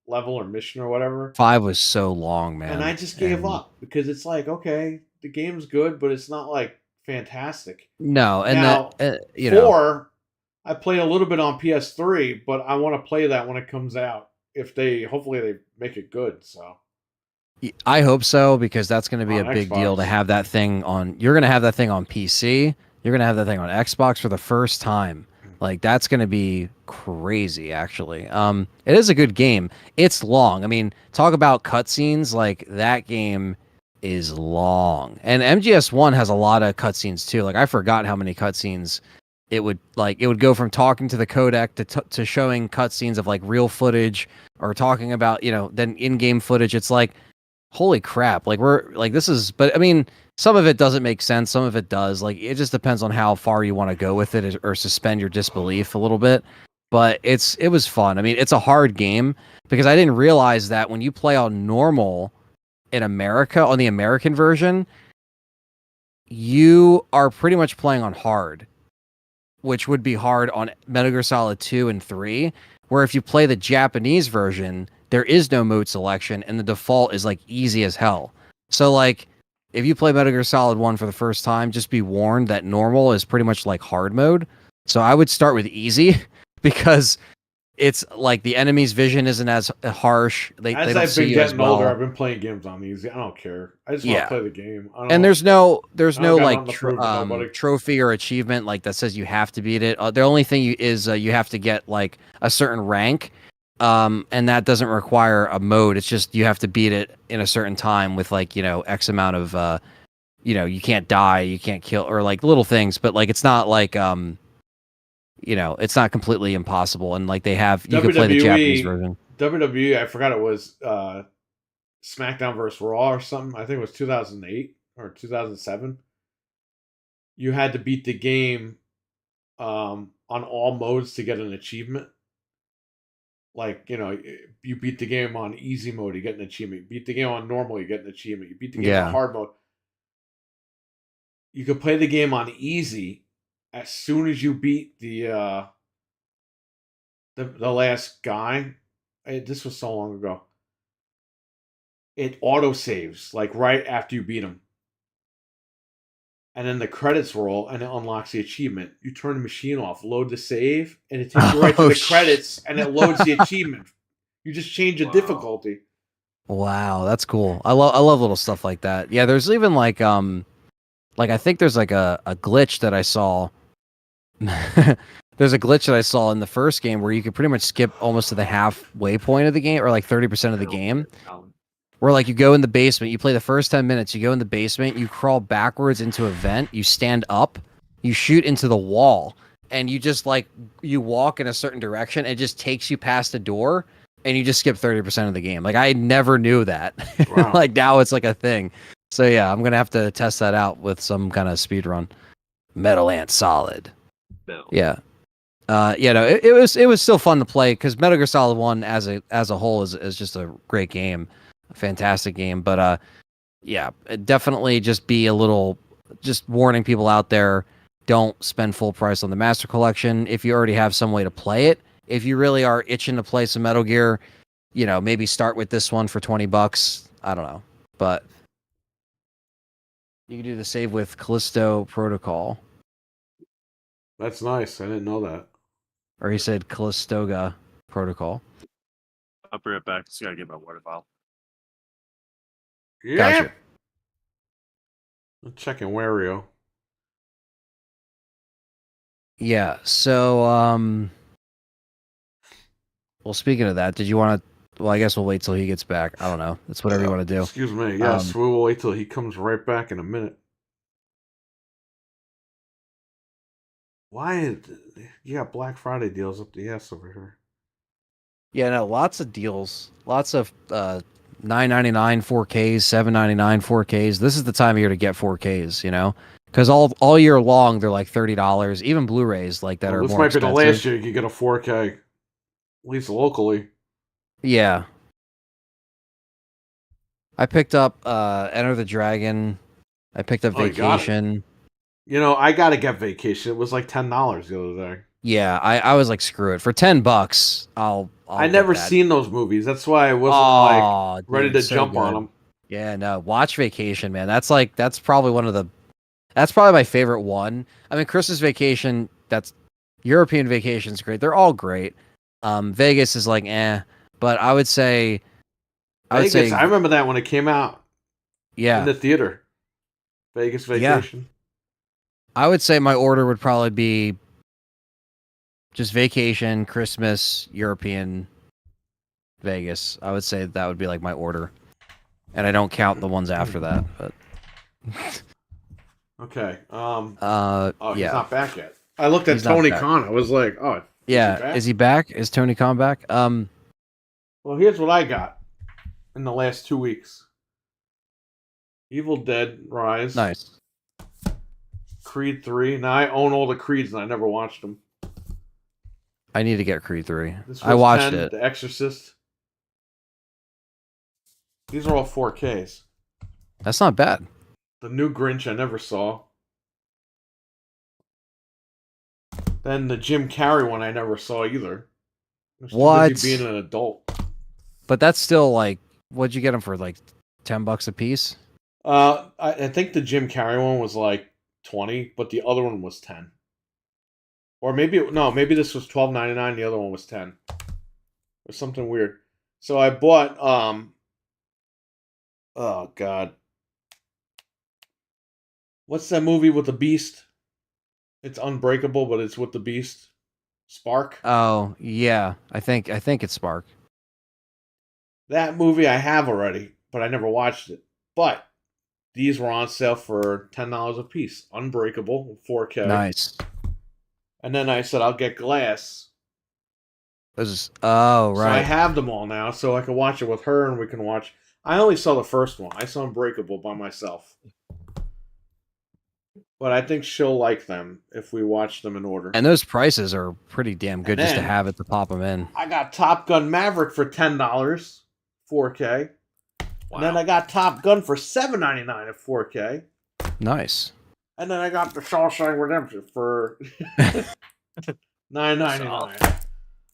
S2: level or mission or whatever.
S1: 5 was so long,
S2: And
S1: man.
S2: I just gave up because it's like, okay, the game's good, but it's not like fantastic.
S1: No, and
S2: Now,
S1: that,
S2: 4, I played a little bit on PS3, but I want to play that when it comes out. Hopefully they make it good. So
S1: I hope so, because that's going to be a
S2: on
S1: big deal to
S2: Xbox.
S1: have that thing on. You're going to have that thing on PC. You're going to have that thing on Xbox for the first time. Like, that's going to be crazy, actually. It is a good game. It's long. I mean, talk about cutscenes. Like, that game is long. And MGS1 has a lot of cutscenes too. Like, I forgot how many cutscenes it would go from talking to the codec to showing cutscenes of like real footage, or talking about, then in-game footage. It's like, holy crap. Like, but I mean, some of it doesn't make sense, some of it does. Like, it just depends on how far you want to go with it, or suspend your disbelief a little bit. But it was fun. I mean, it's a hard game, because I didn't realize that when you play on normal in America, on the American version, you are pretty much playing on hard, which would be hard on Metal Gear Solid 2 and 3, where if you play the Japanese version, there is no mode selection, and the default is like easy as hell. So like, if you play Metal Gear Solid 1 for the first time, just be warned that normal is pretty much like hard mode. So I would start with easy, because it's like the enemy's vision isn't as harsh. They
S2: As
S1: don't
S2: I've
S1: see
S2: been
S1: you as
S2: getting older,
S1: well.
S2: I've been playing games on easy. I don't care. I just want to
S1: Yeah.
S2: play the game.
S1: And there's no
S2: I don't got
S1: like
S2: nothing to prove to nobody.
S1: trophy or achievement like that says you have to beat it. The only thing is you have to get like a certain rank, and that doesn't require a mode. It's just you have to beat it in a certain time with like X amount of you can't die, you can't kill, or like little things. But like, it's not like it's not completely impossible. And like, you could play the Japanese version.
S2: WWE, I forgot it was SmackDown versus Raw or something. I think it was 2008 or 2007. You had to beat the game on all modes to get an achievement. Like, you beat the game on easy mode, you get an achievement. You beat the game on normal, you get an achievement. You beat the game on hard mode. You could play the game on easy as soon as you beat the last guy. This was so long ago. It auto saves like right after you beat him, and then the credits roll, and it unlocks the achievement. You turn the machine off, load the save, and it takes you right to the credits, and it loads the achievement. You just change the difficulty.
S1: Wow, that's cool. I love little stuff like that. Yeah, there's even like I think there's like a glitch that I saw. There's a glitch that I saw in the first game where you could pretty much skip almost to the halfway point of the game, or like 30% of the game. Where like, you go in the basement, you play the first 10 minutes, you go in the basement, you crawl backwards into a vent, you stand up, you shoot into the wall, and you just like, you walk in a certain direction, it just takes you past a door, and you just skip 30% of the game. Like, I never knew that.
S2: Wow.
S1: Like, now it's like a thing. So yeah, I'm gonna have to test that out with some kind of speed run. Metal Ant Solid.
S4: No.
S1: Yeah. It was still fun to play, because Metal Gear Solid 1 as a whole is just a great game, a fantastic game. But yeah, definitely just warning people out there, don't spend full price on the Master Collection if you already have some way to play it. If you really are itching to play some Metal Gear, maybe start with this one for $20. I don't know, but you can do the save with Callisto Protocol.
S2: That's nice. I didn't know that.
S1: Or he said Callistoga Protocol.
S4: I'll bring it back. Just gotta get my water bottle.
S2: Yeah.
S1: Gotcha.
S2: I'm checking Wario.
S1: Yeah, so well, speaking of that, did you want to? Well, I guess we'll wait till he gets back. I don't know. That's whatever you want to do.
S2: Excuse me. Yes, we will wait till he comes right back in a minute. Why? You got Black Friday deals up the ass over here.
S1: Yeah, no, lots of deals, lots of $9.99 4Ks, $7.99 4Ks. This is the time of year to get 4Ks, you know, because all year long they're like $30. Even Blu-rays like that
S2: Well,
S1: are
S2: this
S1: more
S2: might be the
S1: expensive.
S2: last year you could get a 4K, at least locally.
S1: Yeah. I picked up Enter the Dragon. I picked up
S2: Oh, you got it.
S1: Vacation.
S2: You know, I gotta get Vacation. It was like $10 the other day.
S1: Yeah, I was like, screw it. For $10, I'll
S2: I
S1: get
S2: never
S1: that.
S2: seen those movies. That's why I wasn't like ready to
S1: so
S2: jump on
S1: good.
S2: them.
S1: Yeah, no, watch Vacation, man. That's probably that's probably my favorite one. I mean, Christmas Vacation, that's European Vacation's great. They're all great. Vegas is like, but I would say,
S2: Vegas, I remember that when it came out
S1: yeah,
S2: in the theater. Vegas Vacation.
S1: I would say my order would probably be just Vacation, Christmas, European, Vegas. I would say that would be like my order. And I don't count the ones after that, but
S2: Okay. He's
S1: yeah.
S2: not back yet. I looked at
S1: He's not
S2: Tony
S1: back.
S2: Khan. I was like, oh,
S1: Yeah, is he back? Is Tony Khan back?
S2: Well, here's what I got in the last 2 weeks. Evil Dead Rise.
S1: Nice.
S2: Creed 3. Now, I own all the Creeds and I never watched them.
S1: I need to get Creed 3.
S2: This
S1: I
S2: was
S1: watched
S2: 10,
S1: it.
S2: The Exorcist. These are all 4Ks.
S1: That's not bad.
S2: The new Grinch I never saw. Then the Jim Carrey one I never saw either. I was too
S1: What?
S2: busy being an adult.
S1: But that's still like, what'd you get them for? Like $10 a piece?
S2: I think the Jim Carrey one was like 20, but the other one was 10. Or maybe this was $12.99. The other one was 10. Or something weird. So I bought oh god, what's that movie with the Beast? It's Unbreakable, but it's with the Beast. Spark.
S1: Oh yeah, I think it's Spark.
S2: That movie I have already, but I never watched it. But these were on sale for $10 a piece. Unbreakable, 4K.
S1: Nice.
S2: And then I said I'll get Glass.
S1: Oh right.
S2: So I have them all now, so I can watch it with her, and we can watch. I only saw the first one. I saw Unbreakable by myself. But I think she'll like them if we watch them in order.
S1: And those prices are pretty damn good
S2: And
S1: just to
S2: then-
S1: have it to pop them in.
S2: I got Top Gun Maverick for $10, 4K.
S4: Wow.
S2: And then I got Top Gun for $7.99 at 4K.
S1: Nice.
S2: And then I got the Shawshank Redemption for $9.99.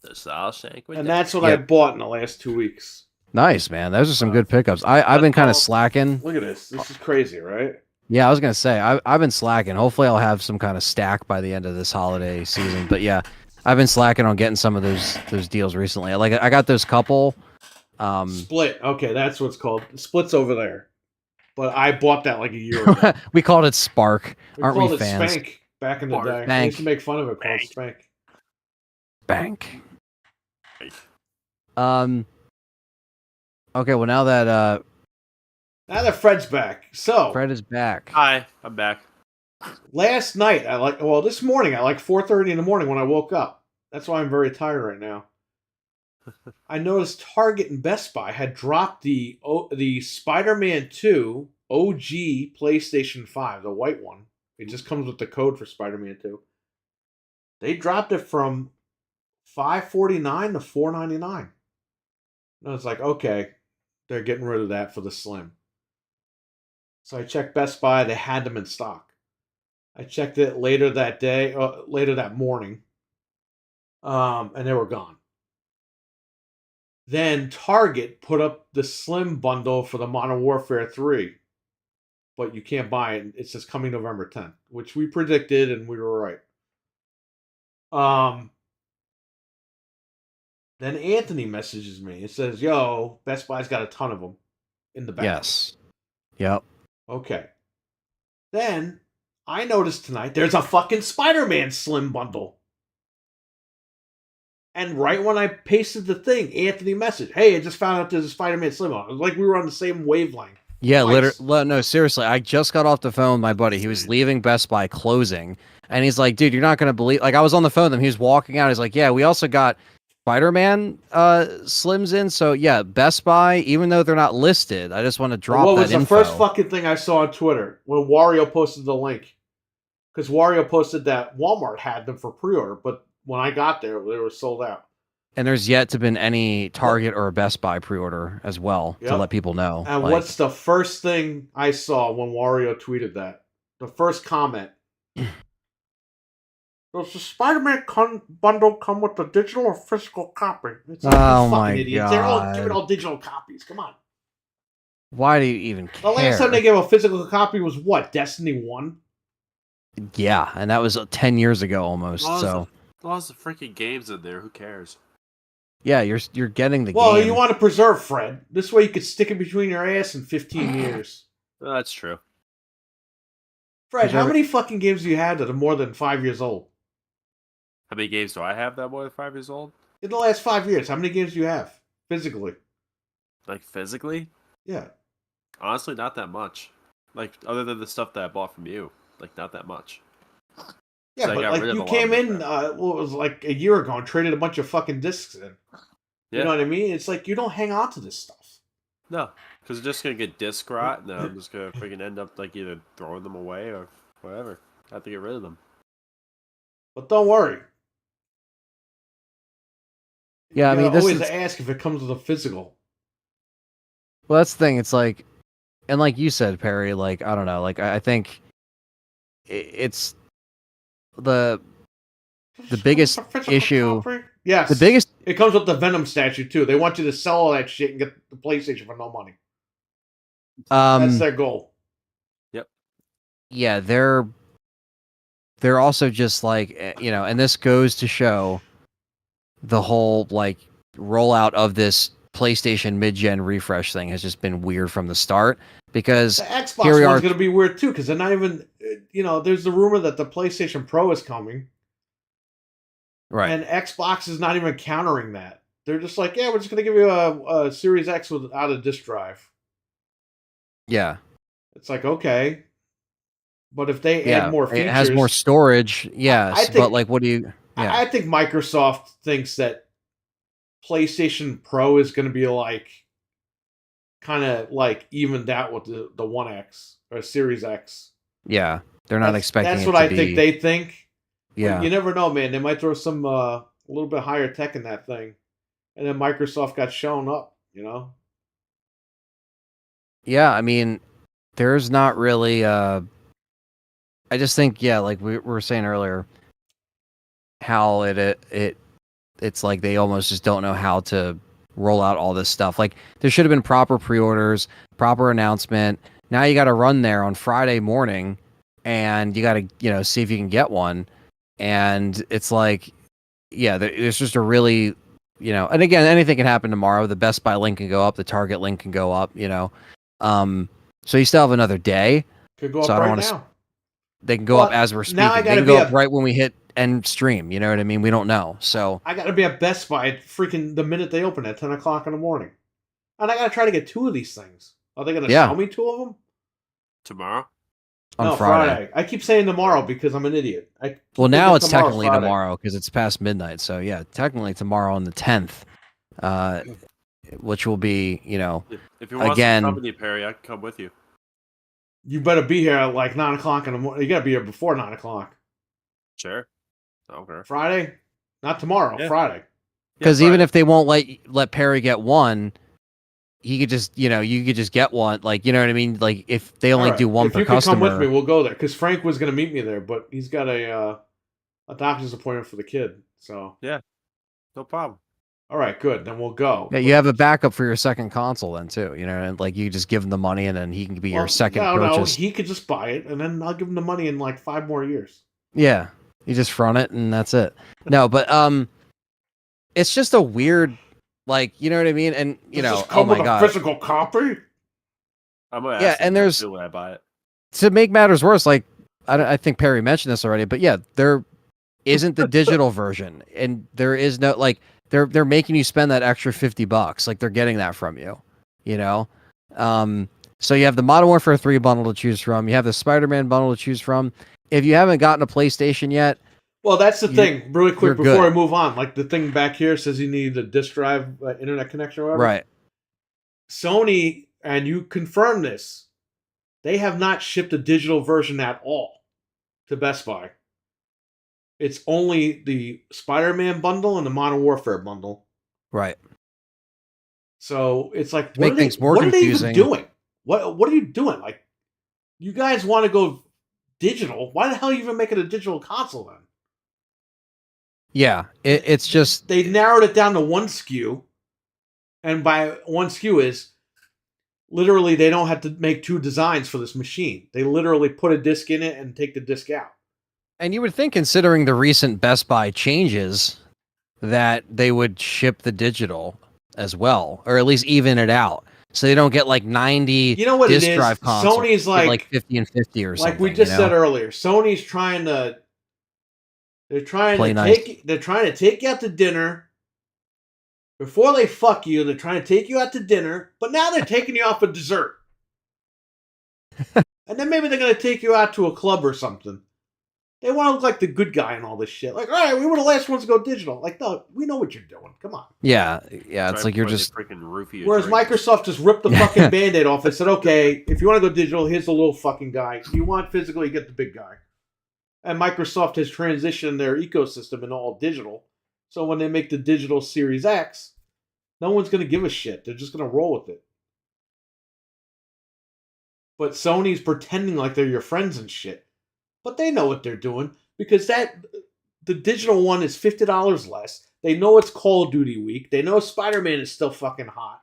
S4: The Shawshank
S2: And that's what I bought in the last 2 weeks.
S1: Nice, man. Those are some good pickups. I've been kind of slacking.
S2: Look at this. This is crazy, right?
S1: Yeah, I was gonna say I've been slacking. Hopefully, I'll have some kind of stack by the end of this holiday season. But yeah, I've been slacking on getting some of those deals recently. Like I got those couple.
S2: Split. Okay, that's what it's called. Split's over there. But I bought that like a year ago.
S1: We called it Spark, aren't
S2: called
S1: we
S2: it
S1: fans?
S2: Spank back in the day. I
S1: Spank.
S2: used to make fun of it called Spank.
S1: Bank. Okay, well now that
S2: Now that Fred's back. So
S1: Fred is back.
S4: Hi, I'm back.
S2: last night this morning at like 4:30 in the morning when I woke up. That's why I'm very tired right now. I noticed Target and Best Buy had dropped the Spider-Man 2 OG PlayStation 5, the white one. It just comes with the code for Spider-Man 2. They dropped it from $549 to $499. And it's like, okay, they're getting rid of that for the Slim. So I checked Best Buy, they had them in stock. I checked it later that morning, and they were gone. Then Target put up the Slim bundle for the Modern Warfare 3, but you can't buy it. It says coming November 10th, which we predicted, and we were right. Then Anthony messages me. It says, yo, Best Buy's got a ton of them in the back.
S1: Yes. Yep.
S2: Okay. Then I noticed tonight there's a fucking Spider-Man Slim bundle. And right when I pasted the thing, Anthony messaged, hey, I just found out there's a Spider-Man Slim on. It was like we were on the same wavelength.
S1: Yeah,
S2: Twice.
S1: no, seriously. I just got off the phone with my buddy. He was leaving Best Buy closing. And he's like, dude, you're not going to believe... Like, I was on the phone with him. He was walking out. He's like, yeah, we also got Spider-Man slims in. So yeah, Best Buy, even though they're not listed, I just want to drop
S2: What
S1: that
S2: was the
S1: info.
S2: first fucking thing I saw on Twitter when Wario posted the link? Because Wario posted that Walmart had them for pre-order, but when I got there, they were sold out.
S1: And there's yet to been any Target or Best Buy pre-order as well to
S2: Yep.
S1: let people know.
S2: And
S1: like,
S2: what's the first thing I saw when Wario tweeted that? The first comment. Does the Spider-Man bundle come with a digital or physical copy? It's like,
S1: Oh
S2: you
S1: my
S2: fucking idiots. They're all
S1: God.
S2: giving all digital copies. Come on.
S1: why do you even
S2: The
S1: care?
S2: last time they gave a physical copy was what? Destiny 1?
S1: Yeah, and that was 10 years ago almost.
S3: Lots
S1: So
S3: of freaking games in there. Who cares?
S1: yeah, you're getting the
S2: Well,
S1: game.
S2: you want to preserve Fred. This way you could stick it between your ass in 15 years.
S4: That's true.
S2: Fred, how
S1: Preserve it.
S2: many fucking games do you have that are more than 5 years old?
S4: How many games do I have that are more than 5 years old?
S2: In the last 5 years, how many games do you have? Physically?
S4: Like physically?
S2: Yeah.
S4: Honestly, not that much. Like other than the stuff that I bought from you, like not that much.
S2: Yeah,
S4: So I
S2: but
S4: got
S2: like
S4: rid of a
S2: you
S4: lot
S2: came
S4: of
S2: in,
S4: crap.
S2: it was like a year ago and traded a bunch of fucking discs in. You
S4: Yeah.
S2: know what I mean? It's like you don't hang on to this stuff.
S4: No, because it's just gonna get disc rot, and then I'm just gonna freaking end up like either throwing them away or whatever. I have to get rid of them.
S2: But don't worry.
S1: Yeah, I
S2: You
S1: mean,
S2: gotta
S1: this
S2: always
S1: is
S2: ask if it comes with a physical.
S1: well, that's the thing. It's like, and like you said, Perry, like I don't know, like I think it's the biggest
S2: Physical
S1: issue.
S2: copy? Yes.
S1: The biggest
S2: It comes with the Venom statue too. They want you to sell all that shit and get the PlayStation for no money. That's their goal.
S1: yeah, they're also just like and this goes to show the whole like rollout of this PlayStation mid-gen refresh thing has just been weird from the start because
S2: The Xbox
S1: here we
S2: one's
S1: are.
S2: going to be weird too because they're not even. There's the rumor that the PlayStation Pro is coming,
S1: Right.
S2: and Xbox is not even countering that. They're just like, yeah, we're just going to give you a Series X without a disc drive.
S1: Yeah.
S2: It's like, okay, but if they
S1: Yeah.
S2: add more features,
S1: It has more storage. Yes,
S2: I think-
S1: but like, what do you? Yeah.
S2: I think Microsoft thinks that PlayStation Pro is going to be like kind of like evened out with the One X or Series X.
S1: Yeah. They're not expecting.
S2: That's
S1: it
S2: what
S1: to
S2: I think
S1: be-
S2: they think.
S1: Yeah.
S2: But you never know, man. They might throw some a little bit higher tech in that thing, and then Microsoft got shown up.
S1: Yeah. I mean, there's not really. I just think, yeah, like we were saying earlier, how it's like they almost just don't know how to roll out all this stuff. Like there should have been proper pre-orders, proper announcement. Now you got to run there on Friday morning, and you got to see if you can get one. And it's like, yeah, there's just a really, and again, anything can happen tomorrow. The Best Buy link can go up, the Target link can go up. So you still have another day.
S2: Could go up
S1: So I don't
S2: right
S1: wanna
S2: now.
S1: They can go
S2: Well,
S1: up as we're speaking.
S2: now I
S1: They
S2: gotta
S1: can go
S2: be
S1: up
S2: a-
S1: right when we hit end stream. You know what I mean? We don't know. So
S2: I got to be at Best Buy at freaking the minute they open at 10 o'clock in the morning, and I got to try to get 2 of these things. Are they going to
S1: Yeah.
S2: sell me 2 of them?
S4: Tomorrow?
S1: on
S2: No,
S1: Friday.
S2: I keep saying tomorrow because I'm an idiot.
S1: Well, now
S2: thinking
S1: it's technically
S2: Friday.
S1: tomorrow because it's past midnight. So yeah, technically tomorrow on the 10th, which will be
S4: If you want
S1: Again-
S4: some company, Perry, I can come with you.
S2: You better be here at like 9 o'clock in the morning. You got to be here before 9 o'clock.
S4: Sure. Okay.
S2: Friday? Not tomorrow,
S4: Yeah.
S2: Friday.
S1: because even if they won't let Perry get one, he could just you could just get one. Like you know what I mean? Like if they only
S2: All right.
S1: do one
S2: if
S1: per
S2: you
S1: customer.
S2: Can come with me, we'll go there. Because Frank was going to meet me there, but he's got a doctor's appointment for the kid. So,
S4: No problem.
S2: all right, good. Then we'll go.
S1: Yeah, you have a backup for your second console then too. And like you just give him the money and then he can be your second
S2: no,
S1: purchase.
S2: he could just buy it, and then I'll give him the money in like 5 more years.
S1: Yeah, you just front it and that's it. No, but it's just a weird, like you know what I mean. And
S2: Does this
S1: oh
S2: come
S1: my
S2: with
S1: god,
S2: a physical copy?
S4: I'm gonna
S1: Yeah,
S4: ask them
S1: and
S4: that
S1: there's-
S4: too when I buy it.
S1: to make matters worse, like I think Perry mentioned this already, but yeah, there isn't the digital version, and there is no like they're making you spend that extra $50, like they're getting that from you, So you have the Modern Warfare 3 bundle to choose from, you have the Spider-Man bundle to choose from. If you haven't gotten a PlayStation yet,
S2: Well, that's the thing. Really
S1: you're
S2: quick before
S1: good.
S2: I move on, like the thing back here says you need a disk drive, internet connection, or whatever.
S1: Right.
S2: Sony, and you confirm this, they have not shipped a digital version at all to Best Buy. It's only the Spider-Man bundle and the Modern Warfare bundle.
S1: Right.
S2: So it's like,
S1: To make things more
S2: what are they even
S1: confusing.
S2: doing? What are you doing? Like, you guys want to go digital? Why the hell are you even making a digital console then?
S1: Yeah, it's just
S2: They narrowed it down to one SKU, and by one SKU is literally they don't have to make two designs for this machine. They literally put a disc in it and take the disc out.
S1: and you would think, considering the recent Best Buy changes, that they would ship the digital as well, or at least even it out, so they don't get like 90
S2: You know what it
S1: disk
S2: is?
S1: drive consoles.
S2: Sony's
S1: Get,
S2: like
S1: 50 and 50 or something.
S2: like we just
S1: you know?
S2: said earlier. Sony's trying to they're trying
S1: Play
S2: to
S1: nice.
S2: take you out to dinner. Before they fuck you, they're trying to take you out to dinner, but now they're taking you out for dessert. And then maybe they're going to take you out to a club or something. They want to look like the good guy and all this shit. Like, all right, we were the last ones to go digital. Like, no, we know what you're doing. Come on.
S1: Yeah.
S4: Try
S1: It's like you're
S4: putting a
S1: just
S4: freaking roofie.
S2: Whereas Microsoft just ripped the fucking Band-Aid off and said, okay, if you want to go digital, here's the little fucking guy. If you want physical, you get the big guy. And Microsoft has transitioned their ecosystem into all digital. So when they make the digital Series X, no one's going to give a shit. They're just going to roll with it. But Sony's pretending like they're your friends and shit. But they know what they're doing because the digital one is $50 less. They know it's Call of Duty week. They know Spider-Man is still fucking hot.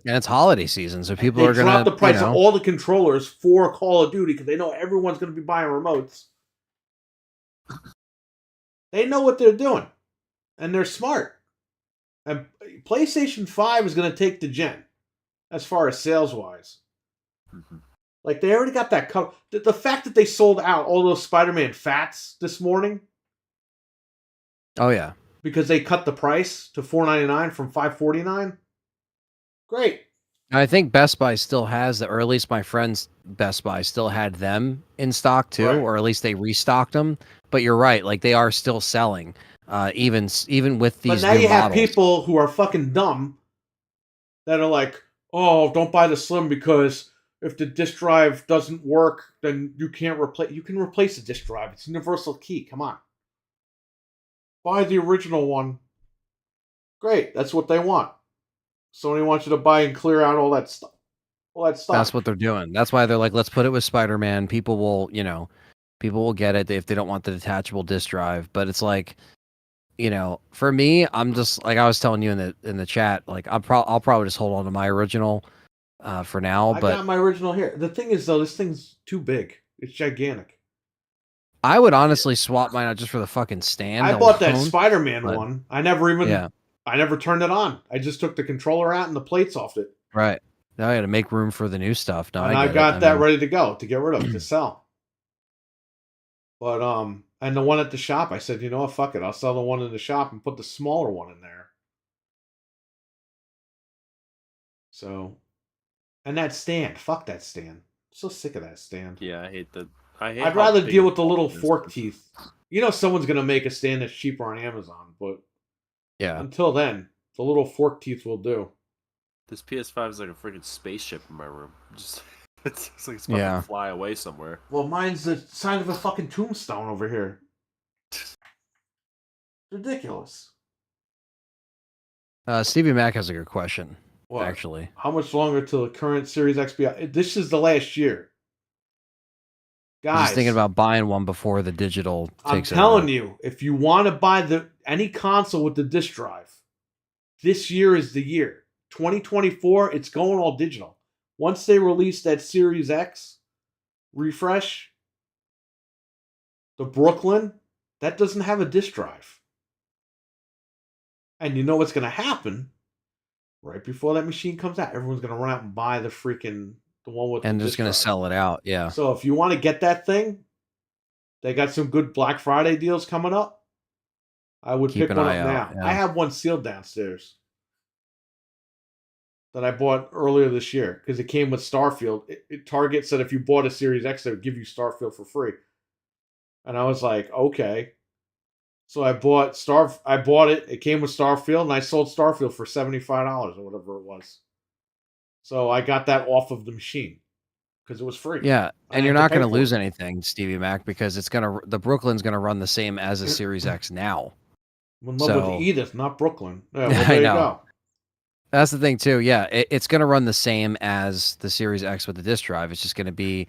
S1: and it's holiday season, so people
S2: They
S1: are gonna
S2: drop the price
S1: you know,
S2: of all the controllers for Call of Duty because they know everyone's going to be buying remotes. They know what they're doing, and they're smart. And PlayStation 5 is going to take the gen as far as sales wise.
S4: Mm-hmm.
S2: Like they already got that cover. The fact that they sold out all those Spider-Man fats this morning
S1: Oh yeah.
S2: because they cut the price to $4.99 from $5.49. Great.
S1: I think Best Buy still has or at least my friend's Best Buy still had them in stock too,
S2: Right.
S1: or at least they restocked them. But you're right, like they are still selling, even with these
S2: But now
S1: new
S2: you have
S1: models.
S2: people who are fucking dumb that are like, "Oh, don't buy the Slim because if the disk drive doesn't work, then you can't replace. You can replace the disk drive. It's universal key. Come on, buy the original one. Great, that's what they want. Sony wants you to buy and clear out all that stuff. All that stuff.
S1: That's what they're doing. That's why they're like, let's put it with Spider-Man. People will get it if they don't want the detachable disk drive. But it's like, for me, I'm just like I was telling you in the chat, like I'll probably just hold on to my original for now.
S2: I
S1: But
S2: got my original here. The thing is, though, this thing's too big. It's gigantic.
S1: I would honestly swap mine out just for the fucking stand.
S2: I bought that
S1: alone.
S2: Spider-Man
S1: but-
S2: one. I never
S1: Yeah.
S2: turned it on. I just took the controller out and the plates off it.
S1: Right. Now I got to make room for the new stuff. No,
S2: And
S1: I
S2: I
S1: get
S2: got
S1: it.
S2: that
S1: mean,
S2: ready to go to get rid of to sell. But and the one at the shop, I said, you know what, fuck it, I'll sell the one in the shop and put the smaller one in there. So, and that stand, fuck that stand. I'm so sick of that stand.
S4: Yeah, I hate I'd
S2: I'd rather deal with the little fork teeth. You know, someone's gonna make a stand that's cheaper on Amazon, but
S1: Yeah.
S2: until then, the little fork teeth will do.
S4: This PS5 is like a freaking spaceship in my room. Just it's like it's about
S1: Yeah.
S4: to fly away somewhere.
S2: Well, mine's the sign of a fucking tombstone over here. Ridiculous.
S1: Stevie Mac has a good question,
S2: What?
S1: actually.
S2: How much longer till the current Series X be out? This is the last year.
S1: I'm
S2: Guys,
S1: just thinking about buying one before the digital
S2: I'm
S1: takes
S2: telling
S1: over.
S2: you, if you want to buy any console with the disc drive, this year is the year. 2024, it's going all digital. Once they release that Series X refresh, the Brooklyn, that doesn't have a disc drive. And you know what's going to happen? Right before that machine comes out, everyone's going to run out and buy the one with
S1: And
S2: the
S1: just
S2: disc
S1: going to
S2: drive.
S1: sell it out. Yeah.
S2: So if you want to get that thing, they got some good Black Friday deals coming up. I would
S1: Keep
S2: pick
S1: an
S2: one
S1: eye
S2: up
S1: out,
S2: now.
S1: yeah.
S2: I have one sealed downstairs that I bought earlier this year because it came with Starfield. Target said if you bought a Series X, they would give you Starfield for free. And I was like, okay. So I bought it. It came with Starfield, and I sold Starfield for $75 or whatever it was. So I got that off of the machine because it was free.
S1: Yeah,
S2: I
S1: and
S2: didn't
S1: you're
S2: have
S1: not
S2: to pay
S1: going to
S2: for
S1: lose
S2: it.
S1: anything, Stevie Mac, because the Brooklyn's going to run the same as a Series X now.
S2: I'm in love with
S1: So
S2: Edith, not Brooklyn. Yeah, well, there
S1: I
S2: you
S1: know.
S2: go.
S1: That's the thing too. Yeah, it's going to run the same as the Series X with the disk drive. It's just going to be,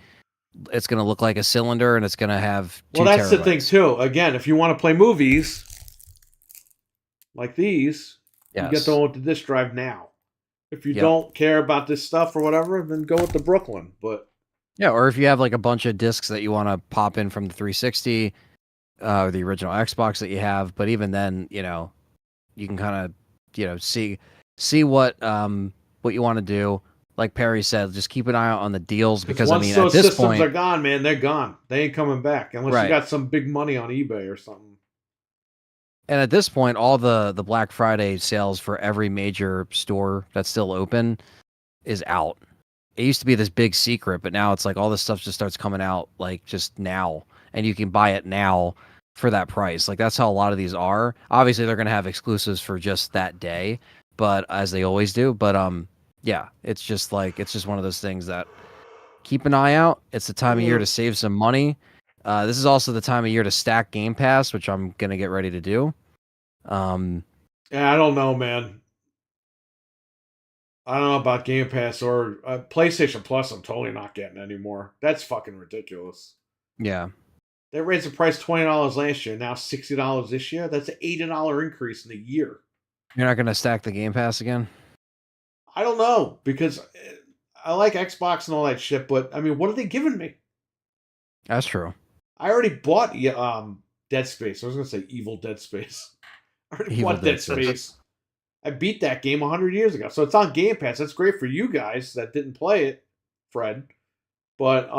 S1: it's going to look like a cylinder, and it's going to have 2
S2: Well, that's the thing
S1: terabytes.
S2: too. Again, if you want to play movies like these, you get the
S1: Yes.
S2: one with the disk drive now. If you
S1: Yep.
S2: don't care about this stuff or whatever, then go with the Brooklyn. But
S1: Yeah, or if you have like a bunch of discs that you want to pop in from the 360, or the original Xbox that you have, but even then, you can kind of, see what you want to do. Like Perry said, just keep an eye out on the deals because I
S2: once
S1: mean, at
S2: those
S1: this
S2: systems
S1: point,
S2: are gone, man, they're gone. They ain't coming back unless you
S1: right.
S2: got some big money on eBay or something.
S1: And at this point, all the Black Friday sales for every major store that's still open is out. It used to be this big secret, but now it's like all this stuff just starts coming out like just now, and you can buy it now for that price. Like that's how a lot of these are. Obviously, they're gonna have exclusives for just that day, but as they always do. But yeah, it's just one of those things that keep an eye out. It's the time of year to save some money. This is also the time of year to stack Game Pass, which I'm gonna get ready to do.
S2: Yeah, I don't know, man. I don't know about Game Pass or PlayStation Plus. I'm totally not getting anymore. That's fucking ridiculous.
S1: Yeah.
S2: They raised the price $20 last year, now $60 this year. That's an $80 increase in a year.
S1: You're not gonna stack the Game Pass again?
S2: I don't know because I like Xbox and all that shit, but I mean, what are they giving me?
S1: That's true.
S2: I already bought Dead Space. I was gonna say Evil Dead Space. I already
S1: Evil
S2: bought
S1: Dead
S2: Dead Space. I beat that game 100 years ago, so it's on Game Pass. That's great for you guys that didn't play it, Fred. But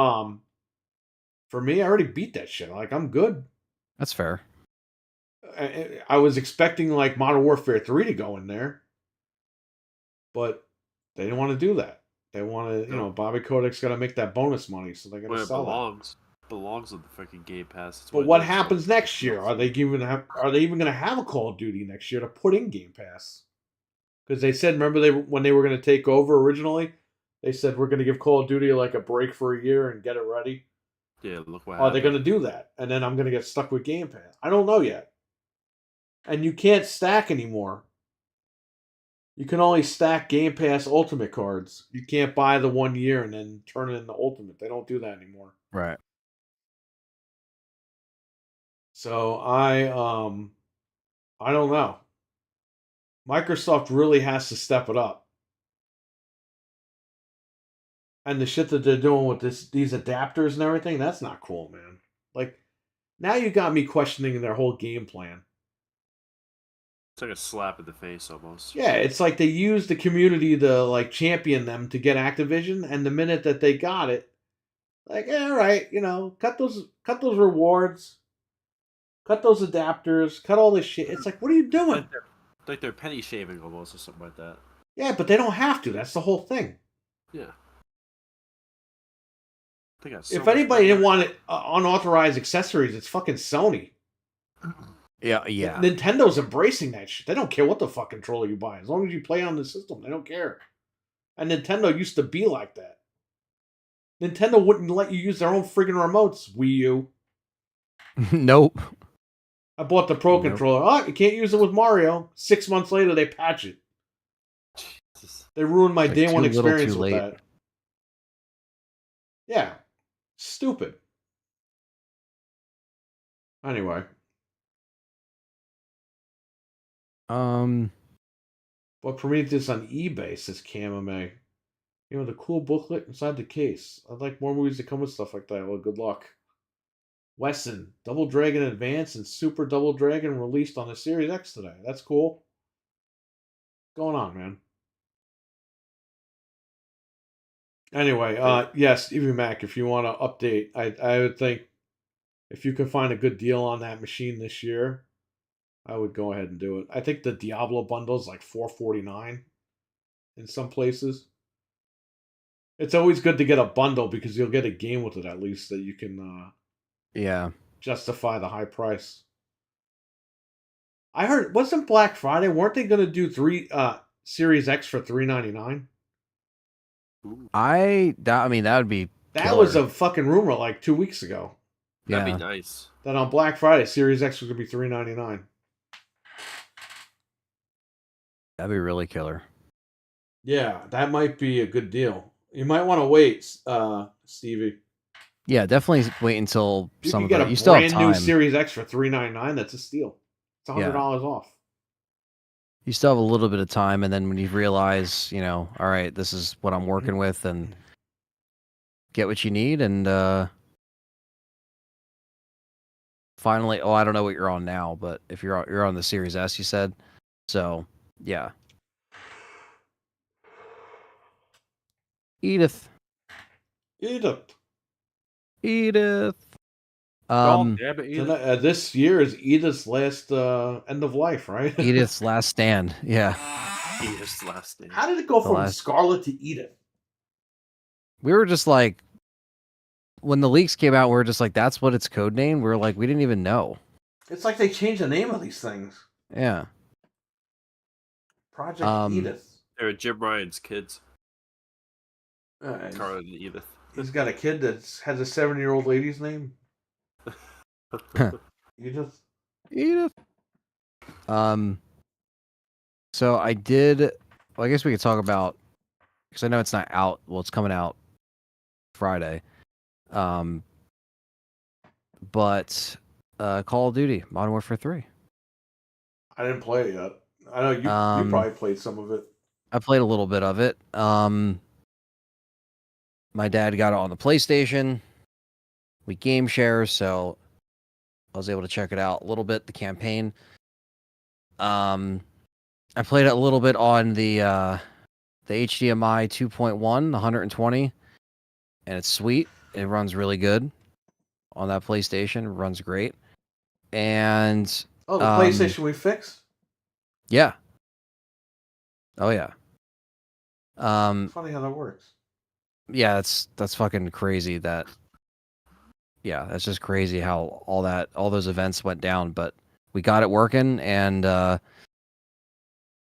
S2: for me, I already beat that shit. Like I'm good.
S1: That's fair.
S2: I was expecting like Modern Warfare 3 to go in there, but they didn't want to do that. They want to, Bobby Kodak's got to make that bonus money, so they're going to sell that.
S4: Belongs with the freaking Game Pass. That's
S2: But what happens next year? Are they even going to have a Call of Duty next year to put in Game Pass? Because they said, remember when they were going to take over originally, they said we're going to give Call of Duty like a break for a year and get it ready.
S4: Yeah, look what
S2: happened. Are they going to do that? And then I'm going to get stuck with Game Pass. I don't know yet. And you can't stack anymore. You can only stack Game Pass Ultimate cards. You can't buy the 1 year and then turn it into Ultimate. They don't do that anymore.
S1: Right.
S2: So I don't know. Microsoft really has to step it up. And the shit that they're doing with these adapters and everything, that's not cool, man. Like, now you got me questioning their whole game plan.
S4: It's like a slap in the face almost.
S2: Yeah, it's like they used the community to like champion them to get Activision, and the minute that they got it, like, all right, cut those rewards, cut those adapters, cut all this shit. It's like, what are you doing?
S4: Like they're penny shaving almost or something like that.
S2: Yeah, but they don't have to. That's the whole thing.
S4: Yeah.
S2: If anybody didn't want unauthorized accessories, it's fucking Sony.
S1: Yeah.
S2: Nintendo's embracing that shit. They don't care what the fuck controller you buy. As long as you play on the system, they don't care. And Nintendo used to be like that. Nintendo wouldn't let you use their own friggin' remotes, Wii U.
S1: Nope.
S2: I bought the Pro controller. Oh, you can't use it with Mario. 6 months later, they patch it.
S4: Jesus.
S2: They ruined my day one experience with
S1: late.
S2: that. Yeah. Stupid. Anyway. But Prometheus on eBay, says Camame. The cool booklet inside the case. I'd like more movies to come with stuff like that. Well, good luck. Wesson, Double Dragon Advance and Super Double Dragon released on the Series X today. That's cool. What's going on, man? Anyway, yes, Evie Mac, if you want to update, I would think if you can find a good deal on that machine this year, I would go ahead and do it. I think the Diablo bundle is like $4.49 in some places. It's always good to get a bundle because you'll get a game with it at least that you can justify the high price. I heard wasn't Black Friday? Weren't they going to do Series X for $399?
S1: I mean, that would be
S2: That
S1: killer.
S2: was a fucking rumor like 2 weeks ago.
S4: That'd
S1: Yeah.
S4: be nice.
S2: That on Black Friday, Series X was going to be $399.
S1: That'd be really killer.
S2: Yeah, that might be a good deal. You might want to wait, Stevie.
S1: Yeah, definitely wait until
S2: You
S1: some
S2: can
S1: of
S2: get
S1: the.
S2: a
S1: You still have
S2: brand new
S1: time.
S2: Series X for $399. That's a steal. It's $100 off.
S1: You still have a little bit of time, and then when you realize, you know, all right, this is what I'm working with, and get what you need, and finally, oh, I don't know what you're on now, but if you're on the Series S, you said, so yeah. Edith.
S2: Edith.
S1: Um,
S4: Yeah, but
S2: This year is Edith's last end of life, right?
S1: Edith's last stand. Yeah,
S4: Edith's last name.
S2: How did it go
S1: The
S2: from
S1: last-
S2: Scarlet to Edith?
S1: we were just like, when the leaks came out, we were just like, that's what it's codenamed. We were like, we didn't even know.
S2: It's like they changed the name of these things.
S1: Yeah.
S2: Project Edith.
S4: They're Jim Ryan's kids.
S2: He's
S4: Scarlet and Edith.
S2: got a kid that has a 7-year-old lady's name. Edith.
S1: Edith. So I did. Well, I guess we could talk about, because I know it's not out. Well, it's coming out Friday. But Call of Duty Modern Warfare 3.
S2: I didn't play it yet. I know you probably played some of it.
S1: I played a little bit of it. My dad got it on the PlayStation. We game share, so I was able to check it out a little bit. The campaign. I played it a little bit on the HDMI 2.1, 120, and it's sweet. It runs really good on that PlayStation. It runs great. And
S2: Oh, the PlayStation we fixed?
S1: yeah. Oh yeah.
S2: Funny how that works.
S1: Yeah, that's fucking crazy that. Yeah, that's just crazy how all those events went down, but we got it working, and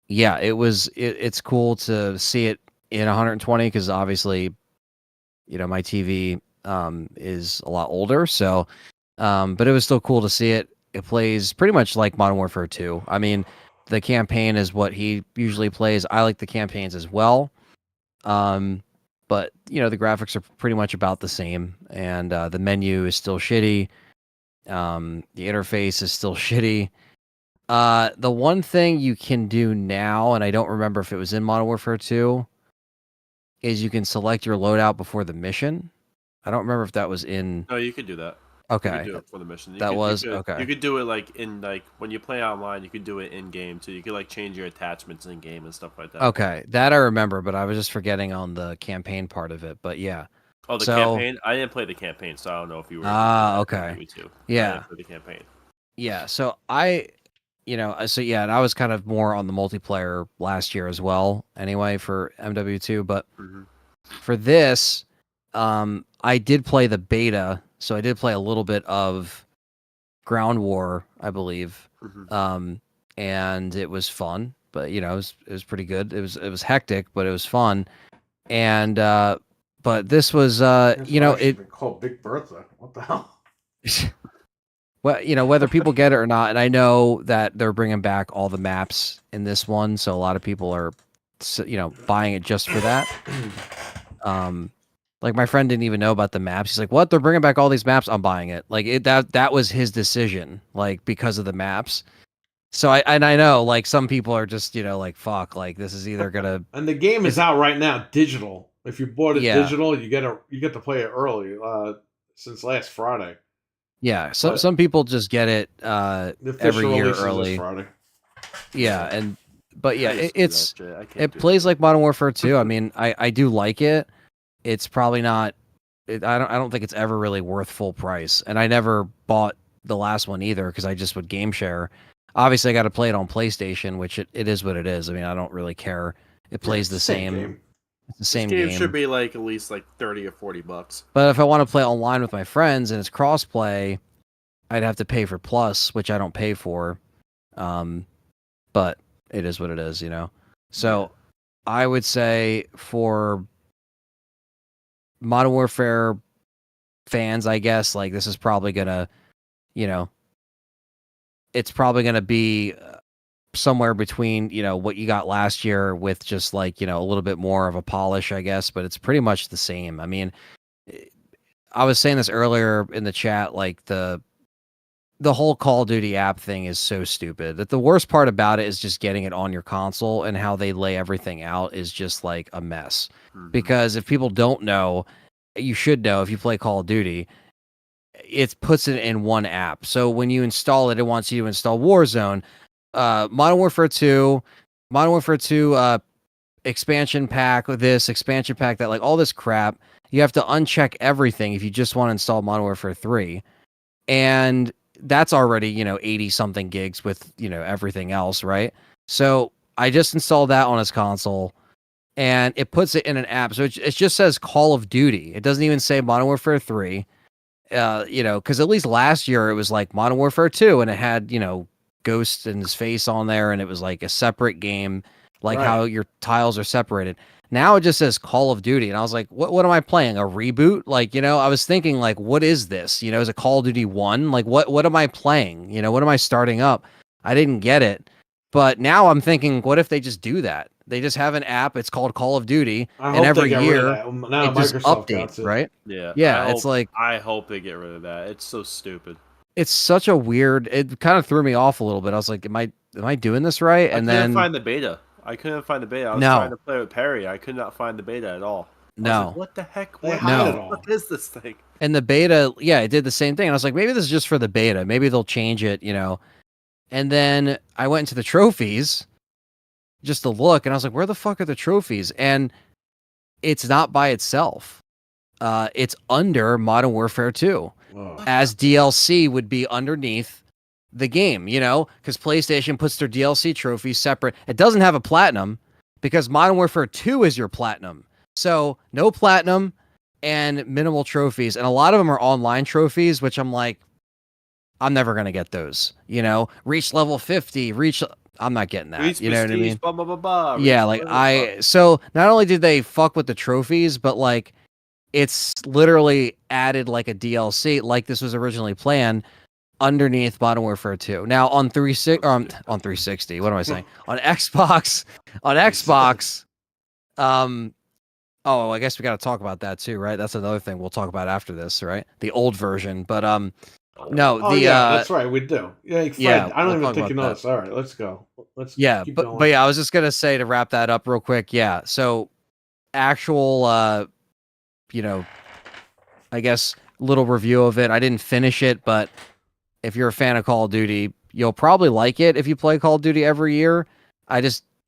S1: yeah, it's cool to see it in 120 because obviously, you know, my TV is a lot older, so but it was still cool to see it. It plays pretty much like Modern Warfare 2. I mean, the campaign is what he usually plays. I like the campaigns as well. But you know, the graphics are pretty much about the same, and the menu is still shitty. The interface is still shitty. The one thing you can do now, and I don't remember if it was in Modern Warfare 2, is you can select your loadout before the mission. I don't remember if that was in.
S4: No, you could do that.
S1: Okay.
S4: You could do it for the mission.
S1: Okay.
S4: You could do it like in when you play online. You could do it in game too. You could like change your attachments in game and stuff like that.
S1: Okay, that I remember, but I was just forgetting on the campaign part of it. But yeah.
S4: Oh, the campaign. I didn't play the campaign, so I don't know if you were.
S1: Okay.
S4: Me too.
S1: Yeah.
S4: I didn't play the campaign.
S1: Yeah. So and I was kind of more on the multiplayer last year as well. Anyway, for MW2, but for this, I did play the beta. So I did play a little bit of Ground War, I believe, and it was fun. But you know, it was pretty good. It was hectic, but it was fun. And but this was you know, it
S2: called Big Bertha. What the hell?
S1: Well, you know, whether people get it or not, and I know that they're bringing back all the maps in this one, so a lot of people are, you know, buying it just for that. Like my friend didn't even know about the maps. He's like, "What? They're bringing back all these maps? I'm buying it." Like that was his decision, like because of the maps. So I know, like some people are just, you know, like fuck, like this is either gonna.
S2: And the game is out right now, digital. If you bought it digital, you get to play it early. Since last Friday.
S1: Yeah, so some people just get it every year early.
S2: Friday.
S1: Yeah, but yeah, it
S4: do
S1: plays like Modern Warfare 2. I mean, I do like it. It's probably not. I don't think it's ever really worth full price. And I never bought the last one either because I just would game share. Obviously, I got to play it on PlayStation, which it is what it is. I mean, I don't really care. It plays the same.
S2: Game.
S1: It's the same
S4: game.
S1: game.
S4: Should be like at least like $30 or $40.
S1: But if I want to play online with my friends and it's crossplay, I'd have to pay for Plus, which I don't pay for. But it is what it is, So I would say for Modern Warfare fans, I guess, like this is probably gonna, it's probably gonna be somewhere between, what you got last year with just like, a little bit more of a polish, I guess, but it's pretty much the same. I mean, I was saying this earlier in the chat, like the whole Call of Duty app thing is so stupid that the worst part about it is just getting it on your console, and how they lay everything out is just like a mess. Because if people don't know, you should know if you play Call of Duty, it puts it in one app. So when you install it, it wants you to install Warzone, Modern Warfare 2, expansion pack, this expansion pack, that, like all this crap. You have to uncheck everything if you just want to install Modern Warfare 3. And that's already, 80 something gigs with, everything else, right? So I just installed that on his console, and it puts it in an app. So it just says Call of Duty. It doesn't even say Modern Warfare 3. Because at least last year it was like Modern Warfare 2, and it had, Ghost and his face on there, and it was like a separate game, like how your tiles are separated. Now it just says Call of Duty, and I was like, what am I playing? A reboot? Like, I was thinking, like, what is this? Is it Call of Duty 1? Like, what am I playing? What am I starting up? I didn't get it. But now I'm thinking, what if they just do that? They just have an app, it's called Call of Duty, and every year
S2: now
S1: it just
S2: Microsoft
S1: updates, right?
S4: Yeah.
S1: It's like,
S4: I hope they get rid of that. It's so stupid.
S1: it's such a weird, it kind of threw me off a little bit. I was like, am I doing this right? And
S4: I couldn't
S1: then
S4: find the beta. I couldn't find the beta. I was trying to play with Perry. I could not find the beta at all. I was like, what the heck? What is this thing?
S1: And the beta, it did the same thing. And I was like, maybe this is just for the beta. Maybe they'll change it, And then I went into the trophies just to look, and I was like, where the fuck are the trophies? And it's not by itself. It's under Modern Warfare 2. As DLC would be underneath the game, because PlayStation puts their DLC trophies separate. It doesn't have a platinum because Modern Warfare 2 is your platinum. So no platinum and minimal trophies. And a lot of them are online trophies, which I'm like, I'm never going to get those, reach level 50, I'm not getting that.
S4: Reach
S1: you know what I mean?
S4: Blah, blah, blah, blah,
S1: yeah. Like so not only did they fuck with the trophies, but like, it's literally added like a DLC, like this was originally planned, underneath Modern Warfare 2. Now on 360, what am I saying? On Xbox, oh, I guess we got to talk about that too, right? That's another thing we'll talk about after this, right? The old version, but
S2: that's right, we do. Yeah, Fred, I don't even think you know this. All right, let's go. Keep going.
S1: But I was just gonna say, to wrap that up real quick. Yeah, so actual I guess little review of it. I didn't finish it, but if you're a fan of Call of Duty, you'll probably like it if you play Call of Duty every year. I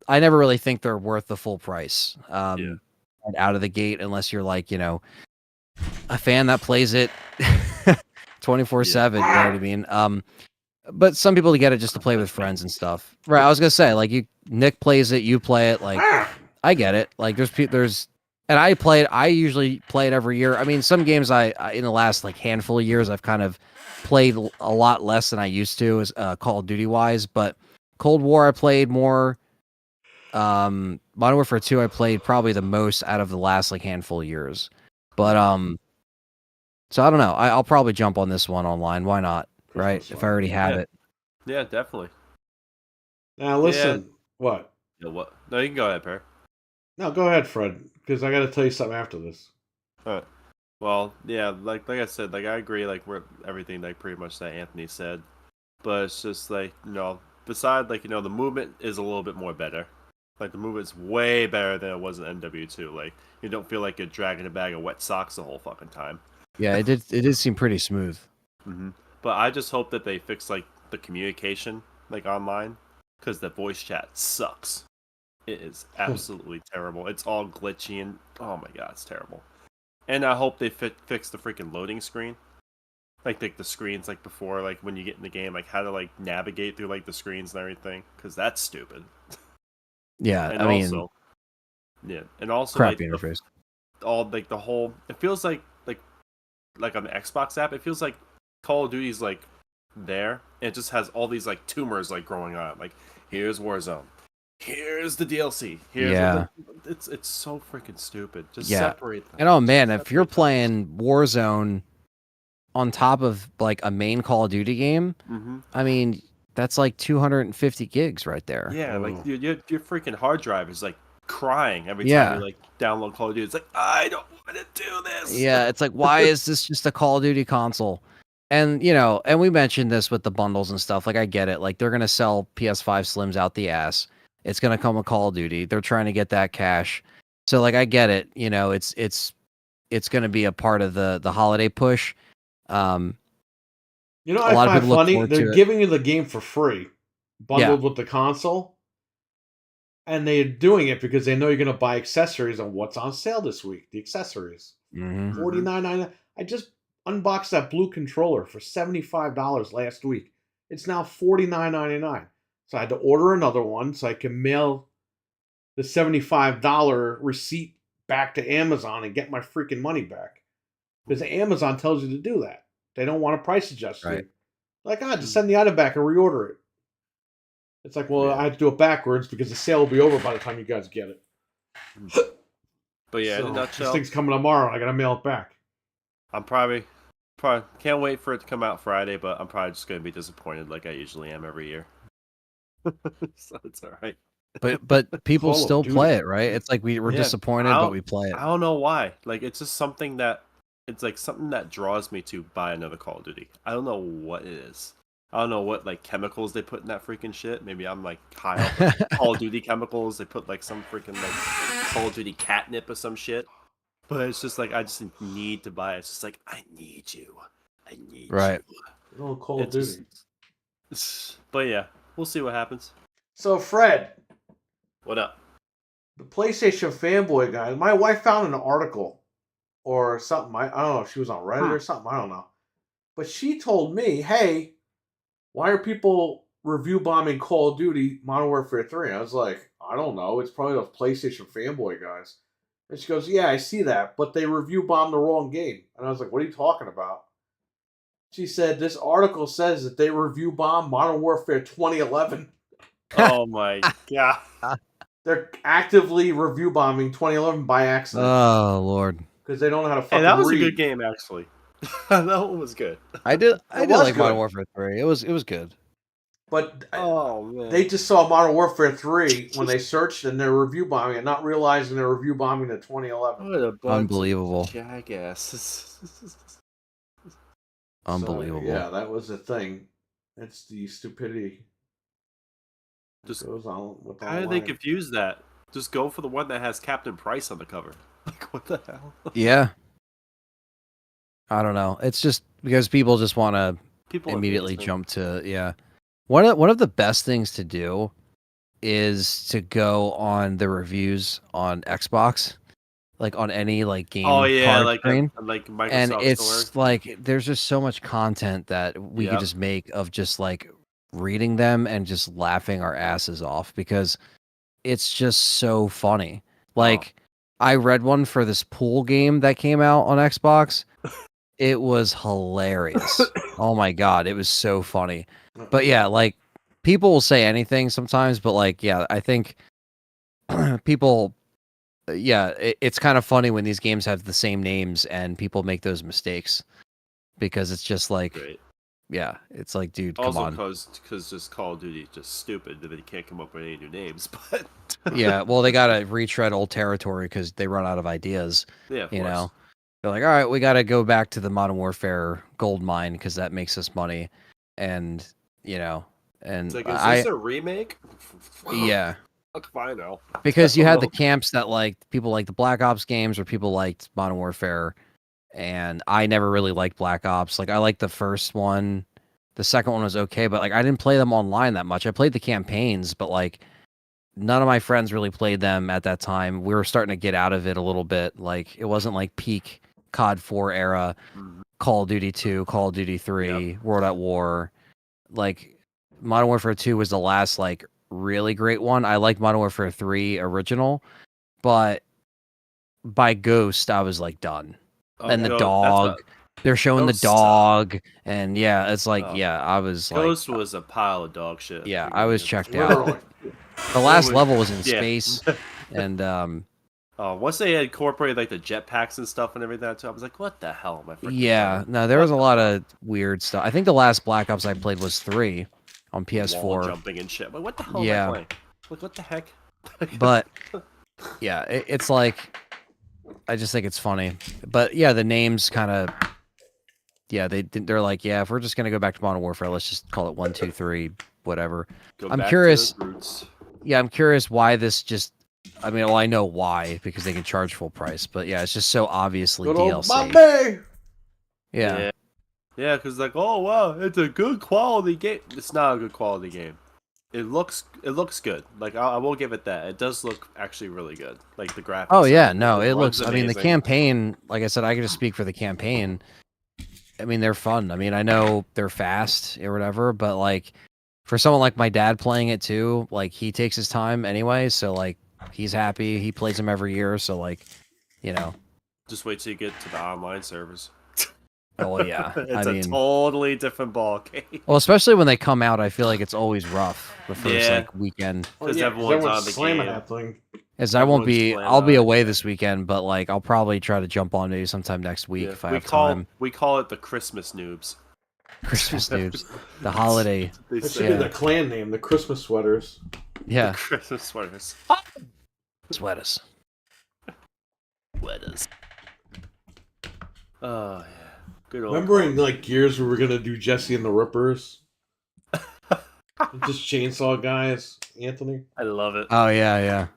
S1: never really think they're worth the full price out of the gate, unless you're like, a fan that plays it 24/7, you know what I mean? But some people get it just to play with friends and stuff. Right, I was gonna say, like, Nick plays it, you play it, like, I get it. Like, and I usually play it every year. I mean, some games I in the last like handful of years, I've kind of played a lot less than I used to, as Call of Duty wise. But Cold War I played more. Modern Warfare 2 I played probably the most out of the last like handful of years. But so I don't know. I'll probably jump on this one online. Why not? Right? If I already have it.
S4: Yeah, definitely.
S2: Now listen. What?
S4: Yeah, what? No, you can go ahead, Perry.
S2: No, go ahead, Fred, because I got to tell you something after this.
S4: All right. Well, yeah, like I said, like I agree, like with everything, like pretty much that Anthony said, but it's just like beside like the movement is a little bit more better. Like the movement's way better than it was in MW2. Like you don't feel like you're dragging a bag of wet socks the whole fucking time.
S1: Yeah, it did seem pretty smooth.
S4: Mm-hmm. But I just hope that they fix like the communication like online, because the voice chat sucks. It is absolutely terrible. It's all glitchy and oh my god, it's terrible. And I hope they fix the freaking loading screen, like the screens like before, like when you get in the game, like how to like navigate through like the screens and everything, because that's stupid.
S1: Yeah,
S4: and
S1: also
S4: crappy
S1: like, interface.
S4: All like the whole. It feels like on the Xbox app, it feels like Call of Duty's like there. And it just has all these like tumors like growing on it. Like here's Warzone, here's the DLC, here's
S1: Yeah.
S4: it's so freaking stupid. Just
S1: Yeah.
S4: separate them.
S1: And oh man,
S4: Just
S1: if you're
S4: separate them.
S1: playing Warzone on top of like a main Call of Duty game, I mean, that's like 250 gigs right there.
S4: Yeah, like your freaking hard drive is like crying every
S1: Yeah.
S4: time you like download Call of Duty. It's like I don't want to do this.
S1: Yeah, it's like, why is this just a Call of Duty console? And you know, and we mentioned this with the bundles and stuff. Like, I get it. Like, they're gonna sell PS5 Slims out the ass. It's gonna come with Call of Duty. They're trying to get that cash. So like, I get it. You know, it's gonna be a part of the holiday push.
S2: You know,
S1: A
S2: I
S1: lot of
S2: find
S1: people look
S2: funny.
S1: forward to
S2: They're
S1: it.
S2: giving you the game for free, bundled with the console, and they're doing it because they know you're going to buy accessories on what's on sale this week. The accessories,
S1: Mhm.
S2: $49.99. I just unboxed that blue controller for $75 last week. It's now $49.99. So I had to order another one so I can mail the $75 receipt back to Amazon and get my freaking money back. Because Amazon tells you to do that. They don't want to price adjust
S1: Right.
S2: you. Like, just send the item back and reorder it. It's like, well,
S4: Yeah.
S2: I have to do it backwards because the sale will be over by the time you guys get it.
S4: But yeah, in a
S2: So,
S4: nutshell,
S2: this thing's coming tomorrow and I gotta mail it back.
S4: I'm probably can't wait for it to come out Friday, but I'm probably just gonna be disappointed like I usually am every year. So it's all right.
S1: But people
S2: Call of
S1: still
S2: Duty.
S1: play it, right? It's like we're
S4: Yeah,
S1: disappointed,
S4: I
S1: but
S4: don't-
S1: we play it.
S4: I don't know why. Like it's just something that it's like something that draws me to buy another Call of Duty. I don't know what it is. I don't know what like chemicals they put in that freaking shit. Maybe I'm like high off of Call of Duty chemicals. They put like some freaking like Call of Duty catnip or some shit. But it's just like I just need to buy it. It's just like I need you. I need
S1: Right.
S4: you.
S2: No Call of Duty.
S4: But yeah, we'll see what happens.
S2: So, Fred,
S4: What up?
S2: the PlayStation fanboy guy, my wife found an article or something. I don't know if she was on Reddit or something. I don't know. But she told me, hey, why are people review bombing Call of Duty Modern Warfare 3? I was like, I don't know. It's probably those PlayStation fanboy guys. And she goes, yeah, I see that, but they review bombed the wrong game. And I was like, what are you talking about? She said, this article says that they review bomb Modern Warfare 2011.
S4: Oh my god.
S2: They're actively review bombing 2011 by accident
S1: Oh Lord.
S2: because they don't know how to fucking
S4: Hey, that was
S2: read.
S4: a good game actually. That one was good.
S1: I did
S2: was
S1: like
S2: good.
S1: Modern Warfare 3. It was good.
S2: But
S4: Oh man.
S2: they just saw Modern Warfare 3 when they searched and they're review bombing and not realizing they're review bombing the 2011.
S4: What a bunch
S1: Unbelievable.
S4: of jackasses.
S1: Unbelievable.
S2: So, yeah, that was the thing. It's the stupidity.
S4: Just
S2: Goes on with
S4: how did they
S2: online.
S4: confuse that? Just go for the one that has Captain Price on the cover. Like what the hell?
S1: Yeah. I don't know. It's just because people just want to
S4: People are
S1: immediately
S4: basic.
S1: jump to, yeah. One of the best things to do is to go on the reviews on Xbox, like on any like game
S4: Oh yeah,
S1: card
S4: like
S1: screen.
S4: like Microsoft
S1: And it's
S4: Store.
S1: like there's just so much content that we
S4: Yep.
S1: could just make of just like reading them and just laughing our asses off because it's just so funny. Like I read one for this pool game that came out on Xbox. It was hilarious. Oh my god, it was so funny. But yeah, like people will say anything sometimes, but like yeah, I think people it's kind of funny when these games have the same names and people make those mistakes because it's just like
S4: Great.
S1: yeah, it's like dude, come
S4: Also,
S1: on.
S4: because just Call of Duty is just stupid that they can't come up with any new names. But
S1: Yeah, well they got to retread old territory cuz they run out of ideas,
S4: yeah, of
S1: you
S4: course.
S1: know. They're like, "All right, we got to go back to the Modern Warfare gold mine cuz that makes us money." And, you know, and
S4: It's like, is this a remake?
S1: yeah.
S4: Fuck if I know.
S1: Because you
S4: I
S1: had
S4: don't
S1: the
S4: know.
S1: camps that like people like the Black Ops games or people liked Modern Warfare, and I never really liked Black Ops. Like I liked the first one, the second one was okay, but like I didn't play them online that much. I played the campaigns, but like none of my friends really played them at that time. We were starting to get out of it a little bit. Like it wasn't like peak COD 4 era,
S4: Mhm.
S1: Call of Duty 2, Call of Duty 3, World at War. Like Modern Warfare 2 was the last like really great one. I like Modern Warfare 3 original, but by Ghost I was like done. And the
S4: So,
S1: dog, they're showing the
S4: Ghost sucked.
S1: dog, and yeah, it's like
S4: Oh.
S1: I was
S4: Ghost
S1: like,
S4: was a pile of dog shit. at the
S1: yeah, I was
S4: beginning of
S1: checked
S4: the
S1: out.
S2: Literally.
S1: The last
S4: was-
S1: level was in
S4: yeah.
S1: space, and
S4: Once they had incorporated like the jetpacks and stuff and everything, too, I was like, "What the hell am I?" freaking
S1: yeah,
S4: playing?
S1: no, there
S4: What
S1: was a
S4: the
S1: lot
S4: fuck?
S1: of weird stuff. I think the last Black Ops I played was 3 on
S4: Wall
S1: PS4.
S4: jumping and shit. But what the hell
S1: Yeah.
S4: am I playing? Like, what the heck?
S1: But yeah, it's like I just think it's funny. But yeah, the names kind of they're like, yeah, if we're just gonna go back to Modern Warfare, let's just call it 1, 2, 3, whatever.
S4: Go
S1: I'm
S4: back
S1: curious-
S4: to the roots.
S1: Yeah, I'm curious why this just. I mean, well, I know why because they can charge full price, but yeah, it's just so obviously
S2: Good old
S1: DLC.
S2: Bombay.
S1: Yeah.
S4: Yeah, because like, oh wow, it's a good quality game. It's not a good quality game. It looks good. Like I will give it that. It does look actually really good. Like the graphics.
S1: Oh yeah,
S4: and
S1: no, it
S4: run's
S1: looks. I mean, the
S4: amazing.
S1: campaign. Like I said, I can just speak for the campaign. I mean, they're fun. I mean, I know they're fast or whatever, but like for someone like my dad playing it too, like he takes his time anyway. So like he's happy. He plays them every year. So like, you know.
S4: Just wait till you get to the online servers.
S1: Oh yeah,
S4: It's
S1: I
S4: a
S1: mean,
S4: totally different ball game.
S1: well, especially when they come out, I feel like it's always rough the first
S4: Yeah.
S1: like weekend.
S4: Because everyone's on the
S2: slamming
S4: game.
S2: that thing.
S1: As I won't
S4: Everyone's
S1: be,
S4: playing
S1: I'll be
S4: on it,
S1: away
S4: yeah.
S1: this weekend, but like I'll probably try to jump on maybe sometime next week
S4: Yeah,
S1: if I have time.
S4: we call it the Christmas noobs.
S1: Christmas noobs, the holiday,
S4: They
S2: That
S4: say
S2: should be
S1: Yeah.
S2: the clan name, the Christmas sweaters.
S1: yeah,
S4: Christmas sweaters.
S1: sweaters.
S4: Sweaters. Oh yeah, good old.
S2: Remember in like Gears we were gonna do Jesse and the Rippers? Just chainsaw guys, Anthony.
S4: I love it.
S1: Oh yeah,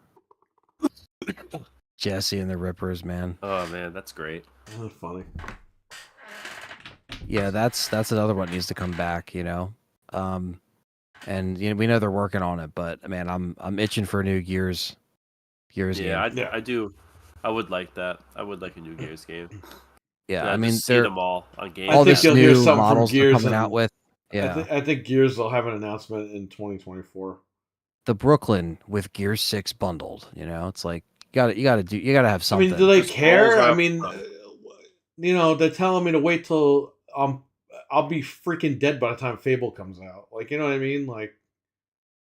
S1: yeah. Jesse and the Rippers, man.
S4: Oh man, that's great.
S2: Oh, funny.
S1: Yeah, that's another one that needs to come back. You know, and you know we know they're working on it, but man, I'm itching for a new Gears. Gears
S4: Yeah,
S1: game.
S4: I do. I would like that. I would like a new Gears game.
S1: Yeah,
S4: Yeah,
S1: I mean
S4: just see
S1: they're
S4: them all on game.
S2: I
S1: all
S2: think
S1: this
S2: you'll hear
S1: new
S2: something from
S1: models they're
S2: Gears
S1: coming out
S2: and-
S1: with. Yeah,
S2: I think Gears will have an announcement in 2024.
S1: the Brooklyn with Gears 6 bundled. You know, it's like you gotta have
S2: I
S1: something.
S2: mean, do they
S4: Just
S2: care?
S4: rolls
S2: I
S4: up.
S2: mean, you know, they're telling me to wait till I'll be freaking dead by the time Fable comes out. Like, you know what I mean? Like,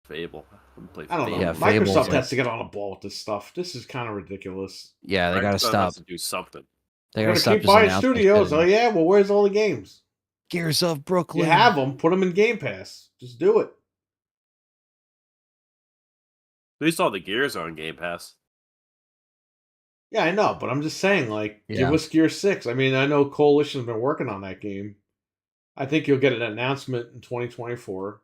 S4: Fable. I'm gonna play
S2: I don't know.
S1: Yeah,
S4: Fable.
S1: Fable's
S2: Microsoft
S1: like-
S2: has to get on a ball with this stuff. This is kind of ridiculous.
S1: Yeah, they gotta
S4: Microsoft
S1: stop.
S4: has to do something.
S1: They
S2: They're
S1: gotta
S2: gonna
S1: stop
S2: keep
S1: just
S2: buying
S1: announcing
S2: studios.
S1: shit.
S2: Oh yeah, well, where's all the games?
S1: Gears of
S2: You
S1: Brooklyn.
S2: have them. Put them in Game Pass. Just do it.
S4: At least all the Gears are on Game Pass.
S2: Yeah, I know, but I'm just saying, like,
S1: Yeah.
S2: give us Gear 6. I mean, I know Coalition's been working on that game. I think you'll get an announcement in 2024.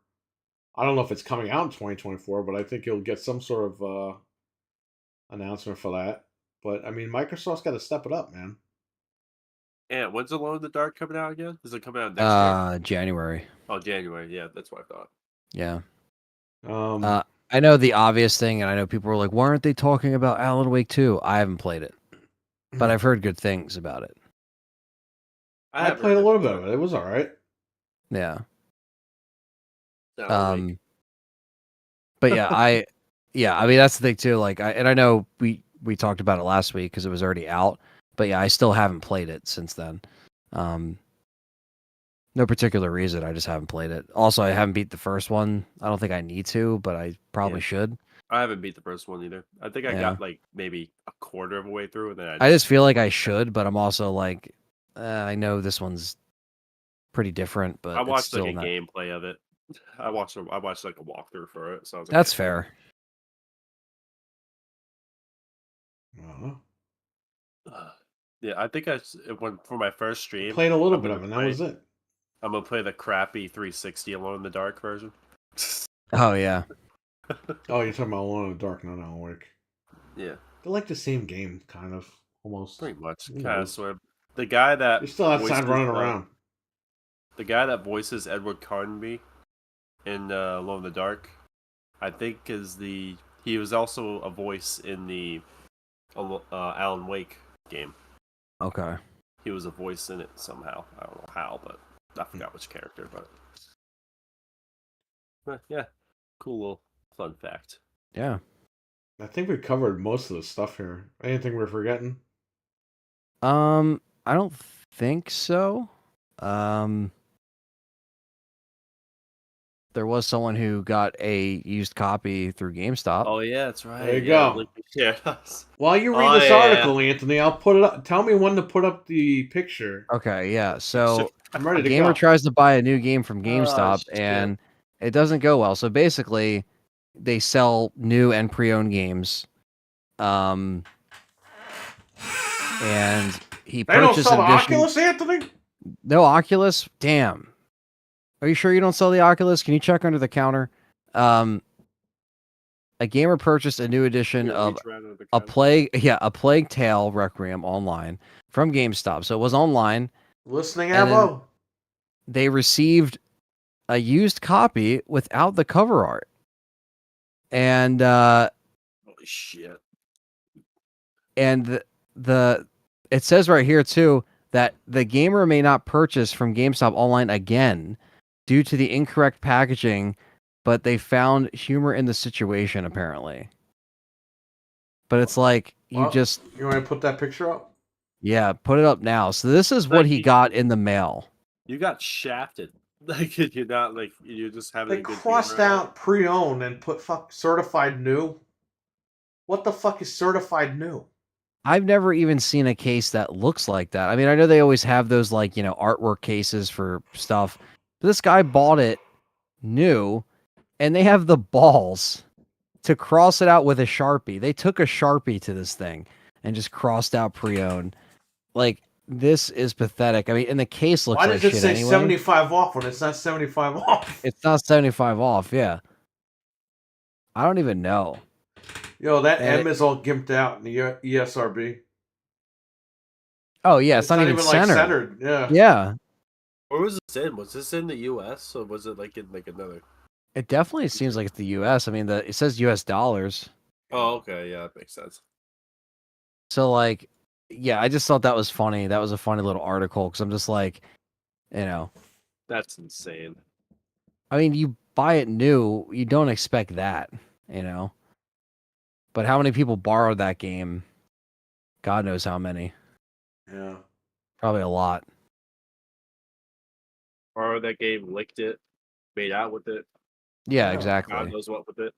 S2: I don't know if it's coming out in 2024, but I think you'll get some sort of announcement for that. But I mean, Microsoft's got to step it up, man.
S4: Yeah, when's Alone in the Dark coming out again? Is it coming out next year?
S1: January.
S4: Oh, January. Yeah, that's what I thought.
S1: Yeah.
S2: Um,
S1: I know the obvious thing, and I know people were like, "Why aren't they talking about Alan Wake 2?" I haven't played it, but I've heard good things about it.
S2: I
S4: haven't
S2: played a
S4: heard
S2: little
S4: it,
S2: bit of it. It was all right.
S1: Yeah.
S4: but Alan Wake.
S1: But yeah, I mean that's the thing too. Like, I know we talked about it last week because it was already out, but yeah, I still haven't played it since then. No particular reason. I just haven't played it. Also, I haven't beat the first one. I don't think I need to, but I probably
S4: Yeah.
S1: should.
S4: I haven't beat the first one either. I think I
S1: Yeah.
S4: got like maybe a quarter of a way through, and then
S1: I just feel like I should, but I'm also like, I know this one's pretty different, but
S4: I
S1: it's
S4: watched
S1: still
S4: like a
S1: not.
S4: gameplay of it. I watched like a walkthrough for it. So I was like,
S1: That's
S4: yeah.
S1: fair.
S4: Yeah, I think it went for my first stream.
S2: Played a little
S4: I'm
S2: bit
S4: gonna
S2: of it, and that
S4: play-
S2: was it.
S4: I'm gonna play the crappy 360 Alone in the Dark version.
S1: Oh yeah.
S2: Oh, you're talking about Alone in the Dark, not Alan Wake.
S4: Yeah,
S2: They're like the same game, kind of, almost.
S4: pretty much,
S2: Who
S4: kind
S2: knows?
S4: of sort of. The guy that
S2: You're still outside
S4: voices,
S2: running around.
S4: The guy that voices Edward Carnby in Alone in the Dark, I think he was also a voice in the Alan Wake game.
S1: Okay.
S4: He was a voice in it somehow. I don't know how, but I forgot which character. But yeah, cool little fun fact.
S1: Yeah.
S2: I think we covered most of the stuff here. Anything we're forgetting?
S1: I don't think so. There was someone who got a used copy through GameStop.
S4: Oh yeah, that's right.
S2: There you
S4: yeah,
S2: go.
S4: Link you shared us.
S2: While you read
S4: Oh,
S2: this
S4: yeah.
S2: article, Anthony, I'll put it up. Tell me when to put up the picture.
S1: Okay, yeah. So
S2: I'm ready
S1: a
S2: to
S1: gamer
S2: go.
S1: tries to buy a new game from
S4: Oh,
S1: GameStop
S4: shit.
S1: and it doesn't go well. So basically, they sell new and pre-owned games. And he
S2: They don't
S1: purchased
S2: sell the
S1: an edition.
S2: Oculus, Anthony?
S1: No Oculus? Damn. Are you sure you don't sell the Oculus? Can you check under the counter? A gamer purchased a new edition
S4: Here,
S1: of
S4: reach around under the
S1: a
S4: counter.
S1: Plague Tale Requiem online from GameStop. So it was online.
S2: Listening
S1: And then
S2: ammo.
S1: they received a used copy without the cover art. And
S4: Holy shit.
S1: and the it says right here too that the gamer may not purchase from GameStop online again due to the incorrect packaging, but they found humor in the situation apparently. But it's like you
S2: Well,
S1: just
S2: You want to put that picture up?
S1: yeah, put it up now. So this is what
S4: Like,
S1: he
S4: you-
S1: got in the mail.
S4: You got shafted. Like you're not like you're just having
S2: They
S4: a good
S2: crossed
S4: game right
S2: out pre-owned and put certified new. What the fuck is certified new?
S1: I've never even seen a case that looks like that. I mean, I know they always have those like, artwork cases for stuff. But this guy bought it new and they have the balls to cross it out with a Sharpie. They took a Sharpie to this thing and just crossed out pre-owned. Like, this is pathetic. I mean, and the case looks
S2: Why
S1: like
S2: does it
S1: shit
S2: say
S1: anyway.
S2: 75 off when it's not 75 off?
S1: It's not 75 off, yeah. I don't even know.
S2: Yo, that
S1: And
S2: M is all gimped out in the ESRB.
S1: Oh, yeah, it's not even
S2: like
S1: centered.
S2: centered. Yeah.
S1: Yeah,
S4: Where was this in? Was this in the US or was it like in like another?
S1: it definitely seems like it's the US. I mean, it says US dollars.
S4: Oh, okay, yeah, that makes sense.
S1: So, like, yeah, I just thought that was funny. That was a funny little article because I'm just like,
S4: That's insane.
S1: I mean, you buy it new, you don't expect that, But how many people borrowed that game? God knows how many.
S2: Yeah.
S1: Probably a lot.
S4: Or that game licked it, made out with it.
S1: Yeah,
S2: Yeah,
S1: exactly.
S4: God knows what with it.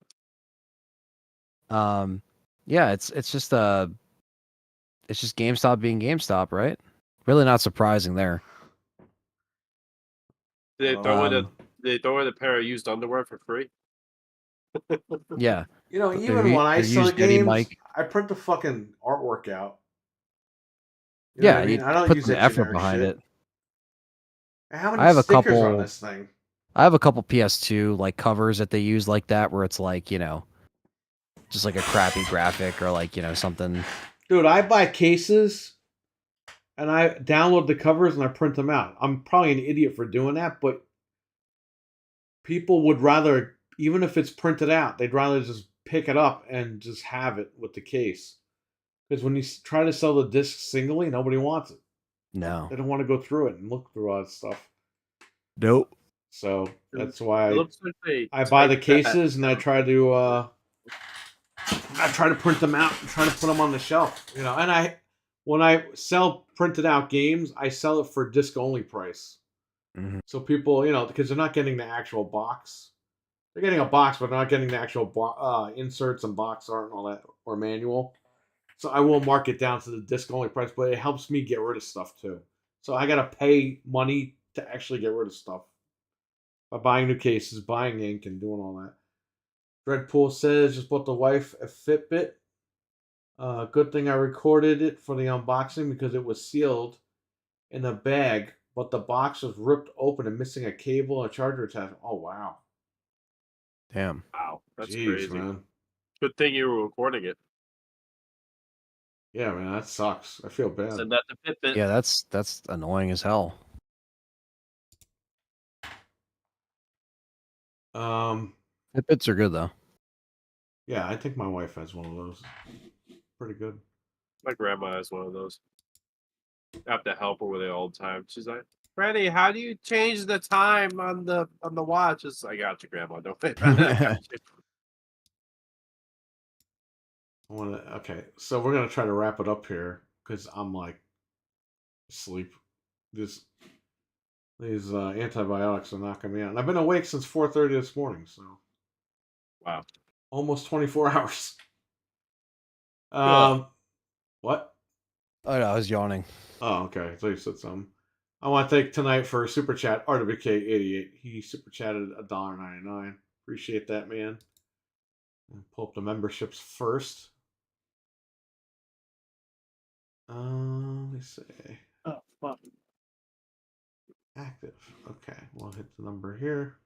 S1: Yeah, it's just GameStop being GameStop, right? Really not surprising there.
S4: Did they throw in
S1: Um,
S4: a pair of used underwear for free?
S1: Yeah.
S2: You know,
S1: They're
S2: even when I
S1: they're
S2: sell
S1: used Eddie
S2: games,
S1: Mike.
S2: I print the fucking artwork out. You know
S1: Yeah,
S2: what I mean?
S1: you
S2: I don't
S1: put
S2: use
S1: some
S2: that
S1: effort
S2: generic
S1: behind
S2: shit.
S1: it.
S2: How many
S1: I have a
S2: stickers are on
S1: couple-
S2: this thing?
S1: I have a couple PS2 like covers that they use like that where it's like, just like a crappy graphic or like, something.
S2: Dude, I buy cases and I download the covers and I print them out. I'm probably an idiot for doing that, but people would rather, even if it's printed out, they'd rather just pick it up and just have it with the case. Because when you try to sell the disc singly, nobody wants it.
S1: No.
S2: They don't want to go through it and look through all that stuff.
S1: Nope.
S2: So that's why
S4: It looks like
S2: I buy the
S4: typed that.
S2: cases and I try to print them out and try to put them on the shelf. And when I sell printed out games, I sell it for disc only price.
S1: Mhm.
S2: So people, because they're not getting the actual box. They're getting a box, but they're not getting the actual inserts and box art and all that, or manual. So I will mark it down to the disc only price, but it helps me get rid of stuff too. So I gotta pay money to actually get rid of stuff by buying new cases, buying ink, and doing all that. Dreadpool says just bought the wife a Fitbit. Good thing I recorded it for the unboxing because it was sealed in a bag, but the box was ripped open and missing a cable and a charger attachment. Oh wow!
S1: Damn.
S4: Wow, that's
S2: Jeez,
S4: crazy.
S2: man.
S4: Good thing you were recording it.
S2: Yeah, man, that sucks. I feel bad.
S4: Send that to Fitbit.
S1: Yeah, that's annoying as hell. Fitbits are good though.
S2: Yeah, I think my wife has one of those. Pretty good.
S4: My grandma has one of those. I have to help her with it all the time. She's like, Freddie, how do you change the time on the watch? I got you, Grandma. Don't worry about it. I got you.
S2: Okay, so we're gonna try to wrap it up here because I'm like sleep. These antibiotics are knocking me out. And I've been awake since 4:30 this morning, so
S4: Wow.
S2: almost 24 hours.
S4: Ugh.
S2: What?
S1: Oh no, I was yawning.
S2: Oh, okay. I thought you said something. I want to thank tonight for super chat RWK88. He super chatted $1.99. Appreciate that, man. And pull up the memberships first. Let me see.
S3: Oh, fuck.
S2: Active. Okay, we'll hit the number here.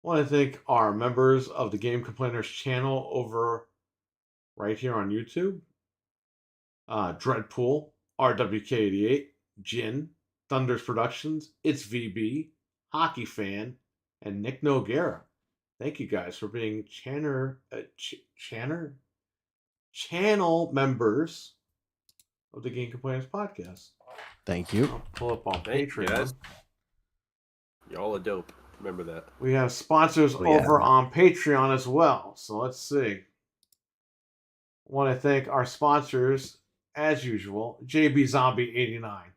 S2: I want to thank our members of the Game Complainers channel over right here on YouTube. Dreadpool, RWK88, Jin, Thunders Productions, It's VB, Hockey Fan, and Nick Noguera. Thank you guys for being channel members of the Game Complainers podcast.
S1: Thank you.
S2: I'll pull up on
S4: Thank you,
S2: Patreon.
S4: guys. Y'all are dope. Remember that.
S2: We have sponsors
S1: Oh, yeah.
S2: over on Patreon as well. So let's see. I want to thank our sponsors, as usual, JB Zombie 89,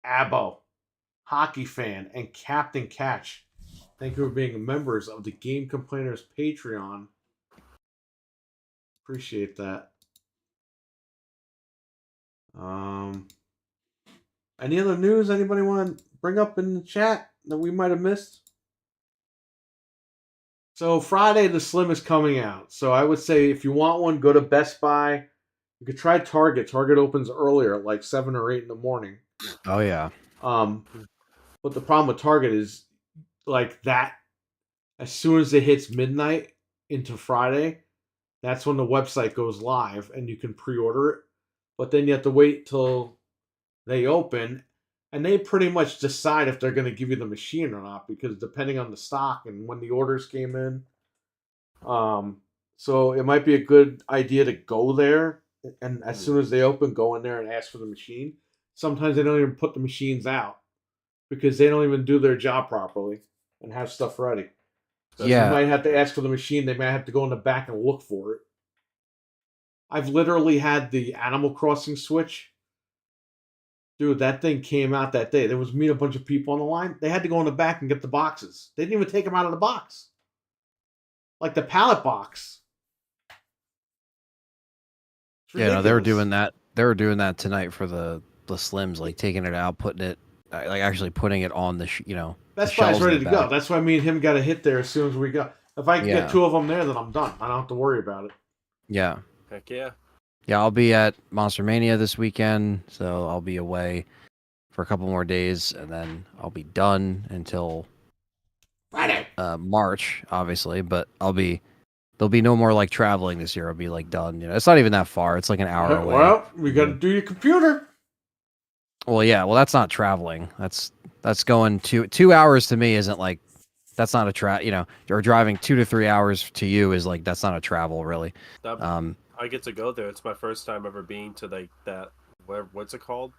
S2: Abo, Hockey Fan, and Captain Catch. Thank you for being members of the Game Complainers Patreon. Appreciate that. Any other news anybody want to bring up in the chat that we might have missed? So Friday, the Slim is coming out. So I would say if you want one, go to Best Buy. You could try Target. Target opens earlier, like 7 or 8 in the morning.
S1: Oh yeah.
S2: But the problem with Target is like that. As soon as it hits midnight into Friday, that's when the website goes live and you can pre-order it. But then you have to wait till they open, and they pretty much decide if they're going to give you the machine or not, because depending on the stock and when the orders came in. So it might be a good idea to go there, and as soon as they open, go in there and ask for the machine. Sometimes they don't even put the machines out because they don't even do their job properly and have stuff ready. So
S1: Yeah.
S2: you might have to ask for the machine. They might have to go in the back and look for it. I've literally had the Animal Crossing Switch. Dude, that thing came out that day. There was me and a bunch of people on the line. They had to go in the back and get the boxes. They didn't even take them out of the box. Like the pallet box. It's
S1: Yeah, no, they were
S2: ridiculous.
S1: doing that. They were doing that tonight for the Slims, like taking it out, putting it, like actually putting it on the,
S2: Best
S1: the
S2: Buy's
S1: shelves in
S2: ready
S1: the
S2: to go.
S1: back.
S2: That's why me and him got to hit there as soon as we go. If I can
S1: Yeah.
S2: get 2 of them there, then I'm done. I don't have to worry about it.
S1: Yeah.
S4: Heck yeah.
S1: Yeah, I'll be at Monster Mania this weekend, so I'll be away for a couple more days, and then I'll be done until
S2: Friday.
S1: March, obviously. But there'll be no more like traveling this year. I'll be like done. It's not even that far. It's like an hour away.
S2: Well, we got to do your computer.
S1: Well, yeah. Well, that's not traveling. That's going 2 hours to me isn't like, that's not a or driving 2 to 3 hours to you is like, that's not a travel really.
S4: I get to go there. It's my first time ever being to like that. What's it called?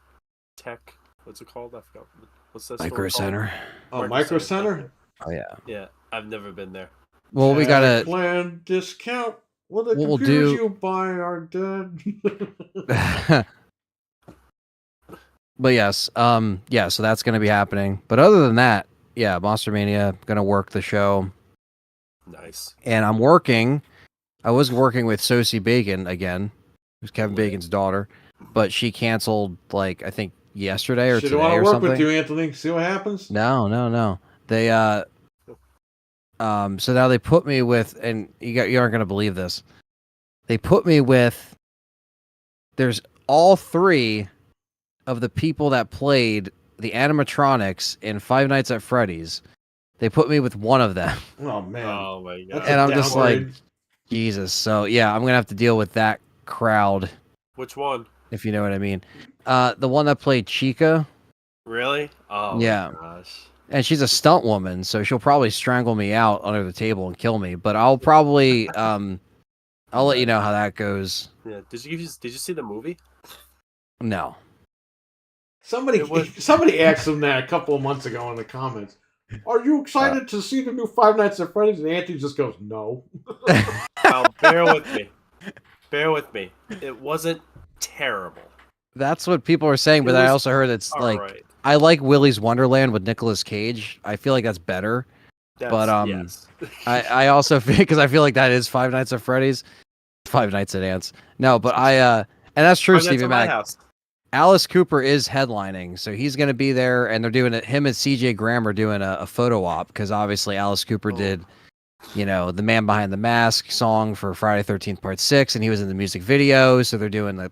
S4: Tech. What's it called? I forgot. What's that?
S1: Micro Center.
S2: Oh, Micro Center?
S1: Oh yeah.
S4: Yeah, I've never been there.
S1: Well, we gotta.
S2: Plan discount. Well, the
S1: What we'll
S2: computers
S1: do-
S2: you buy are dead.
S1: But yes, yeah. So that's gonna be happening. But other than that, yeah, Monster Mania gonna work the show,
S4: Nice.
S1: and I'm working. I was working with Sosie Bacon again, who's Kevin Bacon's daughter, but she canceled like I think yesterday or
S2: Should
S1: today
S2: want to
S1: or
S2: work
S1: something.
S2: with you, Anthony. See what happens.
S1: No. They so now they put me with, and you aren't gonna believe this. They put me with. There's all 3 of the people that played the animatronics in Five Nights at Freddy's. They put me with one of them,
S2: Oh man.
S4: Oh my god.
S2: That's
S1: and
S2: a
S1: I'm just like,
S2: downgrade.
S1: Jesus. So yeah, I'm gonna have to deal with that crowd,
S4: Which one?
S1: if you know what I mean. The one that played Chica,
S4: Really? Oh
S1: Yeah.
S4: my gosh.
S1: and she's a stunt woman, so she'll probably strangle me out under the table and kill me. But I'll probably I'll let you know how that goes.
S4: Yeah. Did you see the movie?
S1: No.
S2: Somebody asked him that a couple of months ago in the comments. Are you excited to see the new Five Nights at Freddy's? And Anthony just goes, no.
S4: Now, bear with me. Bear with me. It wasn't terrible.
S1: That's what people are saying,
S4: It
S1: but I
S4: was
S1: also heard it's like
S4: alright.
S1: I like Willy's Wonderland with Nicolas Cage. I feel like that's better. But
S4: Yes.
S1: I also feel because I feel like that is Five Nights at Freddy's, Five Nights at Ants. No, but and that's true,
S4: Five Nights
S1: Stephen
S4: at my
S1: Mac.
S4: house.
S1: Alice Cooper is headlining, so he's going to be there, and they're doing it. Him and CJ Graham are doing a photo op because obviously Alice Cooper did, the Man Behind the Mask song for Friday 13th Part 6, and he was in the music video, so they're doing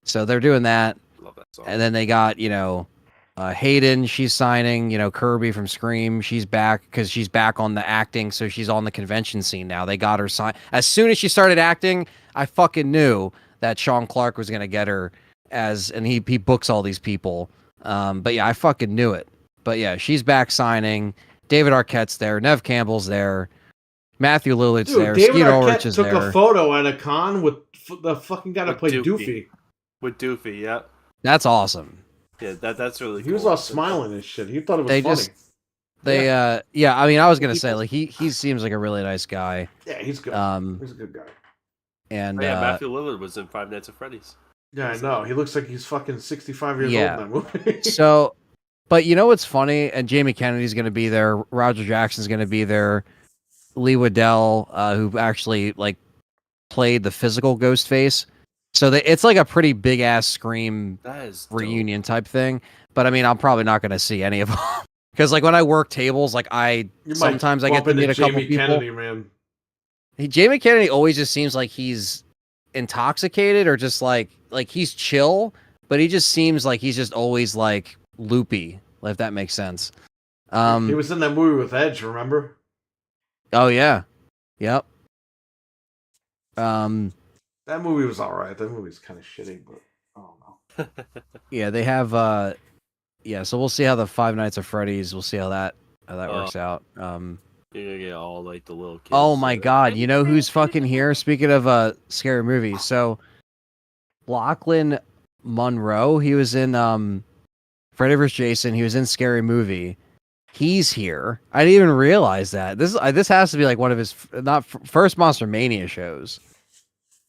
S1: so they're doing that.
S4: Love that song.
S1: And then they got, Hayden, she's signing, Kirby from Scream. She's back because she's back on the acting. So she's on the convention scene now. They got her signed. As soon as she started acting, I fucking knew that Sean Clark was going to get her and he books all these people. But yeah, I fucking knew it. But yeah, she's back signing. David Arquette's there. Nev Campbell's there. Matthew Lillard's there.
S2: David
S1: Skeet
S2: Arquette
S1: Ulrich is
S2: took
S1: there.
S2: a photo at a con with the fucking guy that
S4: With
S2: played
S4: Doofy.
S2: Doofy.
S4: With Doofy, yeah.
S1: That's awesome.
S4: Yeah, that's really cool.
S2: He was all smiling and shit. He thought it was
S1: They
S2: funny.
S1: I mean, I was gonna say like he seems like a really nice guy.
S2: Yeah, he's good. He's a good guy.
S1: And
S4: Oh, yeah, Matthew Lillard was in Five Nights at Freddy's.
S2: Yeah, I know. He looks like he's fucking 65 years
S1: Yeah.
S2: old in that movie.
S1: so, but you know what's funny? And Jamie Kennedy's gonna be there. Roger Jackson's gonna be there. Lee Waddell, who actually like played the physical Ghostface. So it's like a pretty big ass Scream
S4: That is
S1: reunion type thing. But I mean, I'm probably not gonna see any of them because like when I work tables, like sometimes I get to meet a couple
S2: Jamie
S1: people.
S2: Kennedy, man.
S1: Jamie Kennedy always just seems like he's intoxicated or just like he's chill, but he just seems like he's just always like loopy, if that makes sense.
S2: He was in that movie with Edge, remember?
S1: Oh yeah. Yep.
S2: That movie was alright. That movie's kind of shitty, but I don't know.
S1: Yeah, they have so we'll see how the Five Nights at Freddy's, we'll see how that works out.
S4: You're gonna get all like the little kids.
S1: Oh my god, you know who's fucking here? Speaking of scary movies, so Lachlan Monroe, he was in Freddy vs. Jason, he was in Scary Movie. He's here. I didn't even realize that. This has to be like one of his first Monster Mania shows.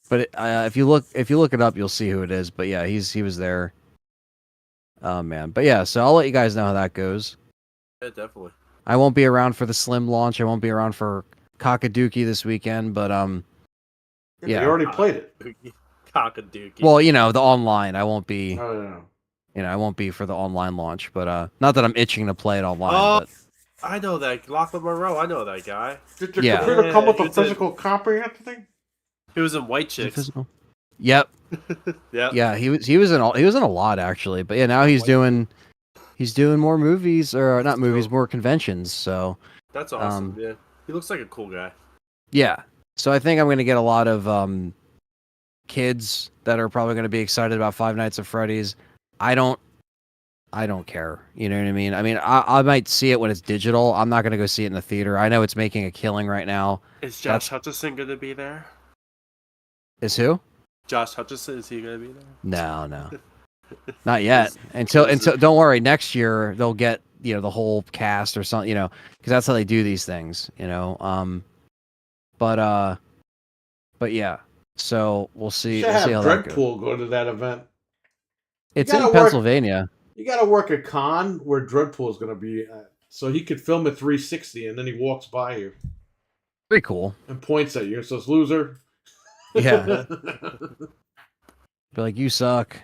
S1: But if you look it up, you'll see who it is. But yeah, he was there. Oh man, but yeah. So I'll let you guys know how that goes.
S4: Yeah, definitely.
S1: I won't be around for the Slim launch. I won't be around for Cockaduki this weekend. But
S2: Yeah, you already played it.
S4: Cockaduki.
S1: Well, the online. I won't be.
S2: Oh yeah.
S1: I won't be for the online launch. But not that I'm itching to play it online.
S4: Oh,
S1: But
S4: I know that Lachlan Monroe. I know that guy.
S2: Did your
S1: Yeah.
S2: computer come with a
S4: It's
S2: physical copy of the thing?
S4: He was in White
S1: is it
S4: Chicks.
S1: physical? Yep.
S4: Yeah.
S1: Yeah, he was in a lot actually. But yeah, now he's doing more movies or not movies, more conventions. So
S4: That's awesome. Yeah. He looks like a cool guy.
S1: yeah. So I think I'm going to get a lot of kids that are probably going to be excited about Five Nights at Freddy's. I don't care. You know what I mean? I mean, I might see it when it's digital. I'm not going to go see it in the theater. I know it's making a killing right now.
S4: Is Josh Hutcherson going to be there?
S1: Is who?
S4: Josh Hutcherson, is he going to be there?
S1: No. Not yet. Until don't worry, next year they'll get, the whole cast or something, because that's how they do these things, But yeah. So we'll see.
S2: You should
S1: We'll see how
S2: have
S1: that goes.
S2: Dreadpool go to that event.
S1: It's
S2: gotta
S1: in
S2: work-
S1: Pennsylvania.
S2: You got to work a con where Dreadpool is going to be at, so he could film at 360 and then he walks by you
S1: Pretty cool.
S2: and points at you and says, "Loser."
S1: Yeah. Be like, you suck.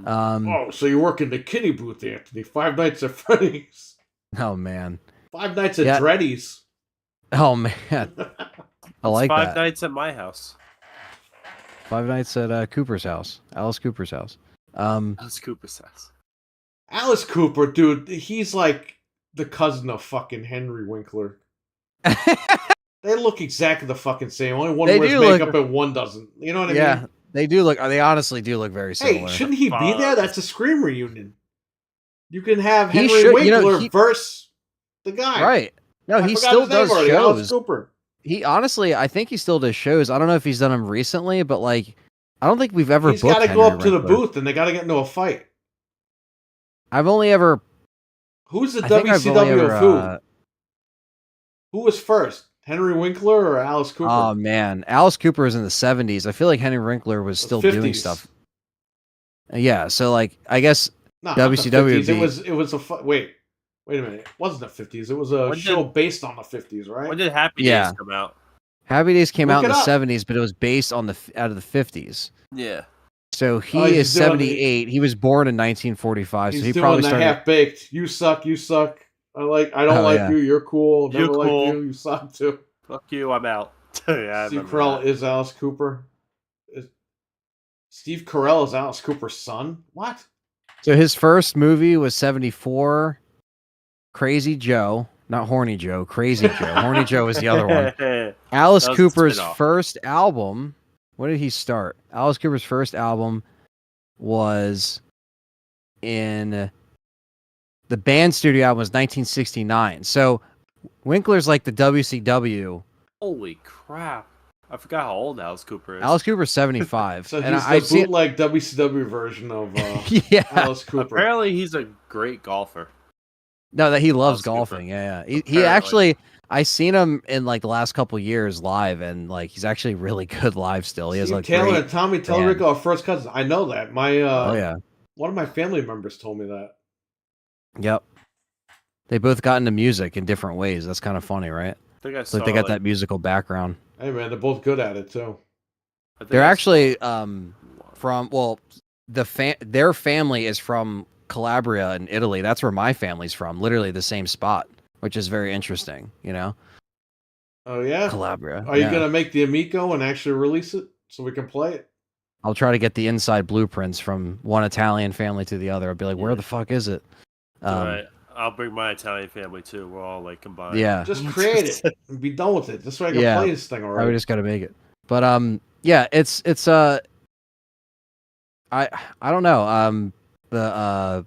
S2: Oh, so you're working the kitty booth, Anthony. Five Nights at Freddy's.
S1: Oh man.
S2: Five Nights at
S1: Yeah.
S2: Dreddy's.
S1: Oh man. I like
S4: Five
S1: that.
S4: Nights at my house.
S1: Five Nights at Cooper's house. Alice Cooper's house.
S4: That's Cooper's house.
S2: Alice Cooper, dude, he's like the cousin of fucking Henry Winkler. They look exactly the fucking same. Only one
S1: They
S2: wears
S1: do look-
S2: makeup and one doesn't. You know what I
S1: yeah,
S2: mean?
S1: they do look. They honestly do look very
S2: Hey,
S1: similar.
S2: shouldn't he be there? That's a Scream reunion. You can have
S1: He
S2: Henry
S1: should-
S2: Winkler versus the guy.
S1: Right. No,
S2: I
S1: he
S2: forgot
S1: still
S2: his name
S1: does
S2: already, Alice
S1: shows.
S2: Cooper.
S1: He honestly, I think he still does shows. I don't know if he's done them recently, but like, I don't think we've ever.
S2: He's
S1: got
S2: got to go up to the booth and they got to get into a fight.
S1: I've only ever.
S2: Who's the
S1: I think I've only
S2: WCW
S1: ever,
S2: of who? Who was first? Henry Winkler or Alice Cooper?
S1: Oh man, Alice Cooper is in the 70s. I feel like Henry Winkler was still doing
S2: 50s.
S1: stuff. Yeah, so like I guess
S2: No,
S1: WCW
S2: not the
S1: would
S2: 50s.
S1: be.
S2: It was a wait a minute. It wasn't the 50s. It was a show based on the 50s, right?
S4: When did Happy
S1: Yeah.
S4: Days come out?
S1: Happy Days came
S2: Look
S1: out in
S2: it
S1: the
S2: up.
S1: 70s, but it was based on out of the 50s.
S4: Yeah.
S1: So he
S2: he's
S1: is
S2: doing
S1: 78. He was born in 1945,
S2: He's
S1: so he
S2: doing
S1: probably
S2: the
S1: started.
S2: half baked. You suck. You suck. I don't
S1: Oh,
S2: like
S1: yeah.
S2: you. You're cool.
S4: You're
S2: Never liked
S4: cool.
S2: you. You suck too.
S4: Fuck you, I'm out. Yeah, I
S2: Steve
S4: remember
S2: Carell
S4: that.
S2: is Alice Cooper. Steve Carell is Alice Cooper's son. What?
S1: So his first movie was 74. Crazy Joe, not Horny Joe. Crazy Joe. Horny Joe was the other one. Alice
S4: That was a
S1: Cooper's
S4: spin-off.
S1: first album. When did he start? Alice Cooper's first album was in the band studio album was 1969. So Winkler's like the WCW.
S4: Holy crap. I forgot how old Alice Cooper is.
S1: Alice Cooper's 75.
S2: So
S1: and
S2: he's
S1: I
S2: the
S1: see
S2: bootleg WCW version of
S1: yeah.
S2: Alice Cooper.
S4: Apparently he's a great golfer.
S1: No, that he loves
S4: Alice Cooper.
S1: golfing. Yeah. He
S4: Apparently.
S1: actually I seen him in like the last couple years live, and like he's actually really good live still. He has
S2: Steve
S1: like
S2: Taylor
S1: great,
S2: and Tommy
S1: band.
S2: Tellerico are first cousins. I know that. My
S1: oh yeah.
S2: one of my family members told me that.
S1: Yep. They both got into music in different ways. That's kind of funny, right?
S4: I think I
S1: It's
S4: saw
S1: like they got that musical background.
S2: Hey man, they're both good at it too.
S4: I think
S1: They're
S4: I saw
S1: actually
S4: one.
S1: from their family is from Calabria in Italy. That's where my family's from. Literally the same spot, which is very interesting. You know,
S2: Oh yeah.
S1: Calabria.
S2: Are you
S1: yeah.
S2: gonna make the Amico and actually release it so we can play it?
S1: I'll try to get the inside blueprints from one Italian family to the other. I'll be like, where the fuck is it?
S4: Alright, I'll bring my Italian family too. We're all like combined.
S1: Yeah.
S2: Just create it and be done with it. This way I can
S1: Yeah.
S2: play this thing
S1: I would
S2: already.
S1: just got to make it. But yeah, it's I don't know.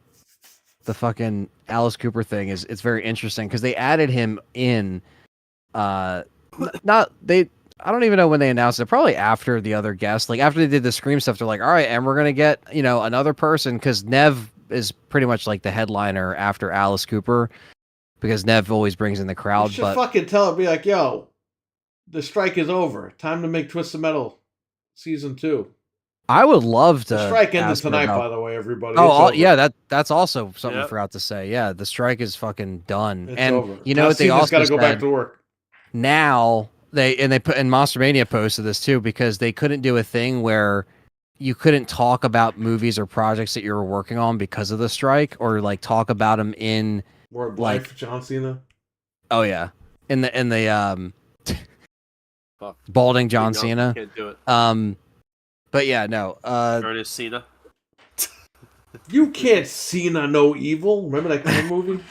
S1: The fucking Alice Cooper thing it's very interesting because they added him in not they I don't even know when they announced it. Probably after the other guests, like after they did the Scream stuff, they're like, all right, and we're gonna get another person because Nev is pretty much like the headliner after Alice Cooper because Nev always brings in the
S2: You
S1: crowd.
S2: should
S1: But
S2: fucking tell it, be like, yo, the strike is over. Time to make Twisted Metal season 2.
S1: I would love to.
S2: The strike ended
S1: ask her
S2: tonight,
S1: about-
S2: by the way, everybody.
S1: Oh,
S2: It's over.
S1: yeah, that's also something I
S4: Yep.
S1: forgot to say. Yeah, the strike is fucking done.
S2: It's
S1: and
S2: over.
S1: you know what they
S2: Cena's
S1: also
S2: gotta go back
S1: said?
S2: to work.
S1: Now they put in Monster Mania posted this too because they couldn't do a thing where you couldn't talk about movies or projects that you were working on because of the strike or like talk about them in
S2: Word
S1: like-
S2: life, John Cena.
S1: oh yeah in the
S4: Fuck.
S1: balding John
S4: No,
S1: Cena.
S4: Can't do it.
S1: But yeah, no.
S4: Ernest Cena.
S2: You can't Cena no evil. Remember that kind of movie?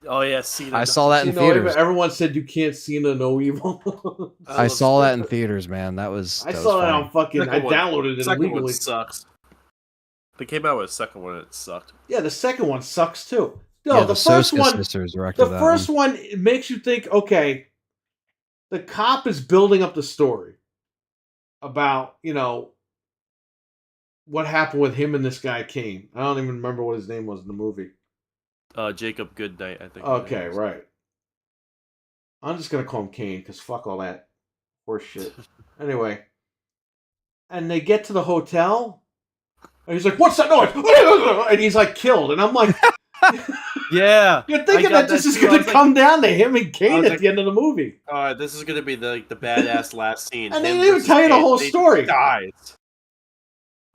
S4: Oh yeah, Cena.
S1: I saw that in
S2: Cena no evil.
S1: theaters.
S2: Everyone said you can't Cena no evil.
S1: I
S4: love
S1: saw that in
S4: Cena.
S1: theaters, man. That was
S2: I
S1: that
S2: saw
S1: was
S2: that
S1: funny.
S2: on fucking. I
S4: Second one-
S2: downloaded it
S4: Second one
S2: illegally.
S4: sucks. They came out with a second one and it sucked.
S2: Yeah, the second one sucks too. No,
S1: Yeah,
S2: the
S1: the
S2: first
S1: Soska
S2: one.
S1: sisters directed
S2: The
S1: that
S2: first
S1: one.
S2: one it makes you think. Okay, the cop is building up the story about what happened with him and this guy Kane. I don't even remember what his name was in the movie.
S4: Jacob Goodnight, I think. his
S2: Okay,
S4: name was.
S2: right. I'm just gonna call him Kane because fuck all that horse shit. Anyway, and they get to the hotel, and he's like, "What's that noise?" And he's like killed, and I'm like,
S4: Yeah.
S2: "You're
S4: I
S2: thinking
S4: got
S2: that this
S4: that
S2: is
S4: too. I
S2: gonna
S4: was like-
S2: come down to him and
S4: I
S2: Kane
S4: was
S2: at
S4: like-
S2: the end of the movie?"
S4: This is gonna be the badass last scene.
S2: And they
S4: Him
S2: didn't even
S4: versus
S2: tell you the
S4: Kane.
S2: whole
S4: They
S2: story.
S4: Dies.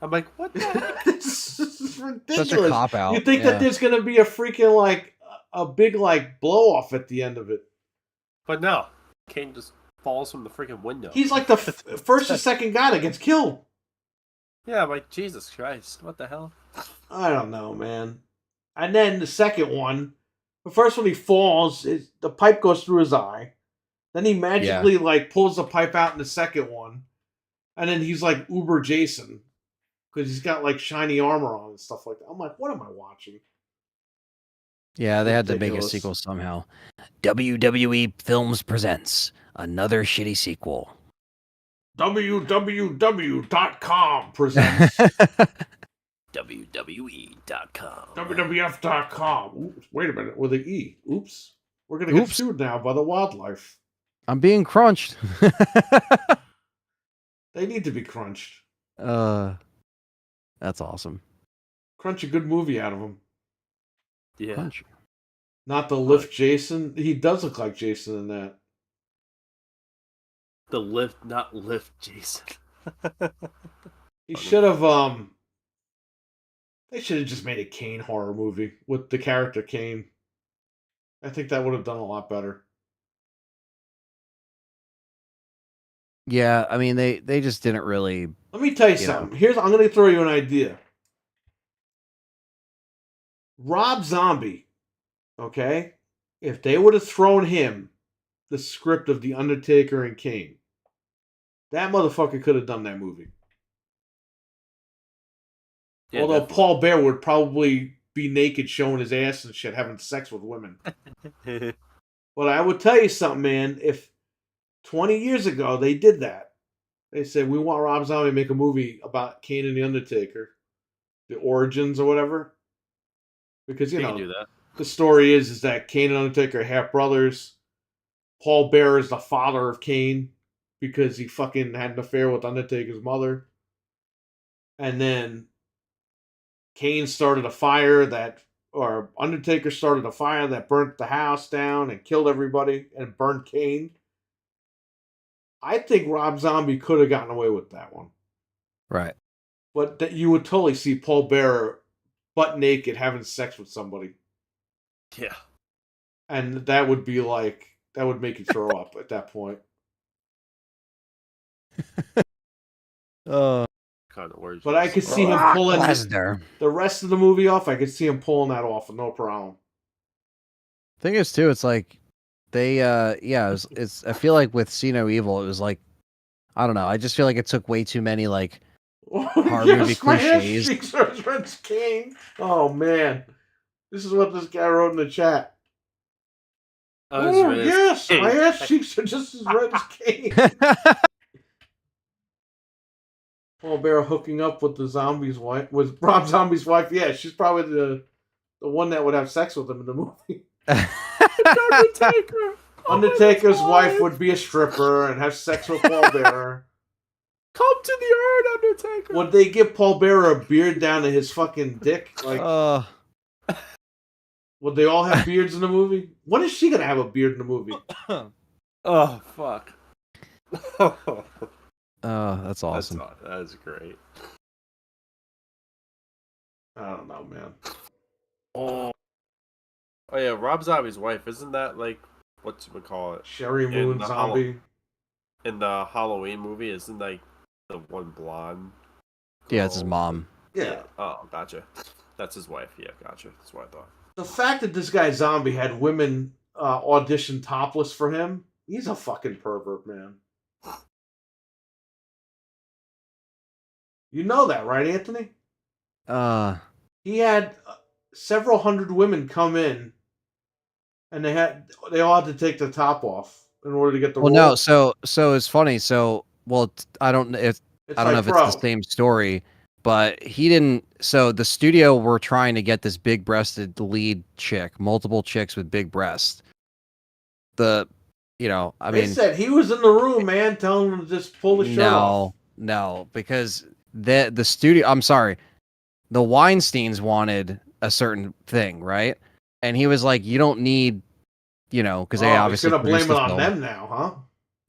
S4: I'm like, what the heck?
S2: This is ridiculous.
S1: Such a cop out.
S2: You think
S1: yeah.
S2: that there's gonna be a freaking like a big like blow off at the end of it?
S4: But no, Kane just falls from the freaking window.
S2: He's like the first or second guy that gets killed.
S4: Yeah, I'm like, Jesus Christ, what the hell?
S2: I don't know, man. And then the second one, the first one he falls, the pipe goes through his eye. Then he magically like pulls the pipe out in the second one, and then he's like Uber Jason because he's got like shiny armor on and stuff like that. I'm like, what am I watching?
S1: Yeah, they had to make a
S2: Ridiculous.
S1: sequel somehow. WWE Films presents another shitty sequel.
S2: www.com presents
S4: WWE.com.
S2: WWF.com. Oops, wait a minute, with an E. Oops. We're gonna get
S1: Oops.
S2: sued now by the wildlife.
S1: I'm being crunched.
S2: They need to be crunched.
S1: That's awesome.
S2: Crunch a good movie out of him.
S4: Yeah.
S1: Crunch.
S2: Not the lift Jason. He does look like Jason in that.
S4: The lift, not lift, Jason.
S2: He should have they should have just made a Kane horror movie with the character Kane. I think that would have done a lot better.
S1: Yeah, I mean they just didn't really.
S2: Let me tell you
S1: You
S2: something. I'm going to throw you an idea. Rob Zombie, okay? If they would have thrown him the script of The Undertaker and Kane, that motherfucker could have done that movie.
S4: Yeah,
S2: Although
S4: definitely.
S2: Paul Bear would probably be naked showing his ass and shit, having sex with women. But I would tell you something, man. If 20 years ago they did that, they said, we want Rob Zombie to make a movie about Kane and The Undertaker, the origins or whatever. Because, you
S4: You
S2: know,
S4: can do that.
S2: the story is that Kane and Undertaker are half brothers. Paul Bear is the father of Kane because he fucking had an affair with Undertaker's mother. And then Kane started a fire or Undertaker started a fire that burnt the house down and killed everybody and burned Kane. I think Rob Zombie could have gotten away with that one.
S1: Right.
S2: But that you would totally see Paul Bearer butt naked having sex with somebody.
S4: Yeah.
S2: And that would be like, that would make you throw up at that point.
S4: Kind of words.
S2: But I could see him pulling the rest of the movie off. I could see him pulling that off with no problem.
S1: Thing is, too, it's like they, it's. I feel like with See No Evil, it was like, I don't know. I just feel like it took way too many like horror movie cliches.
S2: King. Oh man, this is what this guy wrote in the chat. Oh yes, my ass cheeks are just as red as King. Paul Bear hooking up with the zombie's wife, with Rob Zombie's wife. Yeah, she's probably the one that would have sex with him in the movie.
S3: Undertaker.
S2: Undertaker's wife would be a stripper and have sex with Paul Bearer.
S3: Come to the urn, Undertaker.
S2: Would they give Paul Bearer a beard down to his fucking dick? Like, would they all have beards in the movie? When is she gonna have a beard in the movie?
S4: Oh fuck.
S1: That's awesome.
S4: That's great.
S2: I don't know, man.
S4: Oh yeah, Rob Zombie's wife, isn't that like what we call it?
S2: Sherry Moon Zombie.
S4: In the Halloween movie, isn't like the one blonde?
S1: Yeah, it's his mom.
S2: Yeah.
S4: Oh, gotcha. That's his wife. Yeah, gotcha. That's what I thought.
S2: The fact that this guy Zombie had women audition topless for him, he's a fucking pervert, man. You know that, right, Anthony? He had several hundred women come in, and they all had to take the top off in order to get the role.
S1: No, so it's funny. So, I don't know if it's the same story, but he didn't. So the studio were trying to get this big-breasted lead chick, multiple chicks with big breasts. They said he was in the room, man, telling them to just pull the shirt off. No, because the studio. I'm sorry, the Weinsteins wanted a certain thing, right? And he was like, "You don't need." Because they obviously
S2: he's gonna blame it
S1: the
S2: on
S1: film.
S2: them now, huh?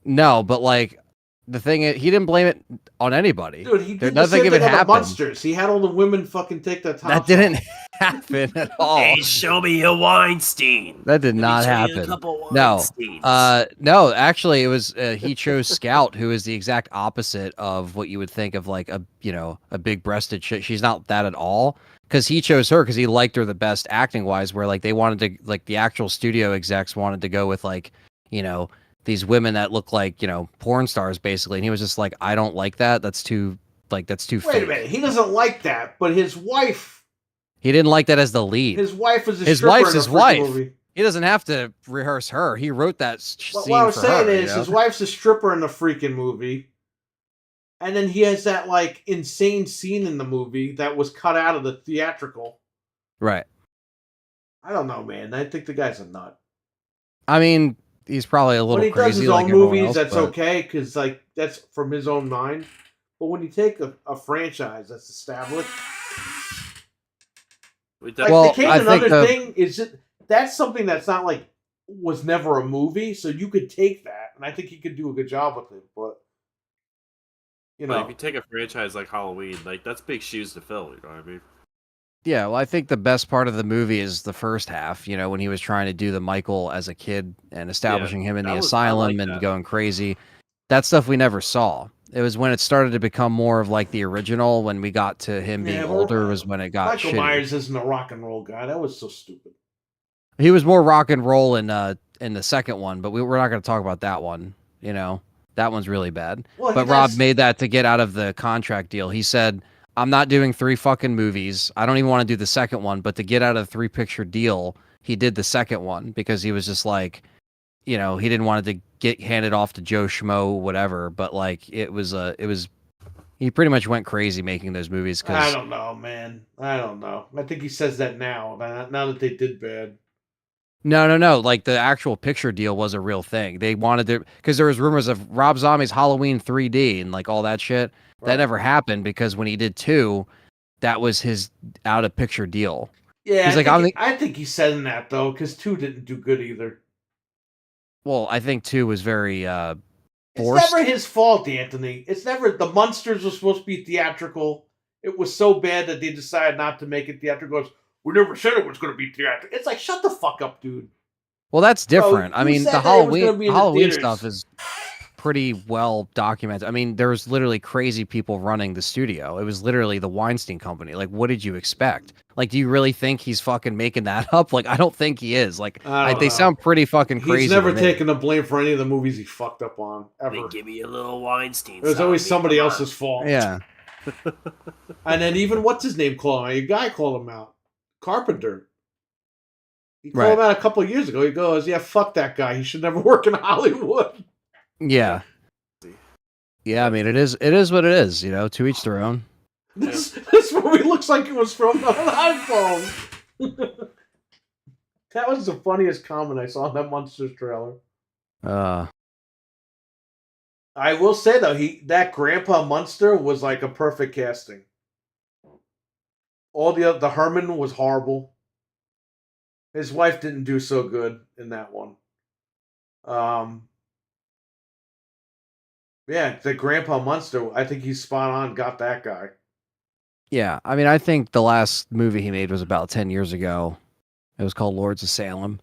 S1: No, but like the thing is, he didn't blame it on anybody.
S2: Dude, he did nothing even happened. Monsters. He had all the women fucking take their tops
S1: That didn't happen at all.
S4: Hey, show me your Weinstein.
S1: That did not happen. No. Actually, it was he chose Scout, who is the exact opposite of what you would think of like a big-breasted chick. She's not that at all. Because he chose her because he liked her the best acting wise, where like they wanted to, like the actual studio execs wanted to go with like, these women that look like, porn stars basically. And he was just like, I don't like that. That's too fake.
S2: Wait a minute. He doesn't like that, but his wife.
S1: He didn't like that as the lead.
S2: His wife is
S1: his wife's his wife. Movie. He doesn't have to rehearse her. He wrote that scene for her. What I was saying is
S2: his wife's a stripper in the freaking movie. And then he has that, like, insane scene in the movie that was cut out of the theatrical.
S1: Right.
S2: I don't know, man. I think the guy's a nut.
S1: I mean, he's probably a little
S2: When he does
S1: crazy
S2: his
S1: like
S2: own
S1: everyone
S2: movies,
S1: else.
S2: that's
S1: But
S2: okay because like that's from his own mind. But when you take a franchise that's established, like
S1: Well,
S2: the Kane
S1: I think
S2: another
S1: the
S2: thing is just that's something that's not like was never a movie, so you could take that, and I think he could do a good job with it. But you
S4: But if
S2: know,
S4: you take a franchise like Halloween, like that's big shoes to fill. You know what I mean?
S1: yeah, well, I think the best part of the movie is the first half. You know, when he was trying to do the Michael as a kid and establishing him in the
S4: I
S1: asylum
S4: like
S1: and
S4: that.
S1: going crazy. That stuff we never saw. It was when it started to become more of like the original. When we got to him being
S2: yeah,
S1: older, was when it got
S2: Michael
S1: shitty.
S2: Myers isn't a rock and roll guy. That was so stupid.
S1: He was more rock and roll in the second one, but we're not going to talk about that one. You know, that one's really bad.
S2: Well,
S1: But Rob made that to get out of the contract deal. He said, "I'm not doing 3 fucking movies. I don't even want to do the second one, but to get out of the 3-picture deal, he did the second one because he was just like, you know, he didn't want it to get handed off to Joe Schmo, whatever. But like, it was he pretty much went crazy making those movies
S2: I
S1: because
S2: don't know, man. I don't know. I think he says that now. Now that they did bad.
S1: no. Like the actual picture deal was a real thing. They wanted to because there was rumors of Rob Zombie's Halloween 3D and like all that shit. That
S2: Right.
S1: never happened because when he did 2, that was his out of picture deal.
S2: Yeah,
S1: He's like,
S2: I think he's saying that though, because 2 didn't do good either.
S1: well, I think 2 was very
S2: It's
S1: forced.
S2: never his fault, Anthony. It's never the Munsters were supposed to be theatrical. It was so bad that they decided not to make it theatrical. We never said it was going to be theatrical. It's like shut the fuck up, dude.
S1: Well, that's
S2: Bro,
S1: different. I
S2: you
S1: mean,
S2: said
S1: the
S2: that it was gonna be in the
S1: Halloween
S2: theaters.
S1: stuff is pretty well documented. I mean, there was literally crazy people running the studio. It was literally the Weinstein Company. Like, what did you expect? Like, do you really think he's fucking making that up? Like, I don't think he is. Like,
S2: I don't
S1: they
S2: know.
S1: sound pretty fucking crazy.
S2: He's never
S1: to me.
S2: taken the blame for any of the movies he fucked up on ever.
S4: Give me a little Weinstein.
S2: It was always somebody else's fault.
S1: Yeah.
S2: And then even what's his name called him out? A guy called him out. Carpenter. He called him out a couple of years ago. He goes, "Yeah, fuck that guy. He should never work in Hollywood."
S1: Yeah. Yeah, I mean, it is what it is, you know, to each their own.
S2: This movie looks like it was from an iPhone. That was the funniest comment I saw in that Monsters trailer. I will say though, that Grandpa Munster was like a perfect casting. All the Herman was horrible. His wife didn't do so good in that one. Yeah, the Grandpa Munster, I think he's spot on. Got that guy.
S1: Yeah, I mean, I think the last movie he made was about 10 years ago. It was called Lords of Salem.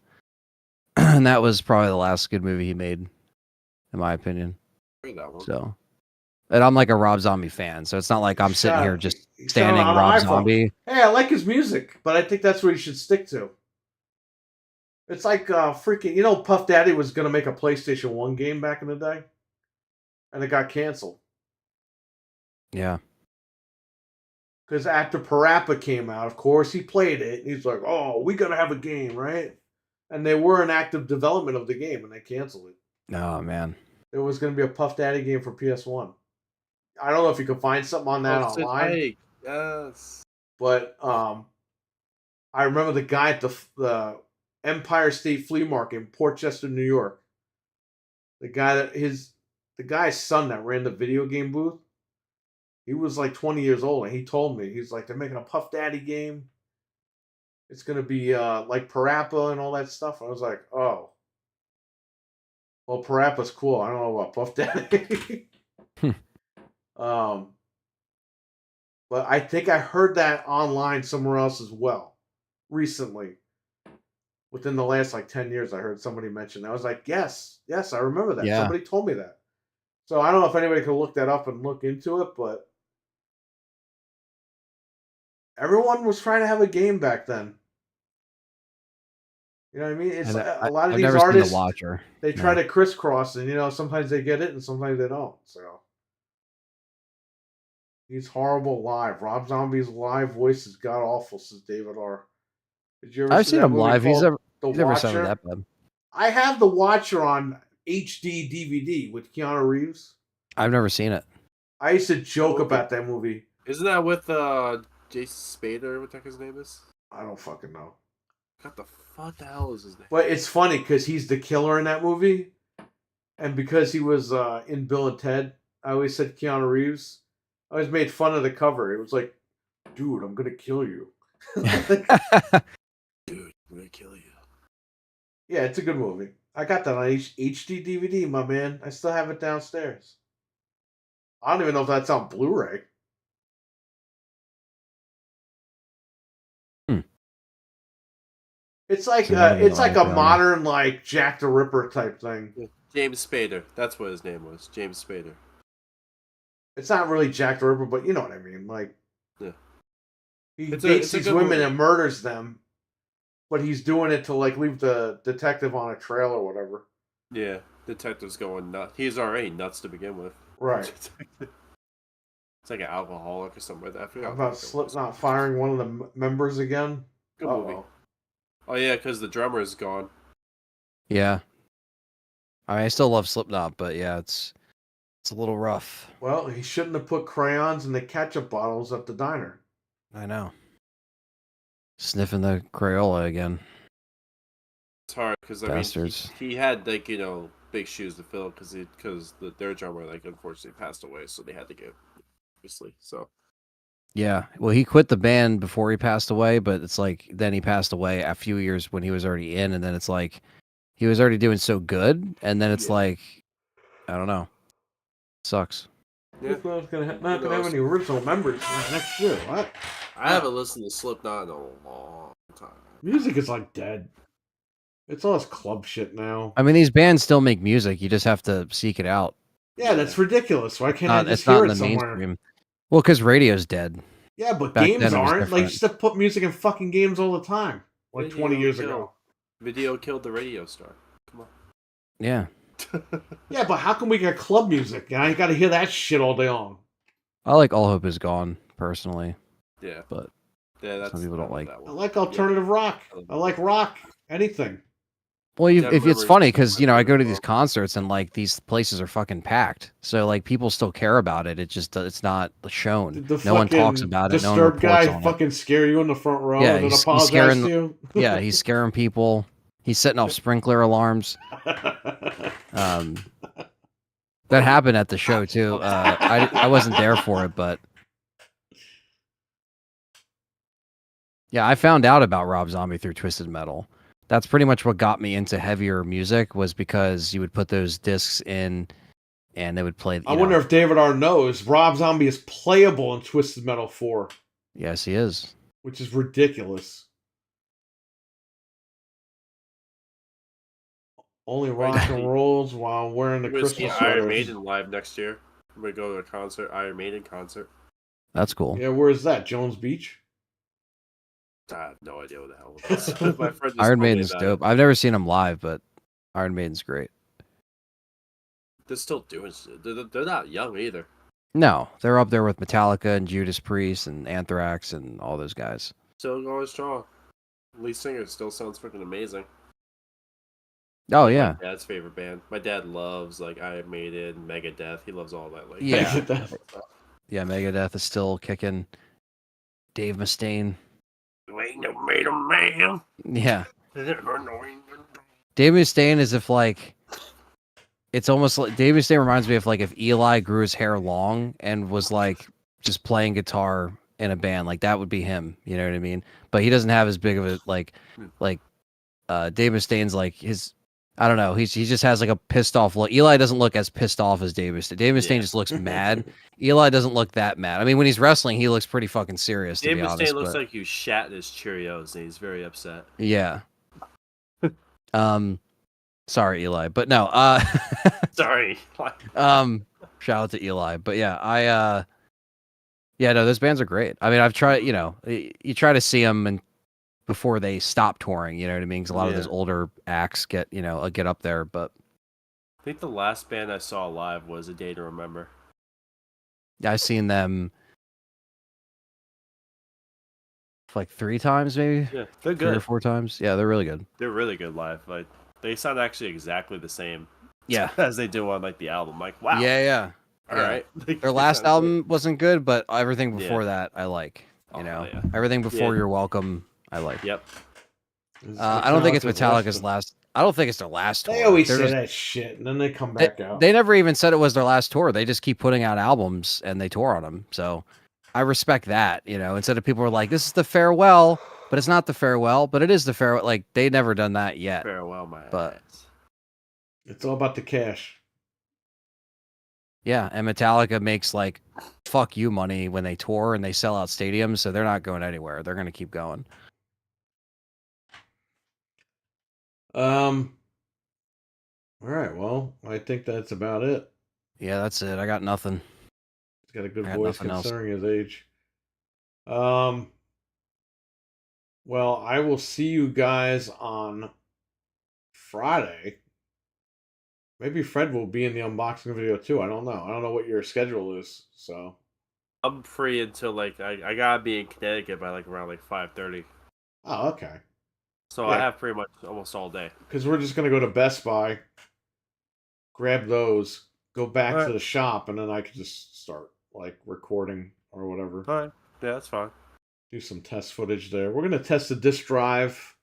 S1: And that was probably the last good movie he made, in my opinion. So, and I'm like a Rob Zombie fan, so it's not like I'm sitting here just standing Rob Zombie.
S2: Hey, I like his music, but I think that's what he should stick to. It's like freaking, you know, Puff Daddy was going to make a PlayStation 1 game back in the day, and it got canceled.
S1: Yeah.
S2: Because after Parappa came out, of course, he played it, and he's like, oh, we got to have a game, right? And they were in active development of the game, and they canceled it.
S1: Oh, man.
S2: There was going to be a Puff Daddy game for PS1. I don't know if you can find something on that online.
S3: Yes.
S2: But I remember the guy at the Empire State Flea Market in Port Chester, New York. The guy's son that ran the video game booth. He was like 20 years old, and he told me, he's like, they're making a Puff Daddy game. It's gonna be like Parappa and all that stuff. I was like, oh. Well, Parappa's cool. I don't know about Puff Daddy. But I think I heard that online somewhere else as well. Recently. Within the last like 10 years, I heard somebody mention that. I was like, yes, I remember that.
S1: Yeah.
S2: Somebody told me that. So I don't know if anybody can look that up and look into it, but everyone was trying to have a game back then. You know what I mean? It's a lot of
S1: I've
S2: these
S1: never
S2: artists,
S1: seen The Watcher.
S2: they try to crisscross, and you know, sometimes they get it and sometimes they don't. So he's horrible live. Rob Zombie's live voice is god awful, says David R. Did you ever
S1: I've
S2: see
S1: seen
S2: that
S1: him
S2: movie
S1: live. He's
S2: called
S1: never,
S2: The
S1: never sounded
S2: Watcher?
S1: that bad.
S2: I have The Watcher on HD DVD with Keanu Reeves.
S1: I've never seen it.
S2: I used to joke about that movie.
S3: Isn't that with Jason Spader? What the heck his name is?
S2: I don't fucking know.
S3: What the hell is his name?
S2: But it's funny because he's the killer in that movie, and because he was in Bill and Ted, I always said Keanu Reeves. I always made fun of the cover. It was like, dude, I'm gonna kill you.
S3: Dude, I'm gonna kill you.
S2: Yeah, it's a good movie. I got that on HD DVD, my man. I still have it downstairs. I don't even know if that's on Blu-ray. It's like
S1: So now
S2: it's
S1: they're
S2: like a
S1: all down.
S2: modern like Jack the Ripper type thing.
S3: James Spader. That's what his name was. James Spader.
S2: It's not really Jack the Ripper, but you know what I mean. Like,
S3: Yeah.
S2: he
S3: It's
S2: dates
S3: a
S2: these
S3: good
S2: women
S3: movie.
S2: and murders them, but he's doing it to like leave the detective on a trail or whatever.
S3: Yeah, detective's going nuts. He's already nuts to begin with.
S2: Right.
S3: It's like an alcoholic or something like that. I forgot
S2: About
S3: what it was.
S2: Slipknot firing one of the members again.
S3: Good movie.
S2: Uh-oh.
S3: Oh yeah, because the drummer is gone.
S1: Yeah. I mean, I still love Slipknot, but yeah, it's a little rough.
S2: Well, he shouldn't have put crayons in the ketchup bottles at the diner.
S1: I know. Sniffing the Crayola again.
S3: It's hard because I
S1: Bastards.
S3: mean he had like big shoes to fill because their drummer like unfortunately passed away, so they had to go obviously. So
S1: Yeah. Well, he quit the band before he passed away, but it's like then he passed away a few years when he was already in, and then it's like he was already doing so good, and then it's
S3: Yeah.
S1: like I don't know. Sucks.
S3: yeah,
S2: It's not gonna have any original members next year. What?
S3: I haven't listened to Slipknot in a long time.
S2: Music is like dead. It's all this club shit now.
S1: I mean, these bands still make music. You just have to seek it out.
S2: Yeah, that's ridiculous. Why can't I just
S1: It's not
S2: hear
S1: in
S2: it
S1: the
S2: somewhere?
S1: mainstream. Well, because radio's dead.
S2: Yeah, but
S1: Back
S2: games
S1: then it was
S2: aren't. Like, you
S1: different.
S2: used to put music in fucking games all the time. Like
S3: Video
S2: 20 years
S3: killed.
S2: ago.
S3: Video killed the radio star. Come
S1: Yeah.
S3: on.
S2: Yeah, but how can we get club music? I gotta hear that shit all day long.
S1: I like All Hope Is Gone, personally.
S3: Yeah,
S1: But
S3: yeah, that's
S1: some people don't
S3: I love
S1: like-
S3: that
S2: I
S3: one.
S2: like alternative rock. I like rock. Anything.
S1: Well,
S3: Dead
S1: if it's
S3: River's
S1: funny
S3: my
S1: because I go to these
S3: favorite.
S1: concerts and like these places are fucking packed, so like people still care about it. It just it's not shown.
S2: The
S1: No one talks
S2: fucking
S1: about it. No one
S2: Disturbed
S1: reports
S2: guy
S1: on it.
S2: fucking scare you in the front row
S1: Yeah,
S2: and then
S1: he's
S2: apologize
S1: scaring-
S2: to you.
S1: Yeah, he's scaring people. He's setting off sprinkler alarms. That happened at the show too. I wasn't there for it, but yeah, I found out about Rob Zombie through Twisted Metal. That's pretty much what got me into heavier music was because you would put those discs in, and they would play.
S2: I wonder if David R knows Rob Zombie is playable in Twisted Metal 4,
S1: Yes, he is.
S2: which is ridiculous. Only rock and rolls while wearing the
S3: I'm gonna see
S2: Christmas
S3: Iron
S2: sweaters.
S3: Maiden live next year. I'm gonna go to a concert, Iron Maiden concert.
S1: That's cool.
S2: Yeah, where's that? Jones Beach?
S3: I have no idea what the hell it is. My friend just
S1: Iron
S3: told me
S1: Maiden's
S3: about
S1: dope.
S3: it.
S1: I've never seen him live, but Iron Maiden's great.
S3: They're still doing shit. They're not young either.
S1: No, they're up there with Metallica and Judas Priest and Anthrax and all those guys.
S3: Still going strong. Lead singer still sounds freaking amazing.
S1: Oh yeah,
S3: My dad's favorite band. My dad loves like Iron Maiden, Megadeth. He loves all that. Like
S1: Yeah.
S2: Megadeth.
S1: yeah. Megadeth is still kicking. Dave Mustaine.
S3: You ain't no Maiden man.
S1: Yeah,
S3: Never knowing.
S1: Dave Mustaine is if like. It's almost like Dave Mustaine reminds me of like if Eli grew his hair long and was like just playing guitar in a band, like that would be him. You know what I mean? But he doesn't have as big of a like Dave Mustaine's like his. I don't know. He just has like a pissed off look. Eli doesn't look as pissed off as Dave Mustaine. Dave Mustaine
S3: Yeah.
S1: just looks mad. Eli doesn't look that mad. I mean, when he's wrestling, he looks pretty fucking serious. To
S3: Dave
S1: be
S3: Mustaine
S1: honest,
S3: looks
S1: but-
S3: like you shat his Cheerios and he's very upset.
S1: yeah. Sorry, Eli, but no.
S3: Sorry.
S1: Shout out to Eli, but yeah, yeah, no, those bands are great. I mean, I've tried. You know, you try to see them and before they stop touring. You know what I mean? Because a lot of those
S3: Yeah.
S1: older acts get up there, but.
S3: I think the last band I saw live was A Day to Remember.
S1: I've seen them like 3 times, maybe
S3: Yeah, they're
S1: 3 or
S3: good.
S1: 4 times. Yeah, they're really good.
S3: They're really good live. Like they sound actually exactly the same
S1: Yeah,
S3: as they do on like the album. Like wow.
S1: yeah.
S3: All
S1: yeah.
S3: right.
S1: Their last album wasn't good, but everything before that I like. You
S3: Oh,
S1: know,
S3: yeah.
S1: everything before
S3: Yeah.
S1: You're Welcome, I like.
S3: Yep.
S1: I don't think it's
S2: Metallica's last
S1: Metallica's
S2: tour.
S1: last. I don't think it's their last tour.
S2: They always
S1: They're
S2: say
S1: just-
S2: that shit, and then they come
S1: they,
S2: back out.
S1: they never even said it was their last tour. They just keep putting out albums and they tour on them. So I respect that. You know, instead of people were like, "This is the farewell," but it's not the farewell, but it is the farewell. Like they never done that yet.
S4: Farewell, my
S1: But-
S4: ass.
S2: It's all about the cash.
S1: Yeah, and Metallica makes like fuck you money when they tour and they sell out stadiums, so they're not going anywhere. They're gonna keep going.
S2: All right. Well, I think that's about it.
S1: Yeah, that's it. I got nothing.
S2: He's got a good
S1: I got
S2: voice
S1: nothing else.
S2: considering his age. Well, I will see you guys on Friday. Maybe Fred will be in the unboxing video too. I don't know. I don't know what your schedule is. So
S4: I'm free until like I gotta be in Connecticut by like around like 5:30.
S2: oh, okay.
S4: So I
S2: Yeah.
S4: have pretty much almost all day.
S2: Because we're just gonna go to Best Buy, grab those, go back to
S4: Alright.
S2: the shop, and then I could just start like recording or whatever.
S4: All right. Yeah, that's fine.
S2: Do some test footage there. We're gonna test the disk drive.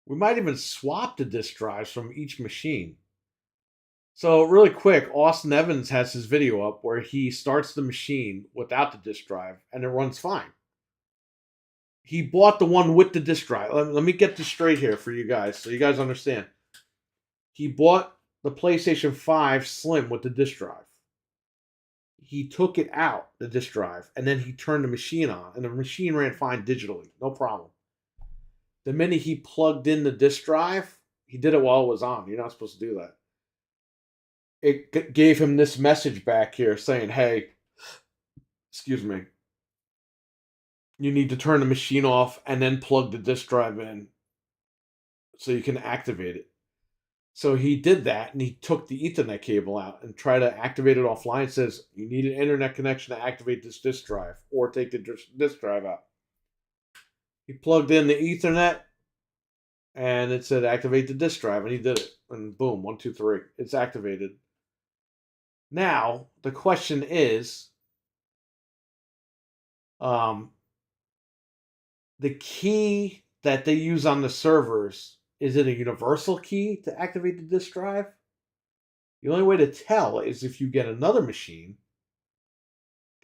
S2: We might even swap the disk drives from each machine. So really quick, Austin Evans has his video up where he starts the machine without the disk drive and it runs fine. He bought the one with the disk drive. Let me get this straight here for you guys so you guys understand. He bought the PlayStation 5 Slim with the disk drive. He took it out, the disk drive, and then he turned the machine on, and the machine ran fine digitally, no problem. The minute he plugged in the disk drive, he did it while it was on. You're not supposed to do that. It gave him this message back here saying, hey, excuse me, you need to turn the machine off and then plug the disk drive in so you can activate it. So he did that, and he took the Ethernet cable out and tried to activate it offline. It says, you need an internet connection to activate this disk drive, or take the disk drive out. He plugged in the Ethernet, and it said, activate the disk drive, and he did it. And boom, 1, 2, 3. It's activated. Now, the question is, the key that they use on the servers, is it a universal key to activate the disk drive? The only way to tell is if you get another machine,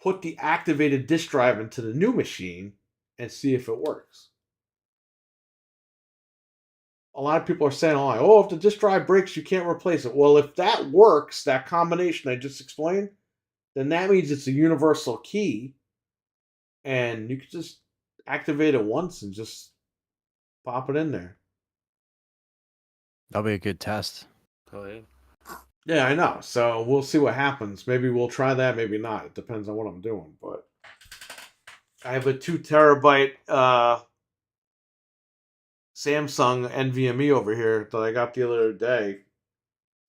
S2: put the activated disk drive into the new machine, and see if it works. A lot of people are saying, oh, if the disk drive breaks, you can't replace it. Well, if that works, that combination I just explained, then that means it's a universal key, and you can just activate it once and just pop it in there.
S1: That'll be a good test.
S4: Oh yeah.
S2: Yeah, I know. So we'll see what happens. Maybe we'll try that, maybe not. It depends on what I'm doing. But I have a 2 terabyte Samsung NVMe over here that I got the other day.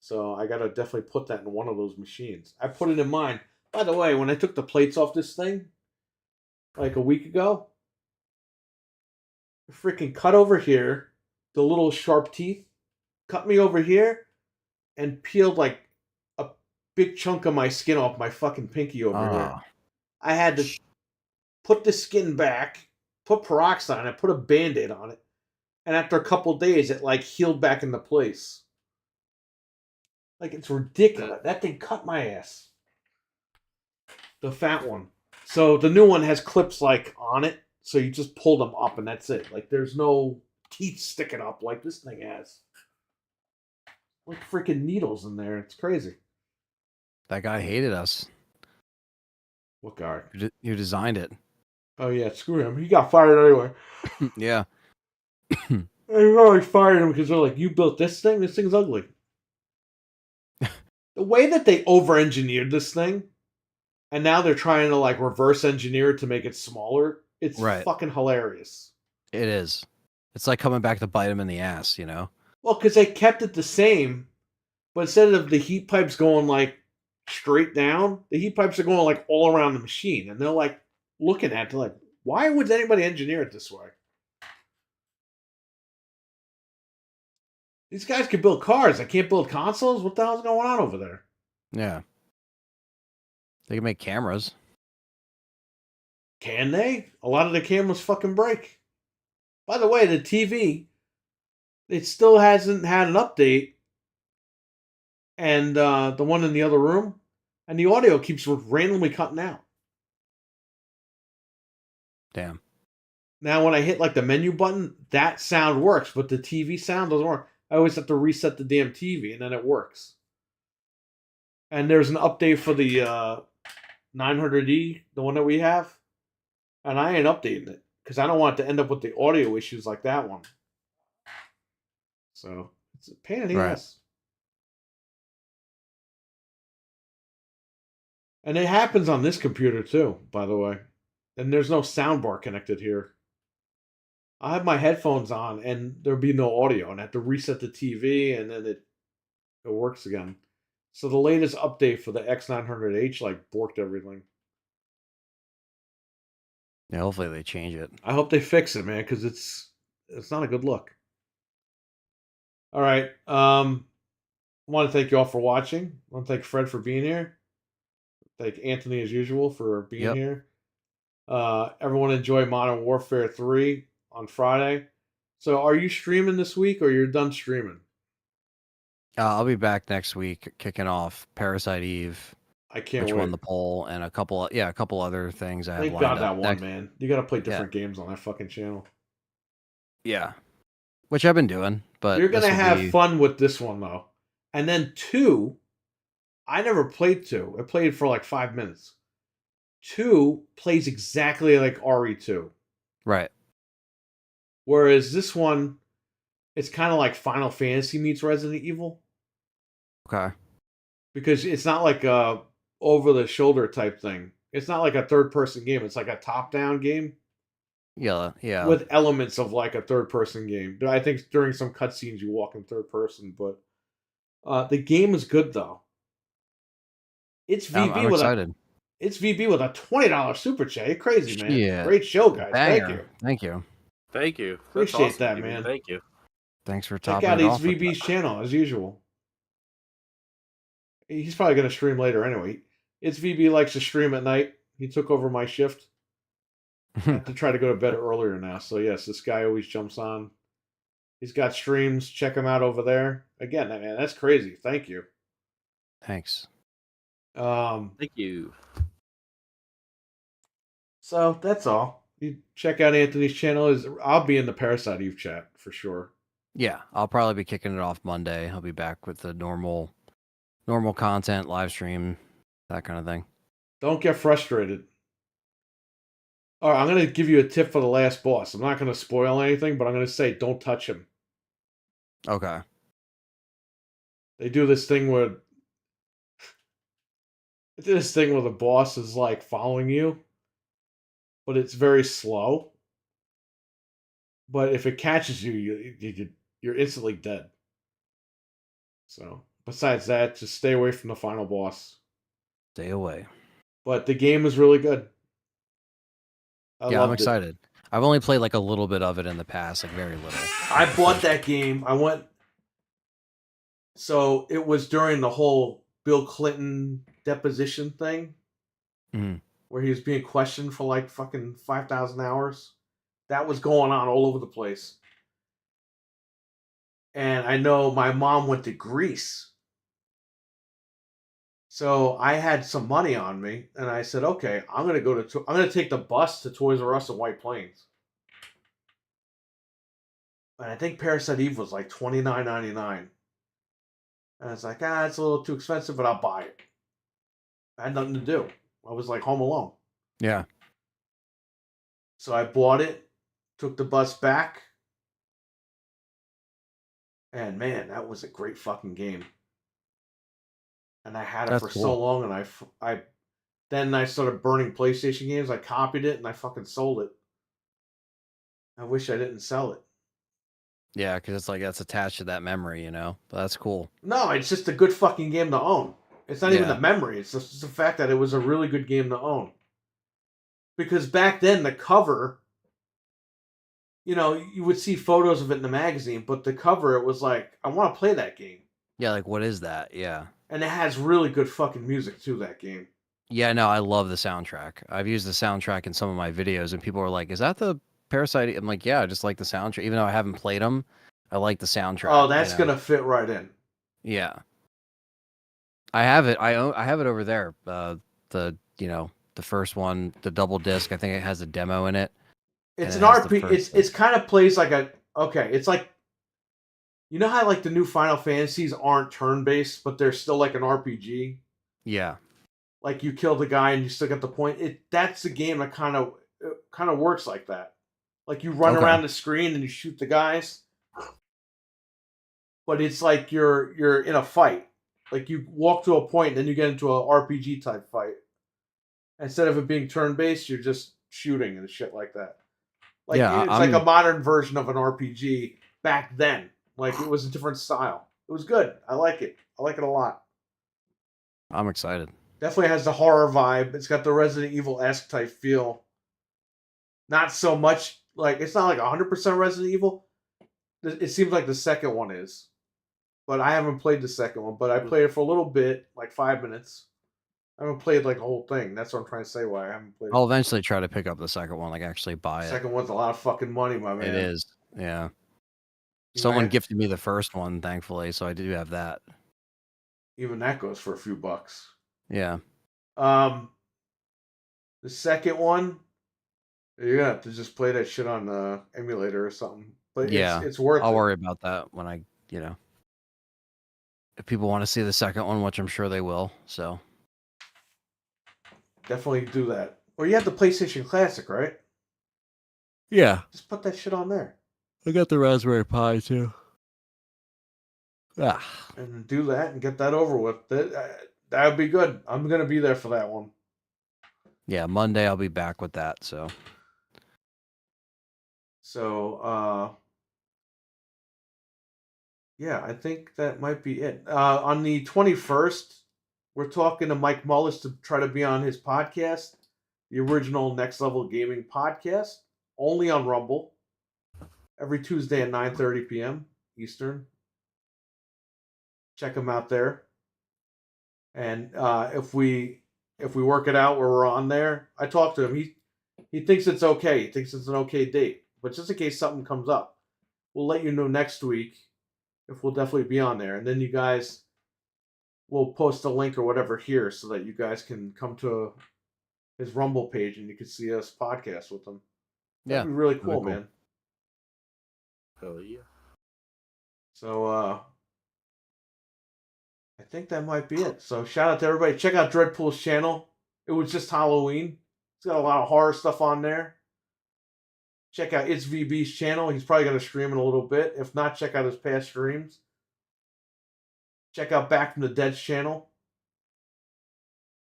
S2: So I gotta definitely put that in one of those machines. I put it in mine. By the way, when I took the plates off this thing, like a week ago, freaking cut over here, the little sharp teeth, cut me over here, and peeled like a big chunk of my skin off my fucking pinky over here.
S1: Ah,
S2: I had to put the skin back, put peroxide on it, put a Band-Aid on it, and after a couple days, it like healed back into place. Like, it's ridiculous. That thing cut my ass. The fat one. So the new one has clips like on it, so you just pull them up and that's it. Like, there's no teeth sticking up like this thing has. Like freaking needles in there. It's crazy.
S1: that guy hated us.
S2: What guy?
S1: You designed it.
S2: Oh yeah, screw him. He got fired anyway.
S1: Yeah.
S2: They probably fired him because they're like, you built this thing? This thing's ugly. The way that they over-engineered this thing, and now they're trying to like reverse engineer it to make it smaller, it's
S1: Right.
S2: fucking hilarious.
S1: It is. It's like coming back to bite him in the ass, you know?
S2: Well, because they kept it the same, but instead of the heat pipes going like straight down, the heat pipes are going like all around the machine. And they're like looking at it, like, why would anybody engineer it this way? These guys can build cars. They can't build consoles. What the hell's going on over there?
S1: Yeah. They can make cameras.
S2: Can they? A lot of the cameras fucking break. By the way, the TV, it still hasn't had an update, and the one in the other room, and the audio keeps randomly cutting out.
S1: Damn.
S2: Now, when I hit like the menu button, that sound works, but the TV sound doesn't work. I always have to reset the damn TV, and then it works. And there's an update for the 900E, the one that we have, and I ain't updating it because I don't want it to end up with the audio issues like that one. So it's a pain in the ass. And it happens on this computer too, by the way. And there's no soundbar connected here. I have my headphones on and there'll be no audio, and I have to reset the TV, and then it works again. So the latest update for the X900H like borked everything.
S1: Yeah, hopefully they change it.
S2: I hope they fix it, man, because it's not a good look. All right. I want to thank you all for watching. I want to thank Fred for being here. Thank Anthony as usual for being here. Everyone enjoy Modern Warfare 3 on Friday. So are you streaming this week or you're done streaming?
S1: I'll be back next week, kicking off Parasite Eve.
S2: I can't
S1: which
S2: wait.
S1: won the poll, and a couple other things I have
S2: Thank
S1: lined
S2: God
S1: up.
S2: that one, man. You got to play different games on that fucking channel.
S1: Yeah, which I've been doing, but
S2: you're gonna have fun with this one though. And then 2, I never played 2. I played for like 5 minutes. 2 plays exactly like RE2.
S1: Right.
S2: Whereas this one, it's kind of like Final Fantasy meets Resident Evil.
S1: Okay.
S2: Because it's not like a over-the-shoulder type thing. It's not like a third-person game. It's like a top-down game.
S1: Yeah.
S2: With elements of like a third-person game. I think during some cutscenes you walk in third person, but the game is good though. It's VB
S1: I'm excited.
S2: It's VB with a $20 super chat. You're crazy, man.
S1: Yeah.
S2: Great show, guys.
S1: Banger.
S2: Thank you.
S4: Thank you.
S2: Appreciate
S4: awesome,
S2: that,
S4: Steven.
S2: man.
S4: Thank you.
S1: Thanks for
S2: Check
S1: topping
S2: out
S1: it
S2: his
S1: off with
S2: VB's
S1: that.
S2: channel as usual. He's probably going to stream later anyway. It's VB likes to stream at night. He took over my shift. I have to try to go to bed earlier now. So yes, this guy always jumps on. He's got streams. Check him out over there. Again, man, that's crazy. Thank you.
S1: Thanks.
S4: Thank you.
S2: So that's all. You check out Anthony's channel. I'll be in the Parasite Eve chat for sure.
S1: Yeah, I'll probably be kicking it off Monday. I'll be back with the normal content, live stream, that kind of thing.
S2: Don't get frustrated. All right, I'm going to give you a tip for the last boss. I'm not going to spoil anything, but I'm going to say don't touch him.
S1: Okay.
S2: They do this thing where the boss is like following you, but it's very slow. But if it catches you, you're instantly dead. So, besides that, just stay away from the final boss.
S1: Stay away.
S2: But the game is really good.
S1: I'm excited. I've only played like a little bit of it in the past, like very little.
S2: I bought that game. So it was during the whole Bill Clinton deposition thing, where he was being questioned for like fucking 5,000 hours. That was going on all over the place. And I know my mom went to Greece. So I had some money on me, and I said, "Okay, I'm going to take the bus to Toys R Us in White Plains." And I think Parasite Eve was like $29.99. And I was like, it's a little too expensive, but I'll buy it. I had nothing to do. I was like home alone.
S1: Yeah.
S2: So I bought it, took the bus back, and man, that was a great fucking game. And I had it for so long, and then I started burning PlayStation games. I copied it, and I fucking sold it. I wish I didn't sell it.
S1: Yeah, because it's like that's attached to that memory, But that's cool.
S2: No, it's just a good fucking game to own. It's not even the memory. It's just the fact that it was a really good game to own. Because back then, the cover, you would see photos of it in the magazine, but the cover, it was like, I want to play that game.
S1: Yeah, like, what is that? Yeah.
S2: And it has really good fucking music, too, that game.
S1: Yeah, no, I love the soundtrack. I've used the soundtrack in some of my videos, and people are like, is that the Parasite? I'm like, yeah, I just like the soundtrack. Even though I haven't played them, I like the soundtrack.
S2: Oh, that's
S1: you know?
S2: gonna fit right in.
S1: Yeah. I have it. I have it over there. The the first one, the double disc. I think it has a demo in it.
S2: It's
S1: And
S2: an
S1: it has the
S2: RP.
S1: first
S2: It's kind of plays like a. Okay, it's like. You know how like the new Final Fantasies aren't turn based, but they're still like an RPG.
S1: Yeah.
S2: Like you kill the guy and you still get the point. That's a game that kind of works like that. Like you run
S1: Okay.
S2: around the screen and you shoot the guys, but it's like you're in a fight. Like you walk to a point and then you get into a RPG type fight. Instead of it being turn based, you're just shooting and shit like that. Like
S1: Yeah,
S2: it's like a modern version of an RPG back then. Like it was a different style. It was good. I like it. I like it a lot.
S1: I'm excited.
S2: Definitely has the horror vibe. It's got the Resident Evil-esque type feel. Not so much like it's not like 100% Resident Evil. It seems like the second one is, but I haven't played the second one. But I played it for a little bit, like 5 minutes. I haven't played like the whole thing. That's what I'm trying to say. Why I haven't played.
S1: I'll eventually try to pick up the second one, like actually buy
S2: The
S1: it.
S2: second one's a lot of fucking money, my man.
S1: It is. Yeah.
S2: You
S1: Someone
S2: might-
S1: gifted me the first one, thankfully, so I do have that.
S2: Even that goes for a few bucks.
S1: Yeah.
S2: The second one, you're gonna have to just play that shit on the emulator or something. But
S1: Yeah,
S2: it's worth
S1: I'll
S2: it.
S1: worry about that when I, if people want to see the second one, which I'm sure they will. So
S2: Definitely do that. Or you have the PlayStation Classic, right?
S1: yeah,
S2: Just put that shit on there.
S1: I got the Raspberry Pi too. Ah,
S2: And do that and get that over with. That would be good. I'm gonna be there for that one.
S1: yeah. Monday I'll be back with that. So
S2: yeah, I think that might be it. On the 21st, we're talking to Mike Mullis to try to be on his podcast, the original Next Level Gaming podcast, only on Rumble, every Tuesday at 9:30 p.m. Eastern. Check him out there. And if we work it out where we're on there, I talked to him. He thinks it's okay. He thinks it's an okay date. But just in case something comes up, we'll let you know next week if we'll definitely be on there. And then you guys will post a link or whatever here so that you guys can come to his Rumble page and you can see us podcast with him.
S1: yeah,
S2: That'd be really
S1: that'd be
S2: cool,
S1: cool.
S2: man.
S4: Hell yeah.
S2: So I think that might be it. So shout out to everybody. Check out Dreadpool's channel. It was just Halloween. It's got a lot of horror stuff on there. Check out It's VB's channel. He's probably going to stream in a little bit. If not, check out his past streams. Check out Back from the Dead's channel.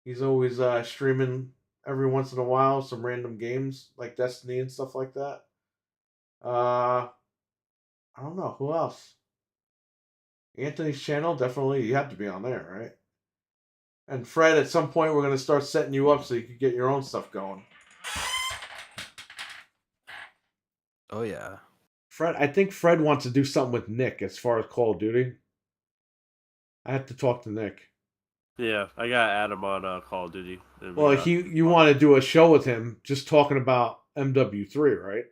S2: He's always streaming every once in a while some random games like Destiny and stuff like that. I don't know. Who else? Anthony's channel, definitely. You have to be on there, right? And Fred, at some point, we're going to start setting you up so you can get your own stuff going.
S1: oh yeah.
S2: Fred, I think Fred wants to do something with Nick as far as Call of Duty. I have to talk to Nick.
S4: Yeah, I gotta add him on Call of Duty. And we
S2: Well,
S4: got-
S2: you want to do a show with him, just talking about MW3, right?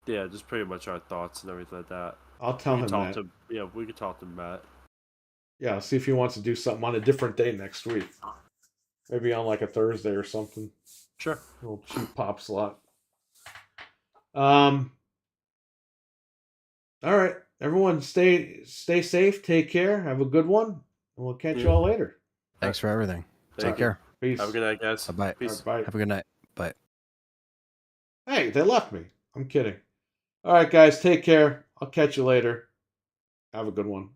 S4: Yeah, just pretty much our thoughts and everything like that.
S2: I'll tell
S4: We
S2: him
S4: could talk
S2: that.
S4: to we could talk to Matt.
S2: Yeah, I'll see if he wants to do something on a different day next week. Maybe on like a Thursday or something.
S4: Sure.
S2: A little cheap pop slot. All right, everyone, stay safe. Take care. Have a good one, and we'll catch you all later.
S1: Thanks for everything.
S4: Thank
S1: Take
S4: you.
S1: care.
S2: Peace.
S4: Have a good night, guys.
S1: Bye-bye.
S4: Peace.
S2: All right, bye.
S1: Have a good night. Bye.
S2: Hey, they left me. I'm kidding. All right, guys, take care. I'll catch you later. Have a good one.